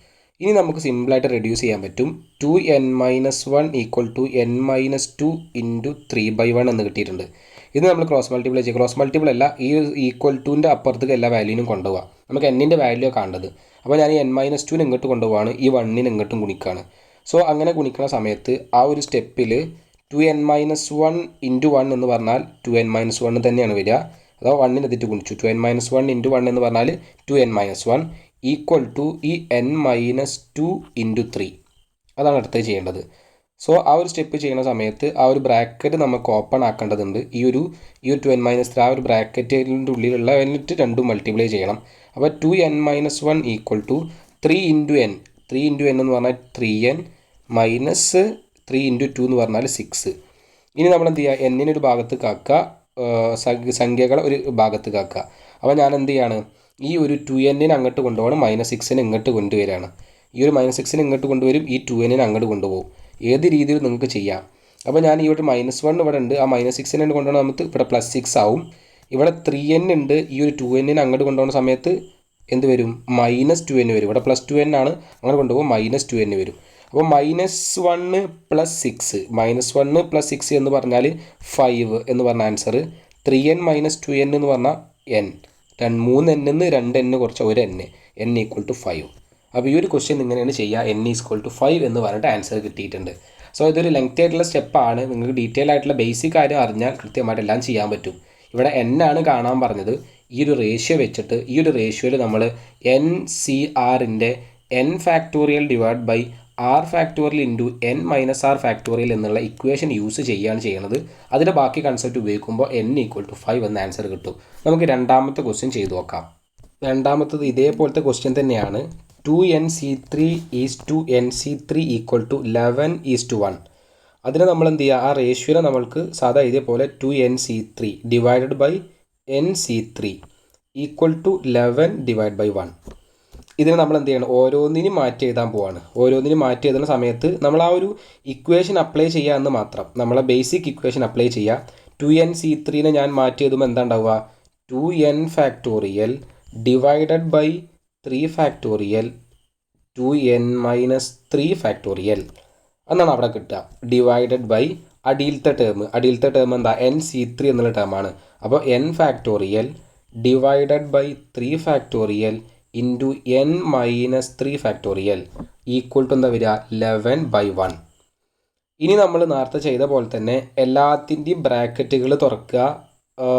ഇനി നമുക്ക് സിമ്പിളായിട്ട് റെഡ്യൂസ് ചെയ്യാൻ പറ്റും. 2n-1 equal to n-2 into 3/1 എന്ന് കിട്ടിയിട്ടുണ്ട്. ഇത് നമ്മൾ ക്രോസ് മൾട്ടിപ്ലൈ ചെയ്യുക. ക്രോസ് മൾട്ടിപ്പിൾ അല്ല, ഈ ഈക്വൽ ടുവിൻ്റെ അപ്പുറത്തേക്ക് എല്ലാ വാല്യൂനും കൊണ്ടുപോകാം. നമുക്ക് എന്നിൻ്റെ വാല്യൂ കാണേണ്ടത്. അപ്പോൾ ഞാൻ ഈ n-2നെ ഇങ്ങോട്ട് കൊണ്ടുപോവാണ്, ഈ 1നെ ഇങ്ങോട്ടും ഗുണിക്കുകയാണ്. സോ അങ്ങനെ ഗുണിക്കുന്ന സമയത്ത് ആ ഒരു സ്റ്റെപ്പിൽ 2n-1 ഇൻറ്റു 1 എന്ന് പറഞ്ഞാൽ 2n-1 തന്നെയാണ് വരിക. അഥവാ 1നെ എത്തിയിട്ട് ഗുണിച്ചു. 2n-1 ഇൻറ്റു 1 എന്ന് പറഞ്ഞാൽ 2n-1 ഈക്വൽ ടു ഈ n-2 ഇൻറ്റു 3. അതാണ് അടുത്ത് ചെയ്യേണ്ടത്. സോ ആ ഒരു സ്റ്റെപ്പ് ചെയ്യുന്ന സമയത്ത് ആ ഒരു ബ്രാക്കറ്റ് നമുക്ക് ഓപ്പൺ ആക്കേണ്ടതുണ്ട്. ഈ ഒരു 2n-3 ആ ഒരു ബ്രാക്കറ്റിൻ്റെ ഉള്ളിലുള്ള എന്നിട്ട് 2 മൾട്ടിപ്ലൈ ചെയ്യണം. അപ്പോൾ 2n-1 equal to 3 into n. 3 into n എന്ന് പറഞ്ഞാൽ 3n മൈനസ് 3 ഇൻറ്റു 2 എന്ന് പറഞ്ഞാൽ 6. ഇനി നമ്മൾ എന്ത് ചെയ്യുക, എന്നിനെ ഒരു ഭാഗത്ത് കാക്കുക, സംഖ്യകളെ ഒരു ഭാഗത്ത് കാക്കുക. അപ്പോൾ ഞാൻ എന്ത് ചെയ്യാണ്, ഈ ഒരു 2n അങ്ങോട്ട് കൊണ്ടുപോകണം, -6നെ ഇങ്ങോട്ട് കൊണ്ടുവരികയാണ്. ഈ ഒരു -6നെ ഇങ്ങോട്ട് കൊണ്ടുവരും, ഈ 2n അങ്ങോട്ട് കൊണ്ടുപോകും. ഏത് രീതിയിൽ നിങ്ങൾക്ക് ചെയ്യാം. അപ്പോൾ ഞാൻ ഈ ഒരു -1 ഇവിടെ ഉണ്ട്, ആ -6നെ കൊണ്ടുപോകണം നമുക്ക് ഇവിടെ +6 ആവും. ഇവിടെ 3n ഉണ്ട്, ഈ ഒരു 2n അങ്ങോട്ട് കൊണ്ടുപോകുന്ന സമയത്ത് എന്ത് വരും, -2n വരും. ഇവിടെ +2n ആണ്, അങ്ങനെ കൊണ്ടുപോകും -2n വരും. അപ്പോൾ -1 + 6 -1 + 6 എന്ന് പറഞ്ഞാൽ 5 എന്ന് പറഞ്ഞ ആൻസർ. 3n - 2n എന്ന് പറഞ്ഞാൽ n. 3n നിന്ന് 2n കുറച്ച് 1n, n ഈക്വൽ ടു 5. അപ്പോൾ ഈ ഒരു ക്വസ്റ്റ്യൻ ഇങ്ങനെയാണ് ചെയ്യുക, n ഈക്വൽ ടു 5 എന്ന് പറഞ്ഞിട്ട് ആൻസർ കിട്ടിയിട്ടുണ്ട്. സോ ഇതൊരു ലെങ്തി ആയിട്ടുള്ള സ്റ്റെപ്പാണ്. നിങ്ങൾക്ക് ഡീറ്റെയിൽ ആയിട്ടുള്ള ബേസിക് കാര്യം അറിഞ്ഞാൽ കൃത്യമായിട്ട് എല്ലാം ചെയ്യാൻ പറ്റും. ഇവിടെ n ആണ് കാണാൻ പറഞ്ഞത്. ഈ ഒരു റേഷ്യോ വെച്ചിട്ട് ഈ ഒരു റേഷ്യോയിൽ നമ്മൾ NCRൻ്റെ n factorial divide by r factorial into n - r factorial എന്നുള്ള ഇക്വേഷൻ യൂസ് ചെയ്യുകയാണ് ചെയ്യുന്നത്. അതിൻ്റെ ബാക്കി കൺസെപ്റ്റ് ഉപയോഗിക്കുമ്പോൾ n ഈക്വൽ ടു 5 എന്ന ആൻസർ കിട്ടും. നമുക്ക് രണ്ടാമത്തെ ക്വസ്റ്റ്യൻ ചെയ്തു നോക്കാം. രണ്ടാമത്തത് ഇതേപോലത്തെ ക്വസ്റ്റ്യൻ തന്നെയാണ്. 2nc3 equal to 11:1. അതിനെ നമ്മൾ എന്ത് ചെയ്യുക, ആ റേഷ്യോനെ നമ്മൾക്ക് സാധാ ഇതേപോലെ 2nc3 divided by nc3 equal to 11/1. ഇതിനെ നമ്മൾ എന്ത് ചെയ്യണം, ഓരോന്നിനും മാറ്റി എഴുതാൻ പോവാണ്. ഓരോന്നിനും മാറ്റി എഴുതുന്ന സമയത്ത് നമ്മൾ ആ ഒരു ഇക്വേഷൻ അപ്ലൈ ചെയ്യുക എന്ന് മാത്രം, നമ്മളെ ബേസിക് ഇക്വേഷൻ അപ്ലൈ ചെയ്യുക. 2n×c3 ഞാൻ മാറ്റി എഴുതുമ്പോൾ എന്താ ഉണ്ടാവുക, 2n ഡിവൈഡഡ് ബൈ 3 2n-3 എന്നാണ് അവിടെ കിട്ടുക. ഡിവൈഡഡ് ബൈ അടിയിലത്തെ ടേം എന്താ, n×c3 എന്നുള്ള ടേമാണ്. അപ്പോൾ n divided by 3 into n-3 equal to എന്താ വരിക, 11/1. ഇനി നമ്മൾ നേരത്തെ ചെയ്ത പോലെ തന്നെ എല്ലാത്തിൻ്റെയും ബ്രാക്കറ്റുകൾ തുറക്കുക,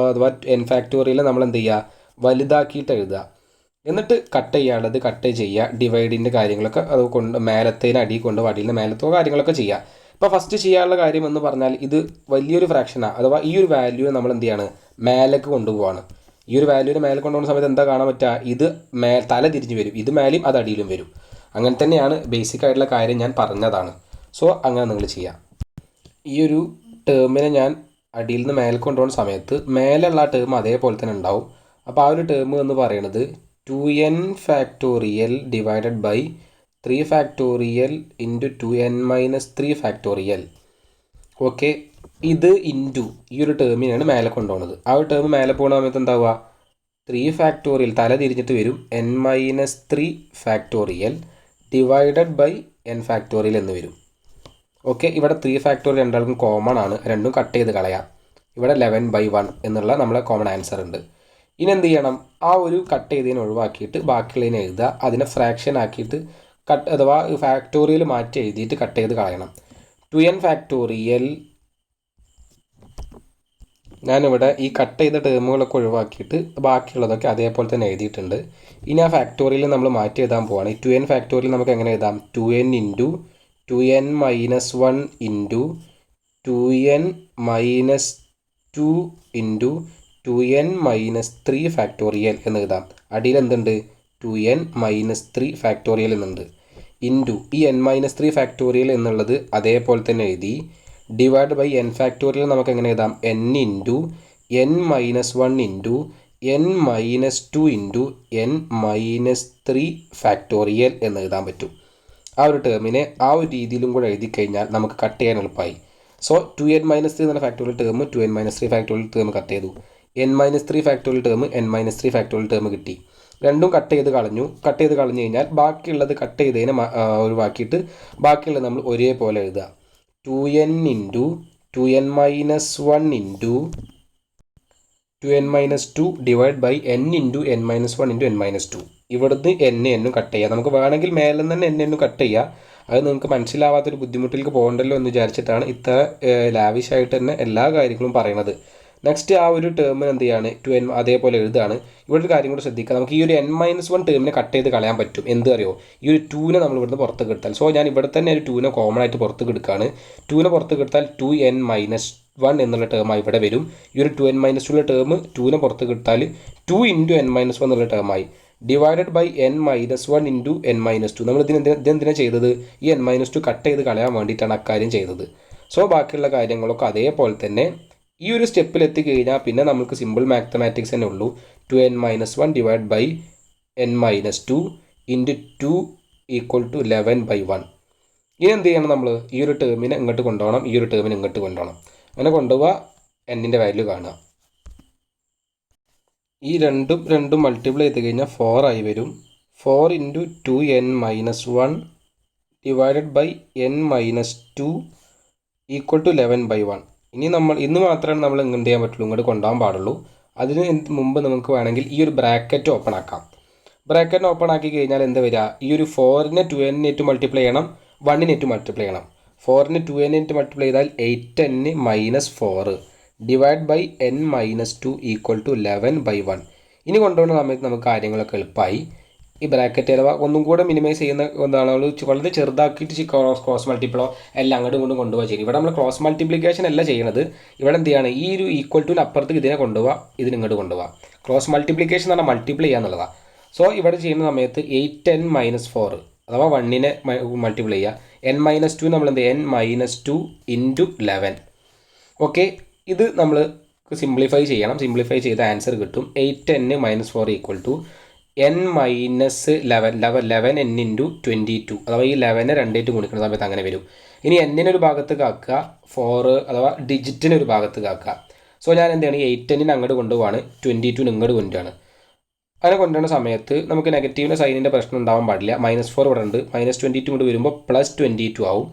അഥവാ n നമ്മൾ എന്ത് ചെയ്യുക, വലുതാക്കിയിട്ട് എഴുതുക. എന്നിട്ട് കട്ട് ചെയ്യാനുള്ളത് കട്ട് ചെയ്യുക. ഡിവൈഡിൻ്റെ കാര്യങ്ങളൊക്കെ അത് കൊണ്ട് മേലത്തേന് അടി കൊണ്ട് അടിയിൽ മേലത്തോ കാര്യങ്ങളൊക്കെ ചെയ്യുക. ഇപ്പോൾ ഫസ്റ്റ് ചെയ്യാനുള്ള കാര്യം എന്ന് പറഞ്ഞാൽ ഇത് വലിയൊരു ഫ്രാക്ഷനാണ്, അഥവാ ഈ ഒരു വാല്യൂവിനെ നമ്മൾ എന്ത് ചെയ്യാണ്, മേലേക്ക് കൊണ്ടുപോവാണ്. ഈ ഒരു വാല്യൂവിനെ മേലെ കൊണ്ടുപോകുന്ന സമയത്ത് എന്താ കാണാൻ പറ്റുക, ഇത് തല തിരിഞ്ഞ് വരും, ഇത് മേലെയും അത് അടിയിലും വരും. അങ്ങനെ തന്നെയാണ് ബേസിക് ആയിട്ടുള്ള കാര്യം ഞാൻ പറഞ്ഞതാണ്. സോ അങ്ങനെ നിങ്ങൾ ചെയ്യാം. ഈ ഒരു ടേമിനെ ഞാൻ അടിയിൽ നിന്ന് മേലെ കൊണ്ടുപോകുന്ന സമയത്ത് മേലുള്ള ടേം അതേപോലെ തന്നെ ഉണ്ടാവും. അപ്പോൾ ആ ഒരു ടേം എന്ന് പറയുന്നത് 2n divided by 3 into 2n-3. Okay, ഇത് ഇൻറ്റു ഈ ഒരു ടേമിനാണ് മേലെ കൊണ്ടുപോകുന്നത്. ആ ഒരു ടേം മേലെ പോകുന്ന സമയത്ത് എന്താവുക, 3 തല തിരിഞ്ഞിട്ട് വരും, n-3 ഡിവൈഡഡ് ബൈ n എന്ന് വരും. ഓക്കെ, ഇവിടെ 3 രണ്ടാൾക്കും കോമൺ ആണ്, രണ്ടും കട്ട് ചെയ്ത് കളയാം. ഇവിടെ 11/1 എന്നുള്ള നമ്മളെ കോമൺ ആൻസർ ഉണ്ട്. ഇനി എന്ത് ചെയ്യണം, ആ ഒരു കട്ട് ചെയ്തതിനെ ഒഴിവാക്കിയിട്ട് ബാക്കിയുള്ളതിനെ എഴുതുക. അതിനെ ഫ്രാക്ഷൻ ആക്കിയിട്ട് അഥവാ ഫാക്ടോറിയൽ മാറ്റി എഴുതിയിട്ട് കട്ട് ചെയ്ത് കളയണം. 2n ഞാനിവിടെ ഈ കട്ട് ചെയ്ത ടേമുകളൊക്കെ ഒഴിവാക്കിയിട്ട് ബാക്കിയുള്ളതൊക്കെ അതേപോലെ തന്നെ എഴുതിയിട്ടുണ്ട്. ഇനി ആ ഫാക്ടോറിയൽ നമ്മൾ മാറ്റി എഴുതാൻ പോവാണ്. ഈ 2n നമുക്ക് എങ്ങനെ എഴുതാം, 2n into 2n-1 into 2n-2 into 2n-3 എന്ന് എഴുതാം. അടിയിൽ എന്തുണ്ട്, 2n-3 എന്നുണ്ട്. ഇൻറ്റു ഈ n-3 എന്നുള്ളത് അതേപോലെ തന്നെ എഴുതി. ഡിവൈഡ് ബൈ n നമുക്ക് എങ്ങനെ എഴുതാം, n into n-1 into n-2 into n-3 എന്ന് എഴുതാൻ പറ്റും. ആ ഒരു ടേമിനെ ആ ഒരു രീതിയിലും കൂടെ എഴുതി കഴിഞ്ഞാൽ നമുക്ക് കട്ട് ചെയ്യാൻ എളുപ്പമായി. സോ 2n-3 എന്ന factorial term 2n-3 term cut ചെയ്തു. n-3 ടേം n-3 ടേം കിട്ടി. രണ്ടും കട്ട് ചെയ്ത് കളഞ്ഞു. കട്ട് ചെയ്ത് കളഞ്ഞു കഴിഞ്ഞാൽ ബാക്കിയുള്ളത് കട്ട് ചെയ്തതിനെ ഒഴിവാക്കിയിട്ട് ബാക്കിയുള്ളത് നമ്മൾ ഒരേപോലെ എഴുതുക. 2n into 2n-1 into 2n-2 divide by n into n-1 into n-2. ഇവിടുന്ന് എന്നും കട്ട് ചെയ്യുക. നമുക്ക് വേണമെങ്കിൽ മേലെ തന്നെ എന്നും കട്ട് ചെയ്യുക. അത് നിങ്ങൾക്ക് മനസ്സിലാവാത്തൊരു ബുദ്ധിമുട്ടിലേക്ക് പോകണ്ടല്ലോ എന്ന് വിചാരിച്ചിട്ടാണ് ഇത്ര ലാവിഷായിട്ട് തന്നെ എല്ലാ കാര്യങ്ങളും പറയുന്നത്. നെക്സ്റ്റ് ആ ഒരു ടേമിന് എന്ത് ചെയ്യാണ്, 2n അതേപോലെ എഴുതുകയാണ്. ഇവിടെ ഒരു കാര്യം കൂടെ ശ്രദ്ധിക്കുക, നമുക്ക് ഈ ഒരു n-1 ടേമിനെ കട്ട് ചെയ്ത് കളയാൻ പറ്റും. എന്ത് അറിയോ, ഈ ഒരു 2നെ നമ്മൾ ഇവിടുന്ന് പുറത്തേക്ക് എടുത്താൽ. സോ ഞാൻ ഇവിടെ തന്നെ ഒരു 2നെ കോമൺ ആയിട്ട് പുറത്തേക്ക് എടുക്കുകയാണ്. 2നെ പുറത്തേക്ക് എടുത്താൽ 2n-1 എന്നുള്ള ടേമായി ഇവിടെ വരും. ഈ ഒരു 2n-2 ടേം 2നെ പുറത്തേക്ക് എടുത്താൽ 2 ഇൻറ്റു n-1 എന്നുള്ള ടേമായി. Divided by n-1 into n-2. നമ്മൾ ഇതെന്തിനാണ് ചെയ്തത്, ഈ n-2 കട്ട് ചെയ്ത് കളയാൻ വേണ്ടിയിട്ടാണ് അക്കാര്യം ചെയ്തത്. സോ ബാക്കിയുള്ള കാര്യങ്ങളൊക്കെ അതേപോലെ തന്നെ ഈ ഒരു സ്റ്റെപ്പിൽ എത്തിക്കഴിഞ്ഞാൽ പിന്നെ നമുക്ക് സിമ്പിൾ മാത്തമാറ്റിക്സ് തന്നെ ഉള്ളൂ. 2n-1 divide by n-2 into 2 equal to 11/1. ഇനി എന്ത് ചെയ്യണം, നമ്മൾ ഈ ഒരു ടേമിനെ ഇങ്ങോട്ട് കൊണ്ടുപോകണം, ഈ ഒരു ടേമിനെ ഇങ്ങോട്ട് കൊണ്ടുപോകണം. അങ്ങനെ കൊണ്ടുപോവുക, n-ൻ്റെ വാല്യൂ കാണുക. ഈ രണ്ടും മൾട്ടിപ്ലൈ ചെയ്ത് കഴിഞ്ഞാൽ 4 ആയി വരും. 4 into 2n-1 divided by n-2 equal to 11/1. ഇന്ന് മാത്രമാണ് നമ്മൾ എന്ത് ചെയ്യാൻ പറ്റുള്ളൂ, ഇങ്ങോട്ട് കൊണ്ടുപോകാൻ പാടുള്ളൂ. അതിന് മുമ്പ് നമുക്ക് വേണമെങ്കിൽ ഈ ഒരു ബ്രാക്കറ്റ് ഓപ്പൺ ആക്കാം. ബ്രാക്കറ്റ് ഓപ്പൺ ആക്കി കഴിഞ്ഞാൽ എന്താ വരിക, ഈ ഒരു 4നെ 2n മൾട്ടിപ്ലൈ ചെയ്യണം, 1 മൾട്ടിപ്ലൈ ചെയ്യണം. 4നെ 2n മൾട്ടിപ്ലൈ ചെയ്താൽ 8n-4 divide by n-2 equal to 11/1. ഇനി കൊണ്ടുപോകുന്ന സമയത്ത് നമുക്ക് കാര്യങ്ങളൊക്കെ എളുപ്പമായി. ഈ ബ്രാക്കറ്റ് അഥവാ ഒന്നും കൂടെ മിനിമൈസ് ചെയ്യുന്ന എന്താണ്, വളരെ ചെറുതാക്കിയിട്ട് ക്രോസ് മൾട്ടിപ്ലോ എല്ലാം അങ്ങോട്ടും ഇങ്ങോട്ടും കൊണ്ടുപോകാൻ ചെയ്യും. ഇവിടെ നമ്മൾ ക്രോസ് മൾട്ടിപ്ലിക്കേഷൻ അല്ല ചെയ്യുന്നത്. ഇവിടെ എന്ത് ചെയ്യാണ്, ഈ ഒരു ഈക്വൽ ടു അപ്പുറത്തേക്ക് ഇതിനെ കൊണ്ടുപോകാം, ഇതിനിങ്ങോട്ട് കൊണ്ടുപോകാം. ക്രോസ് മൾട്ടിപ്ലിക്കേഷൻ എന്ന് പറഞ്ഞാൽ മൾട്ടിപ്ലൈ ചെയ്യുക എന്നുള്ളതാണ്. സോ ഇവിടെ ചെയ്യുന്ന സമയത്ത് 8n-4 അഥവാ 1നെ മൾട്ടിപ്ലൈ ചെയ്യുക. n-2 നമ്മൾ എന്ത് ചെയ്യുക, n-2 ഇൻറ്റു 11. ഓക്കെ, ഇത് നമ്മൾ സിംപ്ലിഫൈ ചെയ്യണം. സിംപ്ലിഫൈ ചെയ്ത ആൻസർ കിട്ടും 8n-4 equal to n minus 11 n into 22 അഥവാ ഈ 11 രണ്ടായിട്ട് ഗുണിക്കുന്ന സമയത്ത് അങ്ങനെ വരും. ഇനി എന്നിനൊരു ഭാഗത്തേക്ക് ആക്കുക, 4 അഥവാ ഡിജിറ്റിനൊരു ഭാഗത്തേക്ക് ആക്കുക. സോ ഞാൻ എന്താണ് 8n അങ്ങോട്ട് കൊണ്ടുപോവാണ്, 22 ഇങ്ങോട്ട് കൊണ്ടുപോവാണ്. അങ്ങനെ കൊണ്ടുവരുന്ന സമയത്ത് നമുക്ക് നെഗറ്റീവിൻ്റെ സൈനിൻ്റെ പ്രശ്നം ഉണ്ടാവാൻ പാടില്ല. -4 ഇവിടെ ഉണ്ട്, -22 ഇങ്ങോട്ട് വരുമ്പോൾ +22 ആവും.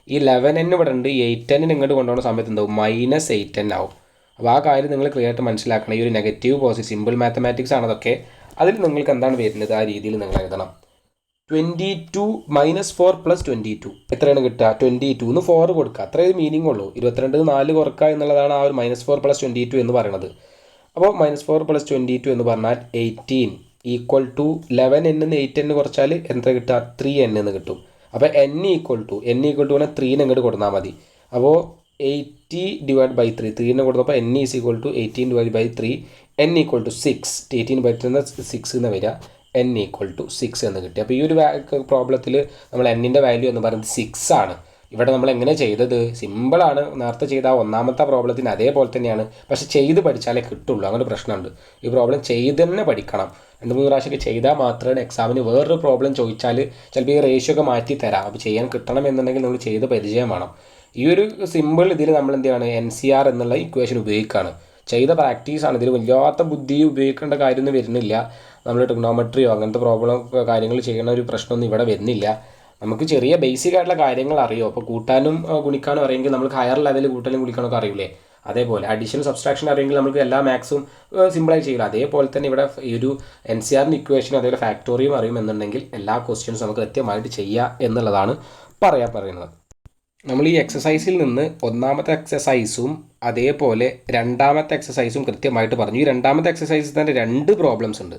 ഈ 11n ഇവിടെ ഉണ്ട്, 8n ഇങ്ങോട്ട് കൊണ്ടുപോകുന്ന സമയത്ത് എന്താവും, -8n ആവും. അപ്പോൾ ആ കാര്യം നിങ്ങൾ ക്ലിയർ ആയിട്ട് മനസ്സിലാക്കണം. ഈ ഒരു നെഗറ്റീവ് പോസിറ്റീവ് സിമ്പിൾ മാത്തമാറ്റിക്സ് ആണ് അതൊക്കെ. അതിൽ നിങ്ങൾക്ക് എന്താണ് വരുന്നത് ആ രീതിയിൽ നിങ്ങൾ എഴുതണം. 22 -4 + 22 എത്രയാണ് കിട്ടുക, 22 4 കൊടുക്കുക, അത്രയും മീനിങ് ഉള്ളൂ. 22 4 കുറക്കുക എന്നുള്ളതാണ് ആ ഒരു -4 + 22 എന്ന് പറയുന്നത്. അപ്പോൾ -4 + 22 എന്ന് പറഞ്ഞാൽ 18 = 11n എന്ന് 8n കുറച്ചാൽ എത്ര കിട്ടുക, 3n എന്ന് കിട്ടും. അപ്പോൾ n = 3 ഇങ്ങോട്ട് കൊടുത്താൽ മതി. അപ്പോൾ 80/3 3 കൊടുത്തപ്പോൾ n = 18/3 n = 6 18/3 6 എന്ന് വരിക, n = 6 എന്ന് കിട്ടി. അപ്പോൾ ഈ ഒരു പ്രോബ്ലത്തിൽ നമ്മൾ എന്നിൻ്റെ വാല്യൂ എന്ന് പറയുന്നത് 6 ആണ്. ഇവിടെ നമ്മൾ എങ്ങനെ ചെയ്തത്, സിമ്പിളാണ്. നേരത്തെ ചെയ്ത ആ ഒന്നാമത്തെ പ്രോബ്ലത്തിന് അതേപോലെ തന്നെയാണ്, പക്ഷെ ചെയ്ത് പഠിച്ചാലേ കിട്ടുള്ളൂ. അങ്ങനെ പ്രശ്നമുണ്ട്. ഈ പ്രോബ്ലം ചെയ്ത് തന്നെ പഠിക്കണം. 2-3 പ്രാവശ്യമൊക്കെ ചെയ്താൽ മാത്രമേ എക്സാമിന് വേറൊരു പ്രോബ്ലം ചോദിച്ചാൽ ചിലപ്പോൾ ഈ റേഷ്യോ ഒക്കെ മാറ്റി തരാം. അപ്പോൾ ചെയ്യാൻ കിട്ടണം എന്നുണ്ടെങ്കിൽ നമ്മൾ ചെയ്ത് പരിചയം വേണം. ഈ ഒരു സിമ്പിൾ ഇതിൽ നമ്മൾ എന്ത് ചെയ്യാണ്, NCR എന്നുള്ള ഇക്വേഷൻ ഉപയോഗിക്കുകയാണ്. ചെയ്ത പ്രാക്ടീസാണ്. ഇതിൽ വല്ലാത്ത ബുദ്ധി ഉപയോഗിക്കേണ്ട കാര്യമൊന്നും വരുന്നില്ല. നമ്മൾ ട്രിഗ്നോമെട്രിയോ അങ്ങനത്തെ പ്രോബ്ലം കാര്യങ്ങൾ ചെയ്യുന്ന ഒരു പ്രശ്നമൊന്നും ഇവിടെ വരുന്നില്ല. നമുക്ക് ചെറിയ ബേസിക് ആയിട്ടുള്ള കാര്യങ്ങൾ അറിയോ. അപ്പോൾ കൂട്ടാനും ഗുണിക്കാനും അറിയെങ്കിൽ നമുക്ക് ഹയർ ലെവലിൽ കൂട്ടാനും ഗുണിക്കാനൊക്കെ അറിയില്ലേ. അതേപോലെ അഡീഷൻ സബ്സ്ട്രാക്ഷൻ അറിയെങ്കിൽ നമുക്ക് എല്ലാ മാത്സും സിമ്പിളായി ചെയ്യില്ല. അതേപോലെ തന്നെ ഇവിടെ ഈ ഒരു NCRൻ്റെ ഇക്വേഷൻ അതേപോലെ ഫാക്ടോറിയം അറിയുമെന്നുണ്ടെങ്കിൽ എല്ലാ ക്വസ്റ്റ്യൻസും നമുക്ക് കൃത്യമായിട്ട് ചെയ്യുക എന്നുള്ളതാണ് പറയുന്നത്. നമ്മൾ ഈ എക്സസൈസിൽ നിന്ന് ഒന്നാമത്തെ എക്സസൈസും അതേപോലെ രണ്ടാമത്തെ എക്സസൈസും കൃത്യമായിട്ട് പറഞ്ഞു. ഈ രണ്ടാമത്തെ എക്സസൈസിൽ തന്നെ 2 പ്രോബ്ലംസ് ഉണ്ട്.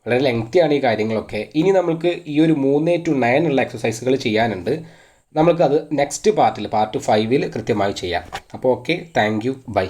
വളരെ ലെങ്തിയാണ് ഈ കാര്യങ്ങളൊക്കെ. ഇനി നമുക്ക് ഈ ഒരു 3 to 9 ഉള്ള എക്സസൈസുകൾ ചെയ്യാനുണ്ട്. നമ്മൾക്കത് നെക്സ്റ്റ് പാർട്ട് 5 കൃത്യമായി ചെയ്യാം. അപ്പോൾ ഓക്കെ, താങ്ക് യു, ബൈ.